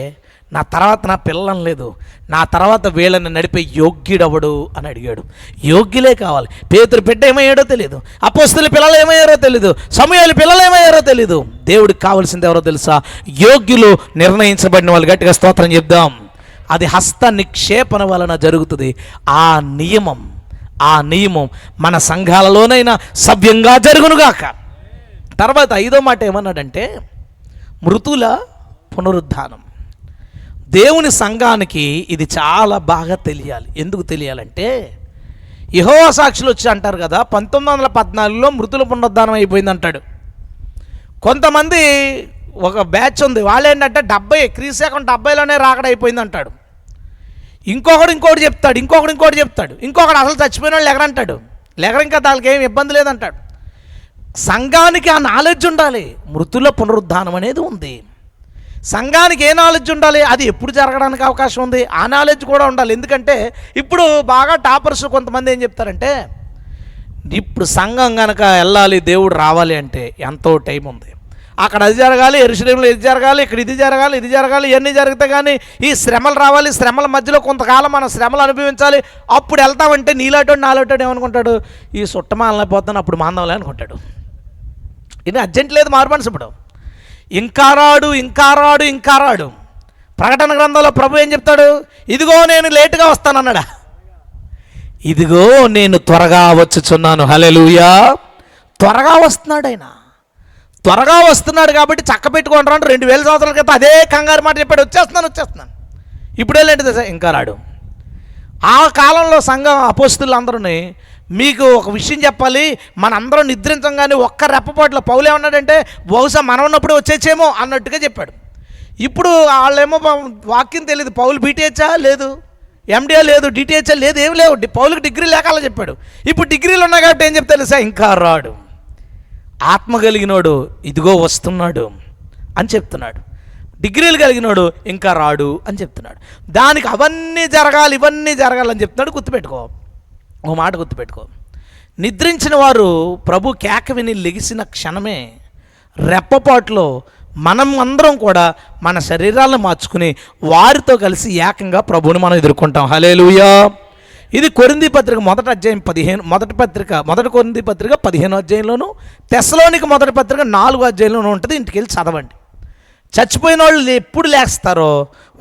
నా తర్వాత నా పిల్లలను లేదు, నా తర్వాత వీళ్ళని నడిపే యోగ్యుడవడు అని అడిగాడు. యోగ్యులే కావాలి. పేతురు బిడ్డ ఏమయ్యాడో తెలియదు, అపోస్తలుల పిల్లలు ఏమయ్యారో తెలియదు, సమూయేలు పిల్లలు ఏమయ్యారో తెలియదు. దేవుడికి కావాల్సింది ఎవరో తెలుసా? యోగ్యులు, నిర్ణయించబడిన వాళ్ళు. గట్టిగా స్తోత్రం చెప్దాం. అది హస్త నిక్షేపణ వలన జరుగుతుంది. ఆ నియమం మన సంఘాలలోనైనా సవ్యంగా జరుగునుగాక. తర్వాత 5వ మాట ఏమన్నాడంటే మృతుల పునరుద్ధానం. దేవుని సంఘానికి ఇది చాలా బాగా తెలియాలి. ఎందుకు తెలియాలంటే యెహోవా సాక్షులు వచ్చి అంటారు కదా, 1914లో మృతుల పునరుద్ధానం అయిపోయింది అంటాడు. కొంతమంది ఒక బ్యాచ్ ఉంది, వాళ్ళు ఏంటంటే 70 క్రీస్తు శకం 70లోనే రాకడ అయిపోయింది అంటాడు. ఇంకొకటి చెప్తాడు, ఇంకొకడు అసలు చచ్చిపోయిన వాళ్ళు ఎగరంటాడు. ఇంకా దానికి ఏం ఇబ్బంది లేదంటాడు. సంఘానికి ఆ నాలెడ్జ్ ఉండాలి. మృతుల పునరుద్ధానం అనేది ఉంది. సంఘానికి ఏ నాలెడ్జ్ ఉండాలి? అది ఎప్పుడు జరగడానికి అవకాశం ఉంది? ఆ నాలెడ్జ్ కూడా ఉండాలి. ఎందుకంటే ఇప్పుడు బాగా టాపర్స్ కొంతమంది ఏం చెప్తారంటే, ఇప్పుడు సంఘం కనుక వెళ్ళాలి, దేవుడు రావాలి అంటే ఎంతో టైం ఉంది, అక్కడ అది జరగాలి, యెరూషలేములో ఇది జరగాలి, ఇక్కడ ఇది జరగాలి, ఇవన్నీ జరిగితే కానీ ఈ శ్రమలు రావాలి, శ్రమల మధ్యలో కొంతకాలం మనం శ్రమలు అనుభవించాలి, అప్పుడు వెళ్తామంటే నీలాటోడు నాలాటోడు ఏమనుకుంటాడు? ఈ సుట్టమాలనే పోతాను, అప్పుడు మాందంలే అనుకుంటాడు. ఇది అర్జెంట్ లేదు మారు మనసు. ఇప్పుడు ఇంకా రాడు. ప్రకటన గ్రంథంలో ప్రభు ఏం చెప్తాడు? ఇదిగో నేను లేటుగా వస్తానన్నాడా? ఇదిగో నేను త్వరగా వచ్చుచున్నాను. హల్లెలూయా. త్వరగా వస్తున్నాడు ఆయన. త్వరగా వస్తున్నాడు కాబట్టి చక్క పెట్టుకోండి రండి. 2000 సంవత్సరాల క్రితం అదే కంగారు మాట చెప్పాడు, వచ్చేస్తున్నాను. ఇప్పుడు ఏంటంటే ఇంకా రాడు. ఆ కాలంలో సంఘం అపోస్తలులు అందరూని, మీకు ఒక విషయం చెప్పాలి, మనందరం నిద్రించంగానే ఒక్క రెప్పపాటులో పౌలు ఏమన్నాడంటే, బహుశా మనం ఉన్నప్పుడు వచ్చేసేమో అన్నట్టుగా చెప్పాడు. ఇప్పుడు వాళ్ళేమో వాక్యం తెలియదు. పౌలు బీటీహెచ్చా లేదు, ఎండిఏ లేదు, డిటిహెచ్ఏ లేదు, ఏమి లేవు. పౌలుకి డిగ్రీ లేకాలని చెప్పాడు. ఇప్పుడు డిగ్రీలు ఉన్నాయి కాబట్టి ఏం చెప్తా తెలుసా? ఇంకా రాడు. ఆత్మ కలిగినోడు ఇదిగో వస్తున్నాడు అని చెప్తున్నాడు. డిగ్రీలు కలిగినోడు ఇంకా రాడు అని చెప్తున్నాడు. దానికి అవన్నీ జరగాలి, ఇవన్నీ జరగాలని చెప్తున్నాడు. గుర్తుపెట్టుకో, ఓ మాట గుర్తుపెట్టుకో. నిద్రించిన వారు ప్రభు కేక విని లెగిసిన క్షణమే రెప్పపాటులో మనం అందరం కూడా మన శరీరాలను మార్చుకుని వారితో కలిసి ఏకంగా ప్రభువుని మనం ఎదుర్కొంటాం. హల్లెలూయా. ఇది కొరింథీ పత్రిక మొదటి కొరింథీ పత్రిక 15వ అధ్యాయంలోను, తెస్సలోనిక మొదటి పత్రిక 4వ అధ్యాయంలోనూ ఉంటుంది. ఇంటికి వెళ్ళి చదవండి. చచ్చిపోయిన వాళ్ళు ఎప్పుడు లేస్తారో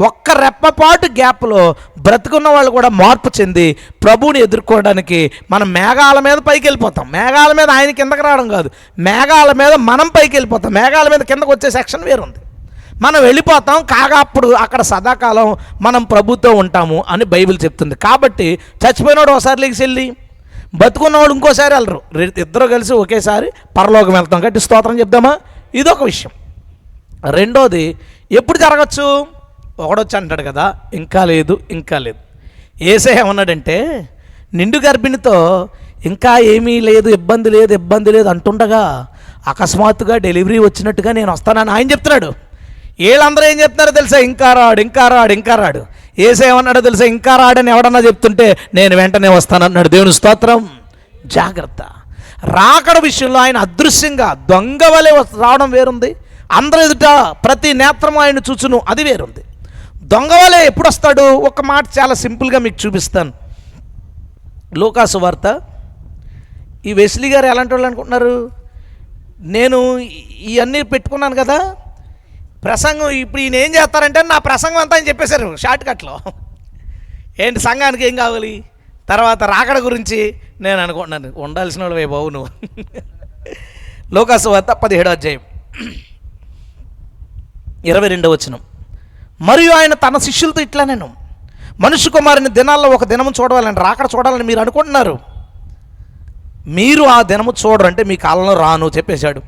ఒక్క రెప్పపాటు గ్యాప్లో బ్రతుకున్న వాళ్ళు కూడా మార్పు చెంది ప్రభువుని ఎదుర్కోవడానికి మనం మేఘాల మీద పైకి వెళ్ళిపోతాం. మేఘాల మీద ఆయన కిందకి రావడం కాదు, మేఘాల మీద మనం పైకి వెళ్ళిపోతాం. మేఘాల మీద కిందకు వచ్చే సెక్షన్ వేరుంది. మనం వెళ్ళిపోతాం కాగా అప్పుడు అక్కడ సదాకాలం మనం ప్రభుతో ఉంటాము అని బైబిల్ చెప్తుంది. కాబట్టి చచ్చిపోయినవాడు ఒకసారి లేచి వెళ్ళి, బతుకున్నవాడు ఇంకోసారి వెళ్ళరు. ఇద్దరు కలిసి ఒకేసారి పరలోకం వెళ్తాం. కాబట్టి స్తోత్రం చెప్దామా? ఇదొక విషయం. రెండోది, ఎప్పుడు జరగచ్చు? ఒకడొచ్చి అంటాడు కదా, ఇంకా లేదు. యేసయ్య ఏమన్నాడంటే, నిండు గర్భిణితో ఇంకా ఏమీ లేదు, ఇబ్బంది లేదు అంటుండగా అకస్మాత్తుగా డెలివరీ వచ్చినట్టుగా నేను వస్తానని ఆయన చెప్తున్నాడు. వీళ్ళందరూ ఏం చెప్తున్నారో తెలుసా? ఇంకా రాడు. యేసయ్య ఏమన్నాడో తెలుసా? ఇంకా రాడని ఎవడన్నా చెప్తుంటే నేను వెంటనే వస్తానన్నాడు. దేవుని స్తోత్రం. జాగ్రత్త. రాకడ విషయంలో ఆయన అదృశ్యంగా దొంగ వలె రావడం వేరుంది, అందరూ ఎదుట ప్రతి నేత్రము ఆయన చూచును, అది వేరుంది. దొంగ వలె ఎప్పుడు వస్తాడు? ఒక మాట చాలా సింపుల్గా మీకు చూపిస్తాను. లూకాసు వార్త. ఈ వెస్లీ గారు ఎలాంటి వాళ్ళు అనుకుంటున్నారు? నేను ఇవన్నీ పెట్టుకున్నాను కదా ప్రసంగం, ఇప్పుడు ఈయన ఏం చేస్తారంటే నా ప్రసంగం అంతా ఆయన చెప్పేశారు షార్ట్ కట్లో. ఏంటి సంఘానికి ఏం కావాలి, తర్వాత రాకడ గురించి నేను అనుకుంటున్నాను. ఉండాల్సిన వాళ్ళు బాబు నువ్వు. లూకాసు వార్త 17వ అధ్యాయం 22వ వచనం. మరియు ఆయన తన శిష్యులతో ఇట్లా, నేను మనుష్య కుమారుని దినాల్లో ఒక దినము చూడాలని, రాకడ చూడాలని మీరు అనుకుంటున్నారు, మీరు ఆ దినము చూడరు, అంటే మీ కాలంలో రాను చెప్పేశాడు.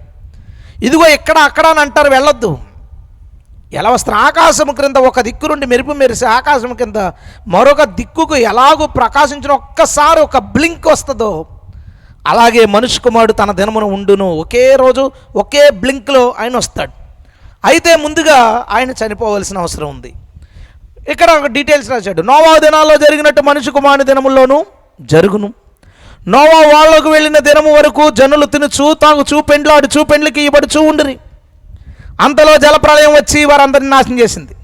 ఇదిగో ఇక్కడ అక్కడ అని అంటారు, వెళ్ళొద్దు. ఎలా వస్తారు? ఆకాశము క్రింద ఒక దిక్కు నుండి మెరుపు మెరిసి ఆకాశం కింద మరొక దిక్కుకు ఎలాగో ప్రకాశించిన ఒక్కసారి ఒక బ్లింక్ వస్తుందో అలాగే మనుష్య కుమారుడు తన దినమును ఉండును. ఒకే రోజు ఒకే బ్లింక్లో ఆయన వస్తాడు. అయితే ముందుగా ఆయన చనిపోవలసిన అవసరం ఉంది. ఇక్కడ ఒక డీటెయిల్స్ రాశాడు. నోవా దినాల్లో జరిగినట్టు మనుష్య కుమారుని దినముల్లోనూ జరుగును. నోవా వాళ్ళకు వెళ్ళిన దినము వరకు జనులు తినుచు తాగుచు పెండ్లాడుచు పెండ్లికి ఇవ్వడుచు ఉండిరి. అంతలో జలప్రళయం వచ్చి వారందరినీ నాశనం చేసింది.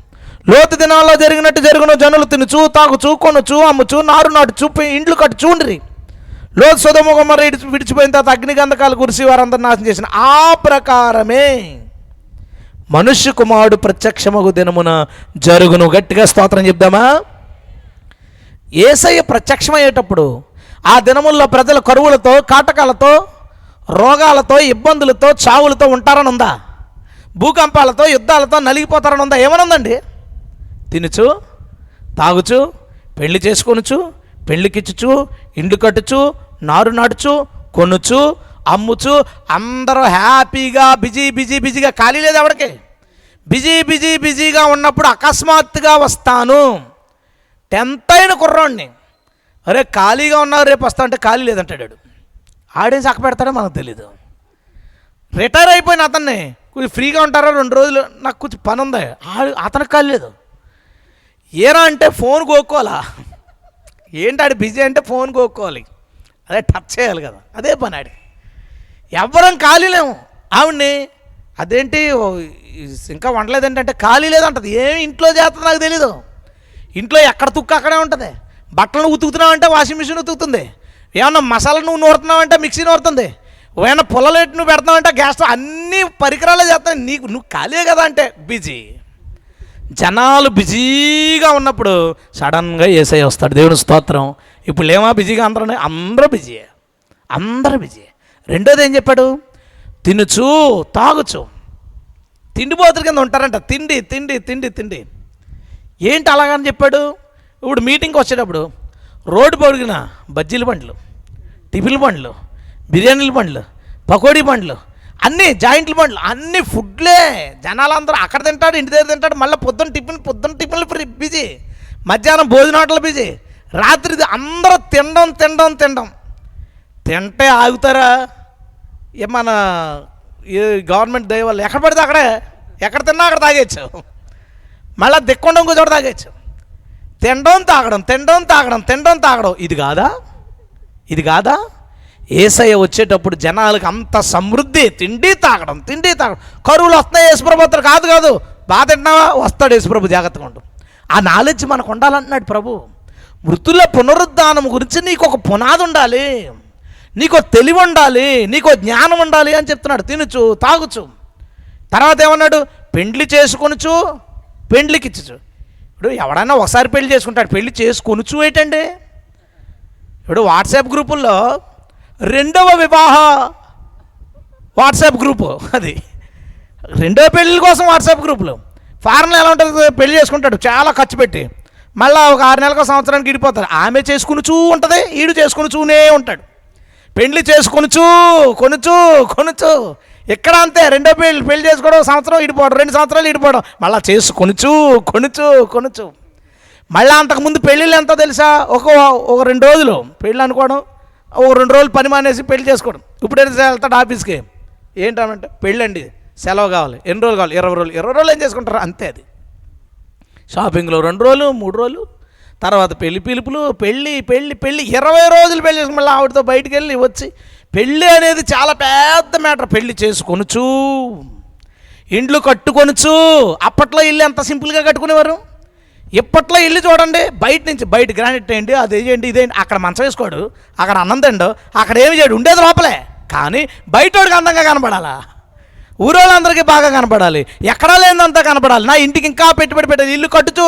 లోతు దినాల్లో జరిగినట్టు జరుగును. జనులు తినుచు తాగుచు కొనుచు అమ్ముచు నారు నాటుచు ఇండ్లు కట్టుచు ఉండిరి. లోతు సొదొమ గొమొర్రా విడిచిపోయిన తర్వాత అగ్నిగంధకాలు కురిసి వారందరినీ నాశనం చేసిన. ఆ ప్రకారమే మనుష్య కుమారుడు ప్రత్యక్షమగు దినమున జరుగును. గట్టిగా స్తోత్రం చెప్దామా? యేసయ్య ప్రత్యక్షమయ్యేటప్పుడు ఆ దినముల్లో ప్రజల కరువులతో, కాటకాలతో, రోగాలతో, ఇబ్బందులతో, చావులతో ఉంటారని ఉందా? భూకంపాలతో, యుద్ధాలతో నలిగిపోతారని ఉందా? ఏమనుందండి? తినుచు తాగుచు పెళ్లి చేసుకొనుచు పెళ్లికిచ్చుచు ఇండ్లు కట్టుచు నారు నాటుచు కొనుచు అమ్ముచు అందరూ హ్యాపీగా బిజీగా, ఖాళీ లేదు ఎవరికి. బిజీగా ఉన్నప్పుడు అకస్మాత్తుగా వస్తాను. 10th అయిన కుర్రోడిని, అరే ఖాళీగా ఉన్నారు రేపు వస్తా అంటే ఖాళీ లేదంటాడు. ఆడేం చక్క పెడతాడో మనకు తెలీదు. రిటైర్ అయిపోయిన అతన్ని కొంచెం ఫ్రీగా ఉంటారా 2 రోజులు, నాకు కొంచెం పని ఉంది, అతనికి ఖాళీ లేదు. ఏరా అంటే ఫోన్ కోక్కోవాలా? ఏంటి ఆడు బిజీ అంటే ఫోన్ కోక్కోవాలి, అదే టచ్ చేయాలి కదా, అదే పని ఆడి. ఎవ్వరం ఖాళీ లేము. ఆవిడ్ని అదేంటి ఇంకా వండలేదంటే ఖాళీ లేదంటది. ఏమి ఇంట్లో చేస్తుంది నాకు తెలీదు. ఇంట్లో ఎక్కడ తుక్కు అక్కడే ఉంటుంది. బట్టలను ఉతుకుతున్నావంటే వాషింగ్ మిషన్ ఉతుకుతుంది. ఏమన్నా మసాలా నువ్వు నూరుతున్నావంటే మిక్సీ నూరుతుంది. ఏమైనా పుల్లలేటి నువ్వు పెడతావంటే గ్యాస్, అన్ని పరికరాలే చేస్తాను. నువ్వు ఖాళీ కదా అంటే బిజీ. జనాలు బిజీగా ఉన్నప్పుడు సడన్గా యేసయ్య వస్తాడు. దేవుని స్తోత్రం. ఇప్పుడు ఏమా బిజీగా అందరూ బిజీ. రెండోది ఏం చెప్పాడు? తినుచు తాగుచు. తిండిపోతుల కింద ఉంటారంట. తిండి. ఏంటి అలాగని చెప్పాడు? ఇప్పుడు మీటింగ్కి వచ్చేటప్పుడు రోడ్డు పొడిగిన బజ్జీల బండ్లు, టిఫిన్ల బండ్లు, బిర్యానీల బండ్లు, పకోడీ బండ్లు, అన్నీ జాయింట్ల బండ్లు, అన్నీ ఫుడ్లే. జనాలందరూ అక్కడ తింటాడు, ఇంటి దగ్గర తింటాడు. మళ్ళీ పొద్దున్న టిఫిన్లు బిజీ, మధ్యాహ్నం భోజనాటలు బిజీ, రాత్రి అందరూ తినడం. తింటే ఆగుతారా? మన గవర్నమెంట్ దయ వల్ల ఎక్కడ పడితే అక్కడే, ఎక్కడ తిన్నా అక్కడ తాగేచ్చు. మళ్ళీ దిక్కుండా ఇంకో చోట తాగేచ్చు. తినడం తాగడం. ఇది కాదా? యేసయ్య వచ్చేటప్పుడు జనాలకు అంత సమృద్ధి, తిండి తాగడం. కరువులు వస్తున్నాయి యేసుప్రభు కాదు బాగా తింటున్నావా? వస్తాడు యేసుప్రభు, జాగ్రత్తగా ఉండు. ఆ నాలెడ్జ్ మనకు ఉండాలంటున్నాడు ప్రభు. మృతుల పునరుద్ధానం గురించి నీకు ఒక పునాది ఉండాలి, నీకు తెలివి ఉండాలి, నీకు జ్ఞానం ఉండాలి అని చెప్తున్నాడు. తినచ్చు, తాగుచు. తర్వాత ఏమన్నాడు? పెండ్లి చేసుకొనుచు, పెండ్లికి ఇచ్చు. ఇప్పుడు ఎవడన్నా ఒకసారి పెళ్లి చేసుకుంటాడు, పెళ్లి చేసుకొనుచు ఏంటండి? ఇప్పుడు వాట్సాప్ గ్రూపుల్లో రెండవ వివాహ వాట్సాప్ గ్రూపు, అది రెండవ పెళ్ళిళ్ళ కోసం వాట్సాప్ గ్రూపులు. ఫారెన్లో ఎలా ఉంటుంది? పెళ్లి చేసుకుంటాడు చాలా ఖర్చు పెట్టి, మళ్ళీ ఒక 6 నెలలకు సంవత్సరానికి ఇడిపోతారు. ఆమె చేసుకొనుచూ ఉంటుంది, ఈడు చేసుకొనుచూనే ఉంటాడు. పెళ్లి చేసుకొనుచూ కొనుచు ఎక్కడ అంతే. రెండో పెళ్లి చేసుకోవడం సంవత్సరం ఇడిపోవడం, 2 సంవత్సరాలు ఇడిపోవడం, మళ్ళీ కొనుచు. మళ్ళీ అంతకుముందు పెళ్ళిళ్ళు ఎంతో తెలుసా? ఒక 2 రోజులు పెళ్ళి అనుకోవడం, ఒక 2 రోజులు పని మానేసి పెళ్లి చేసుకోవడం. ఇప్పుడు వెళ్తాడు ఆఫీస్కి, ఏంటంటే పెళ్ళండి, సెలవు కావాలి, ఎన్ని రోజులు కావాలి? 20 రోజులు. 20 రోజులు ఏం చేసుకుంటారు? అంతే. అది షాపింగ్లో 2 రోజులు 3 రోజులు, తర్వాత పెళ్లి పిలుపులు, పెళ్ళి 20 రోజులు పెళ్లి చేసుకుని మళ్ళీ ఆవిడతో బయటికి వెళ్ళి వచ్చి. పెళ్ళి అనేది చాలా పెద్ద మ్యాటర్. పెళ్ళి చేసుకొనుచు, ఇండ్లు కట్టుకొనుచు. అప్పట్లో ఇల్లు ఎంత సింపుల్గా కట్టుకునేవారు. ఇప్పట్లో ఇల్లు చూడండి, బయట గ్రానైట్ వేయండి, అది వేయండి, ఇదేంటి. అక్కడ మంచం వేసుకోడు, అక్కడ అన్నం తిండు, అక్కడ ఏమి చేయడు, ఉండేది లోపలే. కానీ బయటోడికి అందంగా కనపడాలా, ఊరోళ్ళందరికీ బాగా కనపడాలి, ఎక్కడా లేదంతా కనపడాలి. నా ఇంటికి ఇంకా పెట్టుబడి పెట్టాలి. ఇల్లు కట్టుచు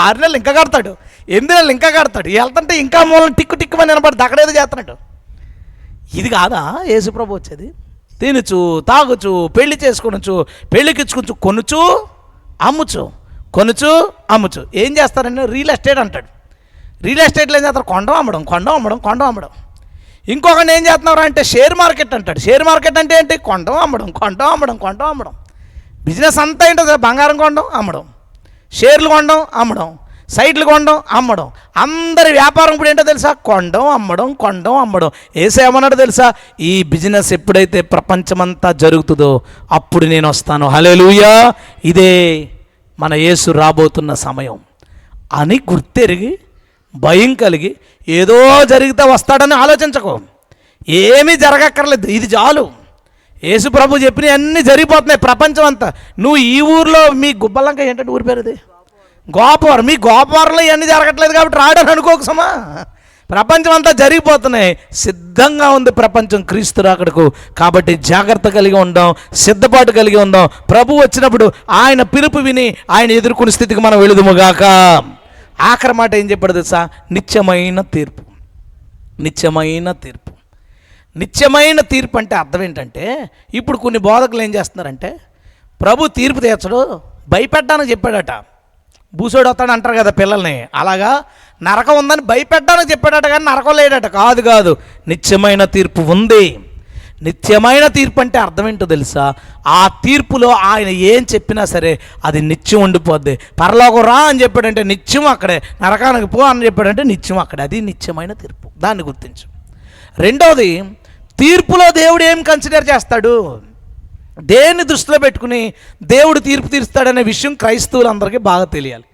6 నెలలు ఇంకా కడతాడు, 8 నెలలు ఇంకా కడతాడు, వెళ్తుంటే ఇంకా మూలం టిక్కు అని వినపడుతుంది, అక్కడేదో చేస్తున్నాడు. ఇది కాదా యేసుప్రభు వచ్చేది? తినుచు, తాగుచు, పెళ్లి చేసుకొనుచు, పెళ్ళికిచ్చుకొనుచు, అమ్ముచు. ఏం చేస్తారంటే రియల్ ఎస్టేట్ అంటాడు. రియల్ ఎస్టేట్లో ఏం చేస్తారు? కొండం అమ్మడం. ఇంకొకటి ఏం చేస్తున్నారు అంటే షేర్ మార్కెట్ అంటాడు. షేర్ మార్కెట్ అంటే ఏంటి? కొండం అమ్మడం. బిజినెస్ అంతా ఏంటో బంగారం కొనడం, అమ్మడం, షేర్లు కొనడం, అమ్మడం, సైట్లు కొనడం, అమ్మడం. అందరి వ్యాపారం ఇప్పుడు ఏంటో తెలుసా? కొండం అమ్మడం. ఏసేమన్నాడు తెలుసా? ఈ బిజినెస్ ఎప్పుడైతే ప్రపంచమంతా జరుగుతుందో అప్పుడు నేను వస్తాను. హల్లెలూయా. ఇదే మన యేసు రాబోతున్న సమయం అని గుర్తెరిగి, భయం కలిగి, ఏదో జరిగితే వస్తాడని ఆలోచించకు. ఏమీ జరగక్కర్లేదు, ఇది చాలు. యేసు ప్రభు చెప్పినవి అన్నీ జరిగిపోతున్నాయి ప్రపంచం అంతా. నువ్వు ఈ ఊర్లో, మీ గుబ్బలంక ఏంటంటే ఊరి పేరు అది, గోపవరం, మీ గోపవరంలో ఇవన్నీ జరగట్లేదు కాబట్టి రాడని అనుకోకు సమా. ప్రపంచం అంతా జరిగిపోతున్నాయి. సిద్ధంగా ఉంది ప్రపంచం క్రీస్తు రాకడకు. కాబట్టి జాగ్రత్త కలిగి ఉందాం, సిద్ధపాటు కలిగి ఉందాం. ప్రభు వచ్చినప్పుడు ఆయన పిలుపు విని ఆయన ఎదుర్కొనే స్థితికి మనం వెళుదుముగాక. ఆఖరి మాట ఏం చెప్పాడు తెలుసా? నిత్యమైన తీర్పు అంటే అర్థం ఏంటంటే, ఇప్పుడు కొన్ని బోధకులు ఏం చేస్తున్నారంటే, ప్రభు తీర్పు తీర్చడు, భయపెట్టడానికి చెప్పాడట. బూసోడు వస్తాడు అంటారు కదా పిల్లల్ని, అలాగా నరకం ఉందని భయపెట్టడానికి చెప్పాడట, కానీ నరకం లేడట. కాదు, నిత్యమైన తీర్పు ఉంది. నిత్యమైన తీర్పు అంటే అర్థం ఏంటో తెలుసా? ఆ తీర్పులో ఆయన ఏం చెప్పినా సరే అది నిత్యం ఉండిపోద్ది. పరలోకం రా అని చెప్పాడంటే నిత్యం అక్కడే, నరకానికి పో అని చెప్పాడంటే నిత్యం అక్కడే. అది నిత్యమైన తీర్పు, దాన్ని గుర్తించు. రెండవది, తీర్పులో దేవుడు ఏం కన్సిడర్ చేస్తాడు, దేన్ని దృష్టిలో పెట్టుకుని దేవుడు తీర్పు తీరుస్తాడనే విషయం క్రైస్తవులందరికీ బాగా తెలియాలి.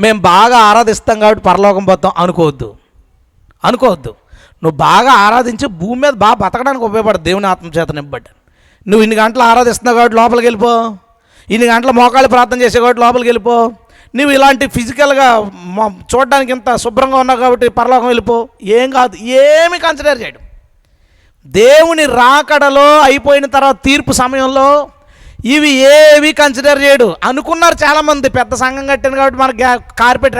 మేము బాగా ఆరాధిస్తాం కాబట్టి పరలోకం పోతాం అనుకోవద్దు. నువ్వు బాగా ఆరాధించి భూమి మీద బాగా బతకడానికి ఉపయోగపడదు, దేవుని ఆత్మచేత నింపబడ్డా. నువ్వు ఇన్ని గంటలు ఆరాధిస్తున్నావు కాబట్టి లోపలికి వెళ్ళిపో, ఇన్ని గంటల మోకాళ్ళు ప్రార్థన చేసే కాబట్టి లోపలికి వెళ్ళిపో. నువ్వు ఇలాంటి ఫిజికల్గా చూడడానికి ఇంత శుభ్రంగా ఉన్నావు కాబట్టి పరలోకం వెళ్ళిపో. ఏం కాదు, ఏమి కన్సిడర్ చేయడం. దేవుని రాకడలో అయిపోయిన తర్వాత తీర్పు సమయంలో ఇవి ఏవి కన్సిడర్ చేయడు. అనుకున్నారు చాలామంది, పెద్ద సంఘం కట్టాను కాబట్టి మనకి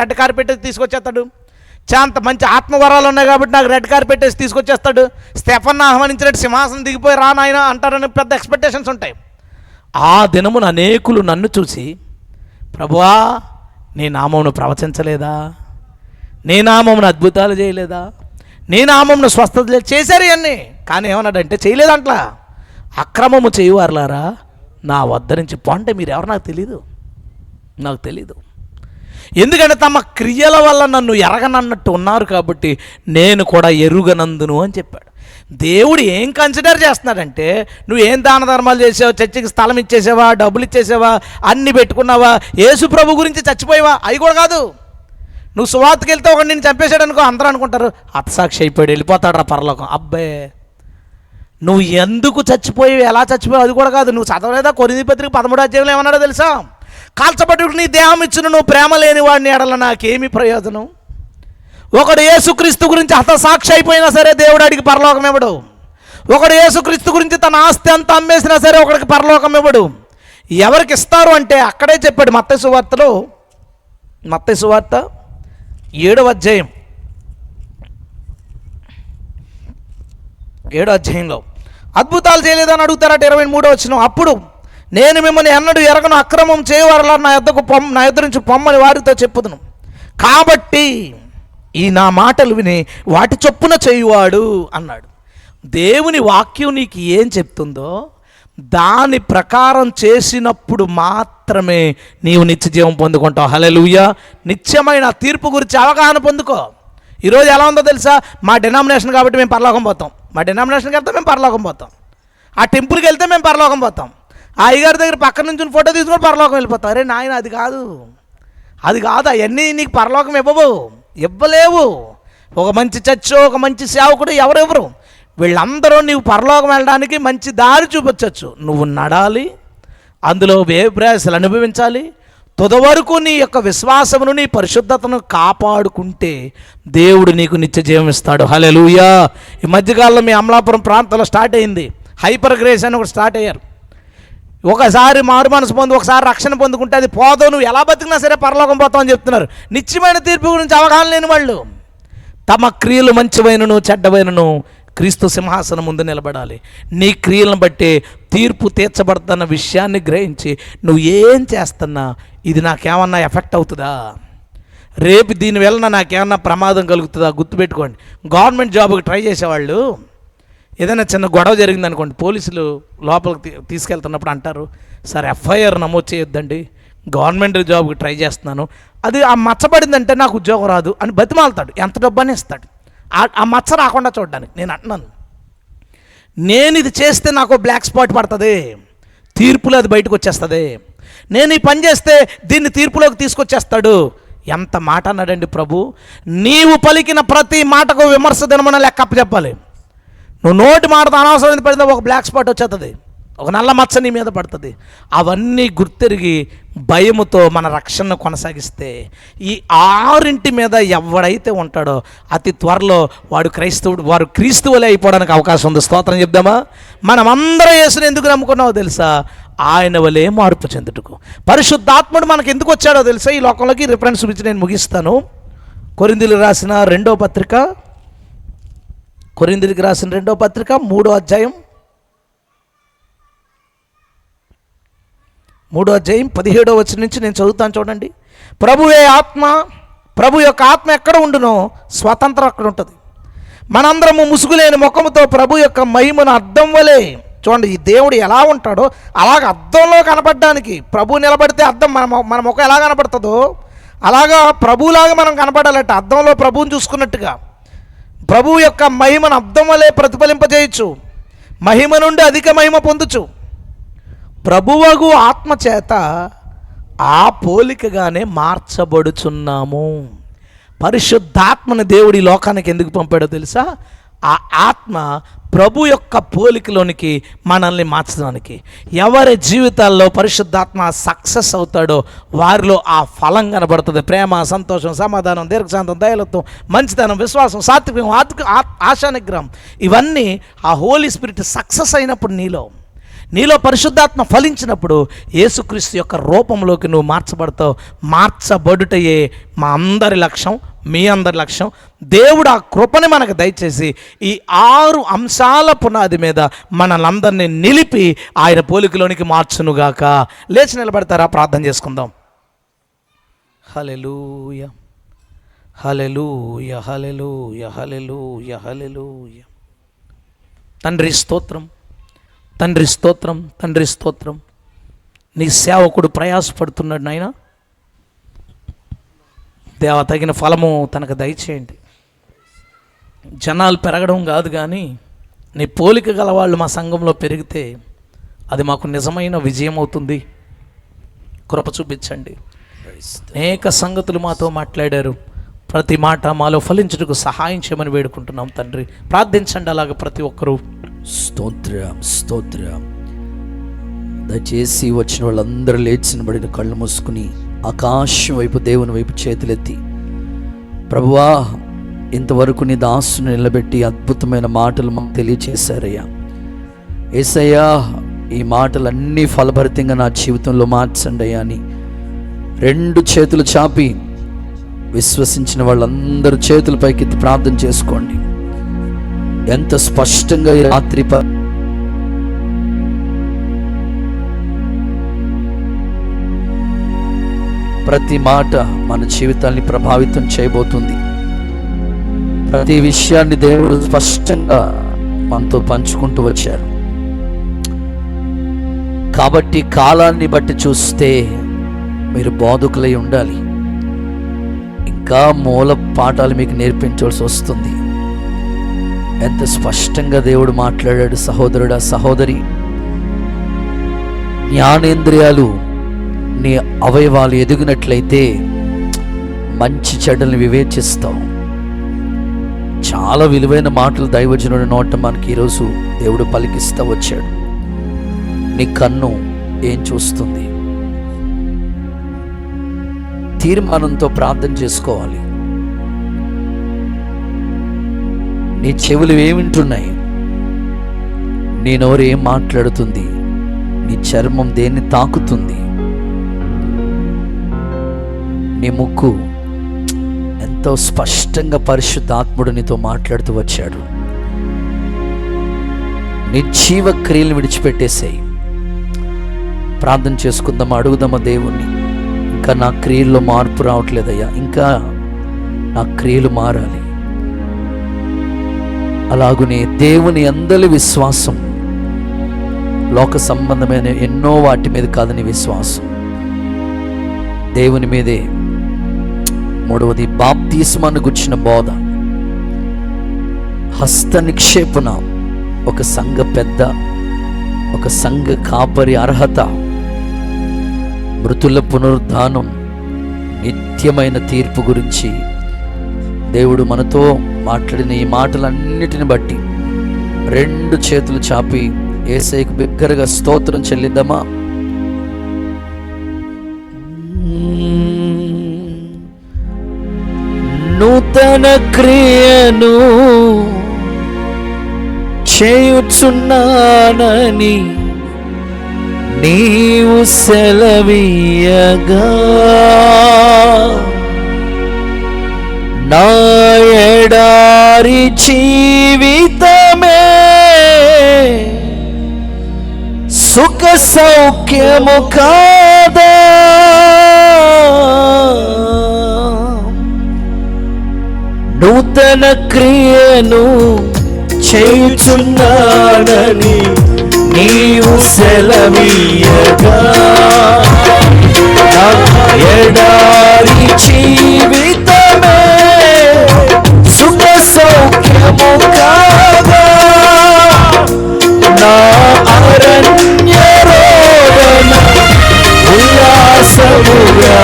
రెడ్ కార్పెట్ తీసుకొచ్చేస్తాడు, చాంత మంచి ఆత్మవరాలు ఉన్నాయి కాబట్టి నాకు రెడ్ కార్పెట్ వేసి తీసుకొచ్చేస్తాడు, స్టెఫన్ ఆహ్వానించినట్టు సింహాసనం దిగిపోయి రా నాయన అంటారని పెద్ద ఎక్స్పెక్టేషన్స్ ఉంటాయి. ఆ దినమున అనేకులు నన్ను చూసి, ప్రభువా నీ నామమును ప్రవచించలేదా, నీ నామమును అద్భుతాలు చేయలేదా, నీ నామమును స్వస్థత చేశారు ఇవన్నీ, కానీ ఏమన్నాడంటే చేయలేదంట్లా. అక్రమము చేయువారులారా నా వద్ద నుంచి పొంటే మీరు ఎవరు నాకు తెలీదు. ఎందుకంటే తమ క్రియల వల్ల నన్ను ఎరగనన్నట్టు ఉన్నారు కాబట్టి నేను కూడా ఎరుగనందును అని చెప్పాడు. దేవుడు ఏం కన్సిడర్ చేస్తున్నాడంటే, నువ్వు ఏం దాన ధర్మాలు చేసావు, చర్చికి స్థలం ఇచ్చేసావా, డబ్బులు ఇచ్చేసావా, అన్నీ పెట్టుకున్నావా, యేసు ప్రభు గురించి చచ్చిపోయావా, అవి కూడా కాదు. నువ్వు సువార్తకి వెళ్తే ఒకటి నేను చంపేశాడు అనుకో, అందరూ అనుకుంటారు హతసాక్షి అయిపోయాడు, వెళ్ళిపోతాడు రా పరలోకం. అబ్బే, నువ్వు ఎందుకు చచ్చిపోయావు, ఎలా చచ్చిపోయావు అది కూడా కాదు. నువ్వు చదవలేదా కొరింథీ పత్రిక 13వ అధ్యాయంలో ఏమన్నాడో తెలుసా? కాల్చబట్టుకు నీ దేహం ఇచ్చిన నువ్వు ప్రేమ లేని వాడిని ఎడల నాకేమి ప్రయోజనం. ఒకడు యేసుక్రీస్తు గురించి హతసాక్షి అయిపోయినా సరే దేవుడు అడిగి పరలోకం ఇవ్వడు. ఒకడు యేసుక్రీస్తు గురించి తన ఆస్తి అంతా అమ్మేసినా సరే ఒకడికి పరలోకం ఇవ్వడు. ఎవరికి ఇస్తారు అంటే అక్కడే చెప్పాడు మత్తయి సువార్త 7వ అధ్యాయంలో అద్భుతాలు చేయలేదని అడుగుతారట. 23వ వచనం, అప్పుడు నేను మిమ్మల్ని ఎన్నడూ ఎరగను, అక్రమం చేయవారలా నా యొద్ద నుంచి పొమ్మని వారితో చెప్పుదును. కాబట్టి ఈ నా మాటలు విని వాటి చొప్పున చేయువాడు అన్నాడు. దేవుని వాక్యం నీకు ఏం చెప్తుందో దాని ప్రకారం చేసినప్పుడు మాత్రమే నీవు నిత్య జీవం పొందుకుంటావు. హల్లెలూయా. నిత్యమైన తీర్పు గురించి అవగాహన పొందుకో. ఈరోజు ఎలా ఉందో తెలుసా? మా డినామినేషన్ కాబట్టి మేము పరలోకం పోతాం, మా డినామినేషన్కి వెళ్తే మేము పరలోకం పోతాం, ఆ టెంపుల్కి వెళ్తే మేము పరలోకం పోతాం, ఆ అయ్యగారి దగ్గర పక్కన నుంచి ఫోటో తీసుకొని పరలోకం వెళ్ళిపోతాం. అరే నాయన, అది కాదు. అవన్నీ నీకు పరలోకం ఇవ్వలేవు. ఒక మంచి చర్చో ఒక మంచి సేవకుడు ఎవరెవరు వీళ్ళందరూ నీవు పరలోకం వెళ్ళడానికి మంచి దారి చూపించవచ్చు. నువ్వు నడాలి, అందులో వ్యయప్రయాసాలు అనుభవించాలి. తుదవరకు నీ యొక్క విశ్వాసమును నీ పరిశుద్ధతను కాపాడుకుంటే దేవుడు నీకు నిత్య జీవం ఇస్తాడు. హల్లెలూయా. ఈ మధ్యకాలంలో మీ అమలాపురం ప్రాంతంలో స్టార్ట్ అయింది హైపర్ గ్రేస్ అని ఒకటి స్టార్ట్ అయ్యారు. ఒకసారి మారు మనసు పొంది ఒకసారి రక్షణ పొందుకుంటే అది పోదో, నువ్వు ఎలా బతికినా సరే పరలోకం పోతావు అని చెప్తున్నారు. నిత్యమైన తీర్పు గురించి అవగాహన లేని వాళ్ళు తమ క్రియలు మంచివైనను చెడ్డవైనను క్రీస్తు సింహాసనం ముందు నిలబడాలి. నీ క్రియలను బట్టే తీర్పు తీర్చబడుతున్న విషయాన్ని గ్రహించి నువ్వు ఏం చేస్తున్నా ఇది నాకేమన్నా ఎఫెక్ట్ అవుతుందా, రేపు దీనివల్ల నాకేమన్నా ప్రమాదం కలుగుతుందా? గుర్తుపెట్టుకోండి, గవర్నమెంట్ జాబ్కి ట్రై చేసేవాళ్ళు ఏదైనా చిన్న గొడవ జరిగిందనుకోండి, పోలీసులు లోపలికి తీసుకెళ్తున్నప్పుడు అంటారు, సార్ ఎఫ్ఐఆర్ నమోదు చేయొద్దండి, గవర్నమెంట్ జాబ్కి ట్రై చేస్తున్నాను, అది ఆ మచ్చబడిందంటే నాకు ఉద్యోగం రాదు అని బతిమాలుతాడు. ఎంత డబ్బు అని ఇస్తాడు ఆ మచ్చ రాకుండా చూడడానికి. నేను అంటున్నాను, నేను ఇది చేస్తే నాకు బ్లాక్ స్పాట్ పడుతుంది, తీర్పులో అది బయటకు వచ్చేస్తుంది, నేను ఈ పని చేస్తే దీన్ని తీర్పులోకి తీసుకొచ్చేస్తాడు. ఎంత మాట అన్నాడండి ప్రభు. నీవు పలికిన ప్రతి మాటకు విమర్శ దినమన లెక్క చెప్పాలి. నువ్వు నోటి మాటతో అనవసరం పడితే ఒక బ్లాక్ స్పాట్ వచ్చేస్తుంది, ఒక నల్ల మచ్చ నీ మీద పడుతుంది. అవన్నీ గుర్తెరిగి భయముతో మన రక్షణను కొనసాగిస్తే ఈ 6 మీద ఎవడైతే ఉంటాడో అతి త్వరలో వారు క్రీస్తువులే అయిపోవడానికి అవకాశం ఉంది. స్తోత్రం చెప్దామా? మనమందరం యేసుని ఎందుకు నమ్ముకున్నావో తెలుసా? ఆయన వలే మార్పు చెందుటకు. పరిశుద్ధాత్ముడు మనకు ఎందుకు వచ్చాడో తెలుసా? ఈ లోకంలోకి రిఫరెన్స్ చూపించి నేను ముగిస్తాను. కొరింథీయులకు రాసిన 2వ పత్రిక 3వ అధ్యాయం 17వ వచనం నుంచి నేను చదువుతాను చూడండి. ప్రభు యొక్క ఆత్మ ఎక్కడ ఉండునో స్వాతంత్రం అక్కడ ఉంటుంది. మనందరము ముసుగులేని ముఖముతో ప్రభు యొక్క మహిమను అద్దం వలె, చూడండి ఈ దేవుడు ఎలా ఉంటాడో అలాగ అద్దంలో కనపడడానికి, ప్రభు నిలబడితే అద్దం మన ముఖం ఎలా కనపడుతుందో అలాగా ప్రభులాగా మనం కనపడాలట. అద్దంలో ప్రభువుని చూసుకున్నట్టుగా ప్రభు యొక్క మహిమను అద్దం వలె ప్రతిఫలింపజేయచ్చు, మహిమ నుండి అధిక మహిమ పొందుచు ప్రభువగు ఆత్మ చేత ఆ పోలికగానే మార్చబడుచున్నాము. పరిశుద్ధాత్మని దేవుడి లోకానికి ఎందుకు పంపాడో తెలుసా? ఆ ఆత్మ ప్రభు యొక్క పోలికలోనికి మనల్ని మార్చడానికి. ఎవరి జీవితాల్లో పరిశుద్ధాత్మ సక్సెస్ అవుతాడో వారిలో ఆ ఫలం కనబడుతుంది. ప్రేమ, సంతోషం, సమాధానం, దీర్ఘశాంతం, దయాళుత్వం, మంచితనం, విశ్వాసం, సాత్వికం, ఆశానిగ్రహం, ఇవన్నీ ఆ హోలీ స్పిరిట్ సక్సెస్ అయినప్పుడు నీలో పరిశుద్ధాత్మ ఫలించినప్పుడు యేసుక్రీస్తు యొక్క రూపంలోకి నువ్వు మార్చబడతావు. మార్చబడుటయే మా అందరి లక్ష్యం, మీ అందరి లక్ష్యం. దేవుడు ఆ కృపని మనకు దయచేసి ఈ 6 అంశాల పునాది మీద మనలందరినీ నిలిపి ఆయన పోలికలోనికి మార్చునుగాక. లేచి నిలబడతారా? ప్రార్థన చేసుకుందాం. హల్లెలూయా, హల్లెలూయా, హల్లెలూయా, హల్లెలూయా, హల్లెలూయా. తండ్రి స్తోత్రం, తండ్రి స్తోత్రం, తండ్రి స్తోత్రం. నీ సేవకుడు ప్రయాసపడుతున్నాడు నాయన. దేవ, తగిన ఫలము తనకు దయచేయండి. జనాలు పెరగడం కాదు కానీ నీ పోలిక గల వాళ్ళు మా సంఘంలో పెరిగితే అది మాకు నిజమైన విజయం అవుతుంది. కృప చూపించండి. అనేక సంగతులు మాతో మాట్లాడారు. ప్రతి మాట మాలో ఫలించుటకు సహాయం చేయమని వేడుకుంటున్నాం తండ్రి. ప్రార్థించండి అలాగ ప్రతి ఒక్కరూ. స్తోత్రం, స్తోత్రం. దయచేసి వచ్చిన వాళ్ళందరూ లేచిన బడిన కళ్ళు మూసుకుని ఆకాశం వైపు, దేవుని వైపు చేతులెత్తి, ప్రభువా ఇంతవరకు నీ దాసుని నిలబెట్టి అద్భుతమైన మాటలు మాకు తెలియచేశారయ్యా. యేసయ్యా, ఈ మాటలన్నీ ఫలభరితంగా నా జీవితంలో మార్చండి అయ్యా అని 2 చేతులు చాపి విశ్వసించిన వాళ్ళందరూ చేతుల పైకెత్తి ప్రార్థన చేసుకోండి. ఎంత స్పష్టంగా ఈ రాత్రి ప్రతి మాట మన జీవితాన్ని ప్రభావితం చేయబోతుంది. ప్రతి విషయాన్ని దేవుడు స్పష్టంగా మనతో పంచుకుంటూ వచ్చారు. కాబట్టి కాలాన్ని బట్టి చూస్తే మీరు బోధకులై ఉండాలి. ఇంకా మూల పాఠాలు మీకు నేర్పించాల్సి వస్తుంది. ఎంత స్పష్టంగా దేవుడు మాట్లాడాడు సహోదరుడా, సహోదరి. జ్ఞానేంద్రియాలు, నీ అవయవాలు ఎదిగినట్లయితే మంచి చెడ్డల్ని వివేచిస్తావు. చాలా విలువైన మాటలు దైవజనుడి నోట మనకి ఈరోజు దేవుడు పలికిస్తూ వచ్చాడు. నీ కన్ను ఏం చూస్తుంది? తీర్మానంతో ప్రార్థన చేసుకోవాలి. నీ చెవులు ఏమింటున్నాయి? నీ నోరు ఏం మాట్లాడుతుంది? నీ చర్మం దేన్ని తాకుతుంది? నీ ముక్కు ఎంతో స్పష్టంగా పరిశుద్ధాత్ముడు నీతో మాట్లాడుతూ వచ్చాడు. నిర్జీవ క్రియలు విడిచిపెట్టేసేయి. ప్రార్థన చేసుకుందామా, అడుగుదామా దేవుణ్ణి. ఇంకా నా క్రియల్లో మార్పు రావట్లేదయ్యా, ఇంకా నా క్రియలు మారాలి. అలాగునే దేవుని అందరి విశ్వాసం లోక సంబంధమైన ఎన్నో వాటి మీద కాదని విశ్వాసం దేవుని మీదే. 3వది బాప్తిస్మాను గుర్చిన బోధ, హస్త నిక్షేపణ, ఒక సంఘ పెద్ద, ఒక సంఘ కాపరి అర్హత, మృతుల పునరుద్ధానం, నిత్యమైన తీర్పు గురించి దేవుడు మనతో మాట్లాడిన ఈ మాటలన్నిటిని బట్టి 2 చేతులు చాపి యేసయ్యకు బిగ్గరగా స్తోత్రం చెల్లిద్దామా? నూతన క్రియను చేయుచున్నానని నీవు సెలవీయగా, నా ఎడారి జీవితమే సుఖ సౌఖ్యము కాదా? నూతన క్రియను చేయుచున్నానని నీవు సెలవీయగా, నా ఎడారి జీవితమే సుఖ సౌఖ్యము కాదా? నా అరణ్య రోదన ఉల్లాసముగా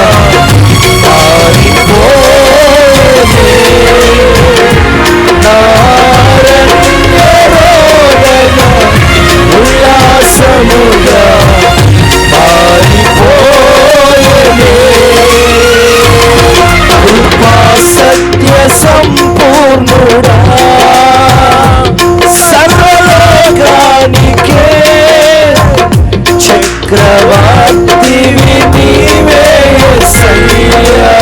మారిపోయే, నా అరణ్య రోదన ఉల్లాసముగా మారిపోయే. కృపా సత్య సంపూర్ణుడా, సర్వలోకానికే చక్రవర్తివి నీవే యేసయ్యా,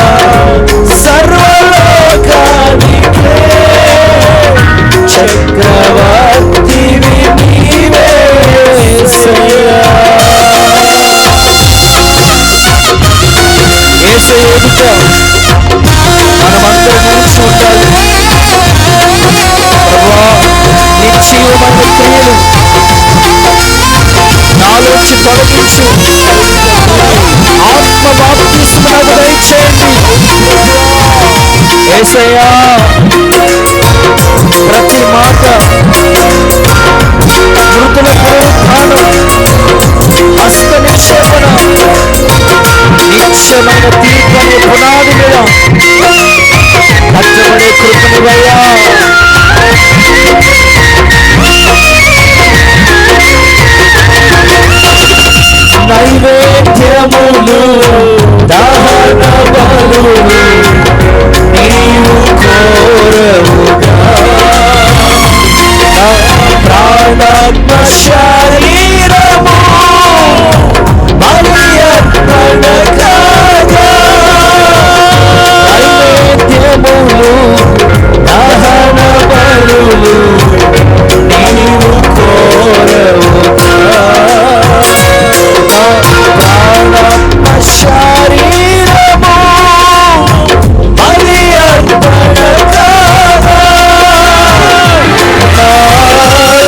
సర్వలోకానికే చక్రవర్తివి నీవే యేసయ్యా. యేసయ్య ఎదుట మనమందరం నిలిచి ఉండాలి. ప్రభువా, నిశ్చయమైన క్రియలు నాలోంచి తొలగించు. ఆత్మ బాప్తిస్మము దయచేయండి యేసయ్యా. ప్రతి మాట, మృతుల పునరుద్ధానం, హస్త నిక్షేపణ, నిత్యమైన తీర్పు అనే పునాది మీద కట్టబడే కృపనివయ్యా. నైవేద్యములు, దహన బలులు నీవు కోరవు. ప్రాణాత్మ శరీరము బలి అర్పణ కాగా నైవేద్యములు దహన బలులు నీవు కోరవుగా ప్రాణాత్మ శరీరము బలి అర్పణ కాగా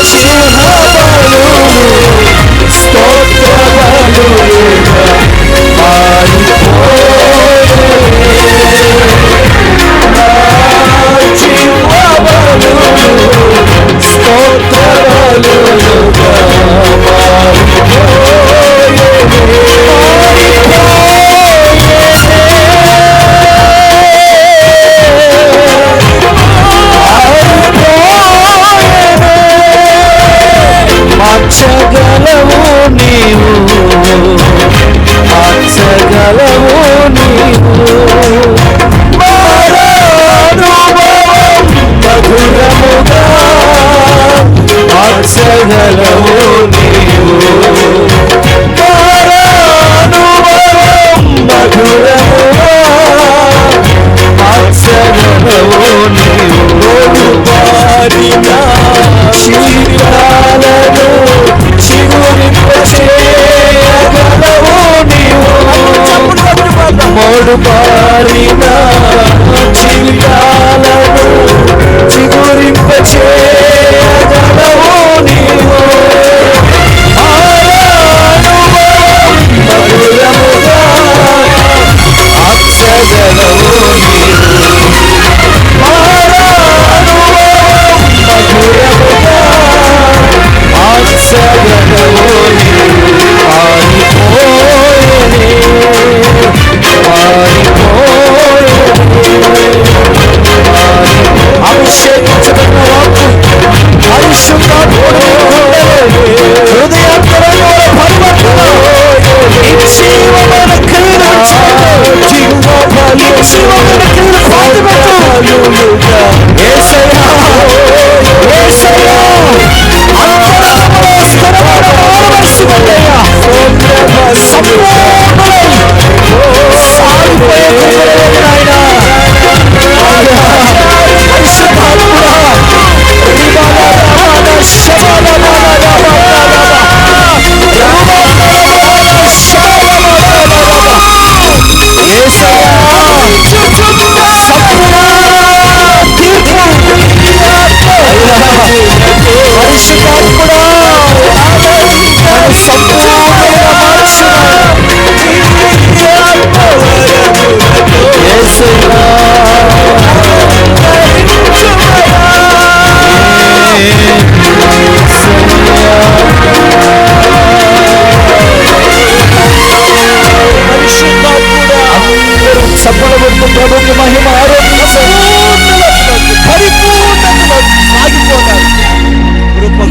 సింహ బలులు స్తోత్ర బలులుగా మార్చగలవు నీవు, మార్చగలవు నీవు, మారానుభవం మధురముగా మార్చగలవు నీవు, మారానుభవం మధురముగా మార్చగలవు నీవు, పారిన శిఖరాలను చిగురింపచేయగలవు నీవు, మోడు పారిన శిఖరాలను చిగురింపచేయగలవు నీవు, మధురముగా మార్చగలవు నీవు, అభిషేకించబడిన వాక్కు పరిశుద్ధాత్ముడు హృదయాంతరంలో పరివర్తన జీవమైన క్రియలు జీవమైన క్రియలు పాతిపెట్టు యేసయ్యా యేసయ్యా అంతరంగంలో స్థిరమైన మానవశివయ్యా సంపూర్ణుడై సాగిపోయే నాయనా ప్రభుకి మహిమ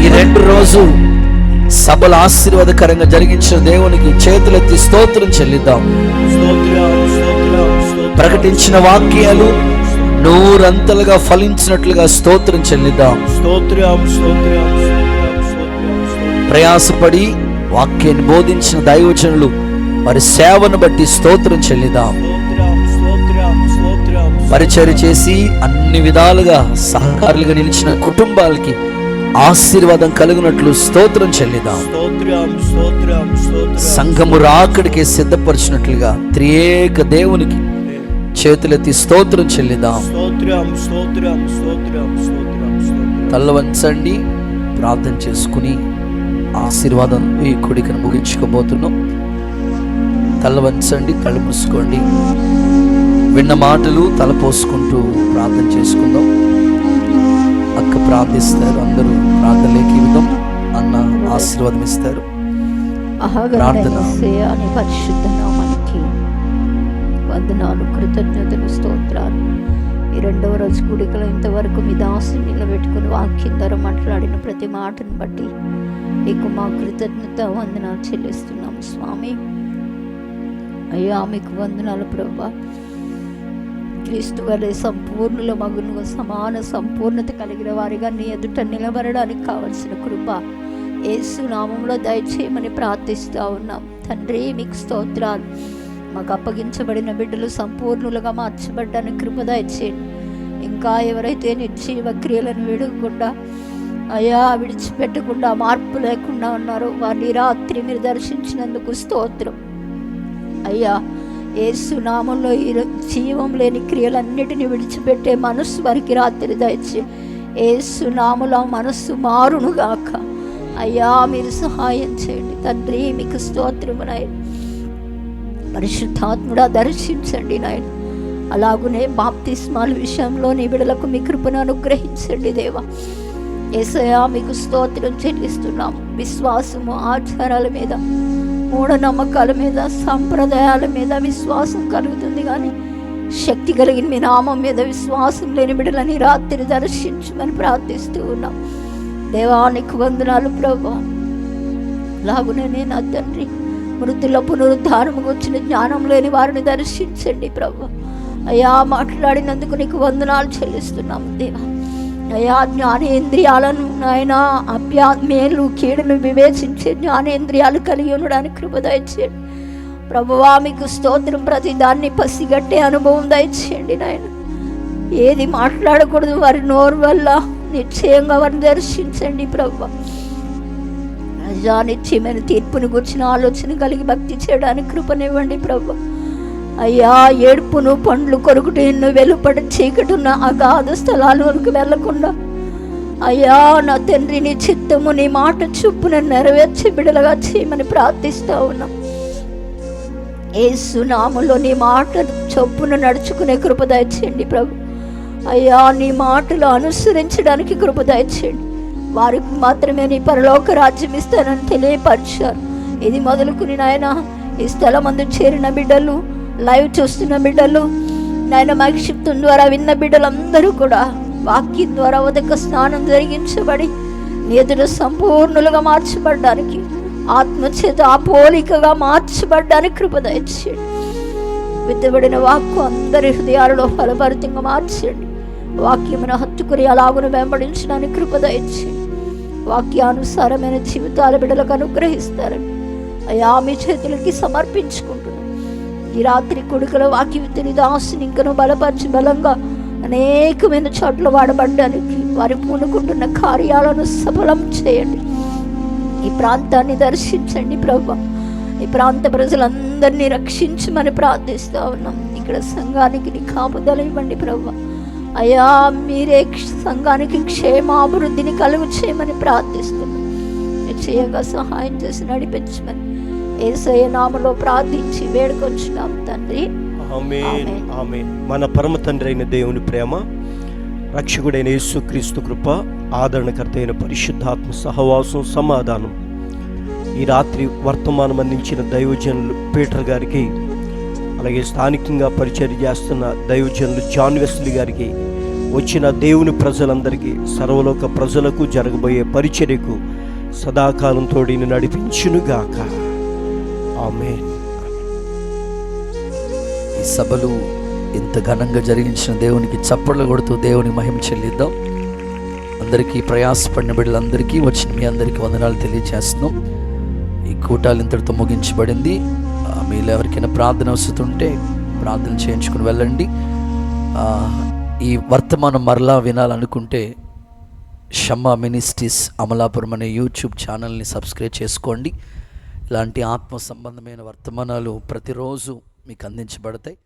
ఈ 2 రోజు సభలు ఆశీర్వాదకరంగా జరిగించిన దేవునికి చేతులెత్తి స్తోత్రం చెల్లిద్దాం. ప్రకటించిన వాక్యాలు నూరంతలుగా ఫలించినట్లుగా స్తోత్రం చెల్లిద్దాం. ప్రయాసపడి వాక్యాన్ని బోధించిన దైవజనులు వారి సేవను బట్టి స్తోత్రం చెల్లిద్దాం. పరిచర్య చేసి అన్ని విధాలుగా సహకారులుగా నిలిచిన కుటుంబాలకి ఆశీర్వాదం కలుగునట్లు స్తోత్రం చెల్లిద్దాం. సంఘము రాకడికి సిద్ధపరిచినట్లుగా త్రియేక దేవునికి చేతులెత్తి స్తోత్రం చెల్లిద్దాం. తల్ల వంచండి, ప్రార్థన చేసుకుని ఆశీర్వాదం ఈ కొడికను ముగించుకోబోతున్నాం. తల్ల వంచండి, కళ్ళు మూసుకోండి. విన్న మాటలు తలపోసుకుంటూ ప్రార్థన చేసుకుందాం. అక్క ప్రార్థిస్తారు, అందరూ ప్రార్థనలోకి విధం అన్న ఆశీర్వాదం ఇస్తారు. ప్రార్థన. పరిశుద్ధ నామానికి వందనాలు, కృతజ్ఞతలు, స్తోత్రాలు. ఈ 2వ రోజు కూడికలో ఇంతవరకు మీ దాసుని నిలబెట్టుకుని వాక్యం ద్వారా మాట్లాడిన ప్రతి మాటను బట్టి మీకు మా కృతజ్ఞత వందనాలు చెల్లిస్తున్నాము స్వామి. అయ్యా మీకు వందనాలు ప్రభువా. క్రీస్తు వలె సంపూర్ణుల మగును సమాన సంపూర్ణత కలిగిన వారిగా నీ ఎదుట నిలబడడానికి కావలసిన కృప యేసు నామంలో దయచేయమని ప్రార్థిస్తూ ఉన్నాం. తండ్రి మీకు స్తోత్రాలు. మాకు అప్పగించబడిన బిడ్డలు సంపూర్ణులుగా మార్చబడ్డానికి కృప దయచేయండి. ఇంకా ఎవరైతే నిర్జీవ క్రియలను విడకుండా అయ్యా విడిచిపెట్టకుండా మార్పు లేకుండా ఉన్నారో వారిని రాత్రి మీరు దర్శించినందుకు స్తోత్రం అయ్యా. యేసు నామంలో ఈ జీవం లేని క్రియలన్నిటిని విడిచిపెట్టే మనస్సు వారికి రాత్రి దయచే. యేసు నామములో మనస్సు మారునుగాక అయ్యా. మీరు సహాయం చేయండి తండ్రి. మీకు స్తోత్రము నాయన. పరిశుద్ధాత్ముడా దర్శించండి నాయన. అలాగునే బాప్తిస్మాల విషయంలో నీ బిడ్డలకు మీ కృపను అనుగ్రహించండి దేవా. యేసయ్యా మీకు స్తోత్రం చెల్లిస్తున్నాం. విశ్వాసము ఆచారాల మీద, మూఢనమ్మకాల మీద, సంప్రదాయాల మీద విశ్వాసం కలుగుతుంది కానీ శక్తి కలిగిన మీ నామం మీద విశ్వాసం లేని బిడ్డలని రాత్రి దర్శించమని ప్రార్థిస్తూ ఉన్నాం దేవా. నీకు వందనాలు ప్రభువా. అలాగునే నా తండ్రి మృతుల పునరుద్ధానముకు వచ్చిన జ్ఞానం లేని వారిని దర్శించండి ప్రభు అయ్యా. మాట్లాడినందుకు నీకు వందనాలు చెల్లిస్తున్నాము దేవా. అయ్యా జ్ఞానేంద్రియాలను ఆయన మేలు కీడును వివేచించే జ్ఞానేంద్రియాలు కలిగి ఉండడానికి కృప దయచేయండి ప్రభువా. మీకు స్తోత్రం. ప్రతి దాన్ని పసిగట్టే అనుభవం దయచేయండి నాయన. ఏది మాట్లాడకూడదు వారి నోరు వల్ల నిశ్చయంగా వారిని దర్శించండి ప్రభువా. అయ్యా నిశ్చయమైన తీర్పును గుర్చిన ఆలోచన కలిగి భక్తి చేయడానికి కృపనివ్వండి ప్రభు అయ్యా. ఏడుపును పండ్లు కొరుకుటను వెలుపడ చీకటున్న అగాధ స్థలాల వరకు వెళ్లకుండా అయ్యా నా తండ్రి నీ చిత్తము నీ మాట చొప్పున నెరవేర్చి బిడలుగా చేయమని ప్రార్థిస్తూ ఉన్నాం. యేసు నామములో నీ మాట చొప్పున నడుచుకునే కృప దయచేయండి ప్రభు అయ్యా. నీ మాటలు అనుసరించడానికి కృప దయచేయండి. వారికి మాత్రమే నీ పరలోక రాజ్యం ఇస్తానని తెలియపరిచారు. ఇది మొదలుకుని నాయన ఈ స్థలమందు చేరిన బిడ్డలు, లైవ్ చూస్తున్న బిడ్డలు, నాయన మైక్షిప్తం ద్వారా విన్న బిడ్డలందరూ కూడా వాక్యం ద్వారా ఉదక స్నానం జరిగించబడి నీ ఎదుట సంపూర్ణులుగా మార్చబడ్డానికి, ఆత్మచేత పోలికగా మార్చబడ్డానికి కృప దయచేయండి. విత్తబడిన వాక్కు అందరి హృదయాలలో ఫలభరితంగా మార్చండి. వాక్యమును హత్తుకుని అలాగును వెంబడించడానికి కృప దయచేయండి. వాక్యానుసారమైన జీవితాల బిడ్డలకు అనుగ్రహిస్తారని అయ్యా మీ చేతులకి సమర్పించుకుంటున్నాను. ఈ రాత్రి కొడుకుల వాక్యవిత్తుని దాసుని ఇంకను బలపరిచి బలంగా అనేకమైన చోట్ల వాడబడ్డానికి వారి పూనుకుంటున్న కార్యాలను సఫలం చేయండి. ఈ ప్రాంతాన్ని దర్శించండి ప్రభు. ఈ ప్రాంత ప్రజలందరినీ రక్షించమని ప్రార్థిస్తూ ఉన్నాం. ఇక్కడ సంఘానికి నీ కాపుదల ఇవ్వండి ప్రభు అయ్యా. మీరే సంఘానికి క్షేమాభివృద్ధిని కలుగు చేయమని ప్రార్థిస్తున్నాం. నిశ్చయంగా సహాయం చేసి నడిపించమని యేసయ్య నామములో ప్రార్థించి వేడుకొంచున్నాం తండ్రి. ఆమేన్ ఆమేన్. మన పరమ తండ్రి అయిన దేవుని ప్రేమ, రక్షకుడైన యేసుక్రీస్తు కృప, ఆదరణకర్త అయిన పరిశుద్ధాత్మ సహవాసం, సమాధానం ఈ రాత్రి వర్తమానం అందించిన దైవజనులు పీటర్ గారికి, అలాగే స్థానికంగా పరిచర్య చేస్తున్న దైవజనులు జాన్ వెస్లీ గారికి, వచ్చిన దేవుని ప్రజలందరికీ, సర్వలోక ప్రజలకు జరగబోయే పరిచర్యకు సదాకాలం తోడిని నడిపించునుగాక. ఆమేన్. ఈ సభలు ఇంత ఘనంగా జరిగించిన దేవునికి చప్పట్లు కొడుతూ దేవుని మహిమ చెల్లిద్దాం. అందరికీ ప్రయాసపడిన బిడ్డలందరికీ వచ్చిన మీ అందరికీ వందనాలు తెలియజేస్తున్నాం. ఈ కూటాలు ఇంతటితో ముగించబడింది. మీలో ఎవరికైనా ప్రార్థన వస్తుంటే ప్రార్థన చేయించుకుని వెళ్ళండి. ఈ వర్తమానం మరలా వినాలనుకుంటే షమ్మా మినిస్ట్రీస్ అమలాపురం అనే యూట్యూబ్ ఛానల్ని సబ్స్క్రైబ్ చేసుకోండి. ఇలాంటి ఆత్మ సంబంధమైన వర్తమానాలు ప్రతిరోజు మీకు అందించబడతాయి.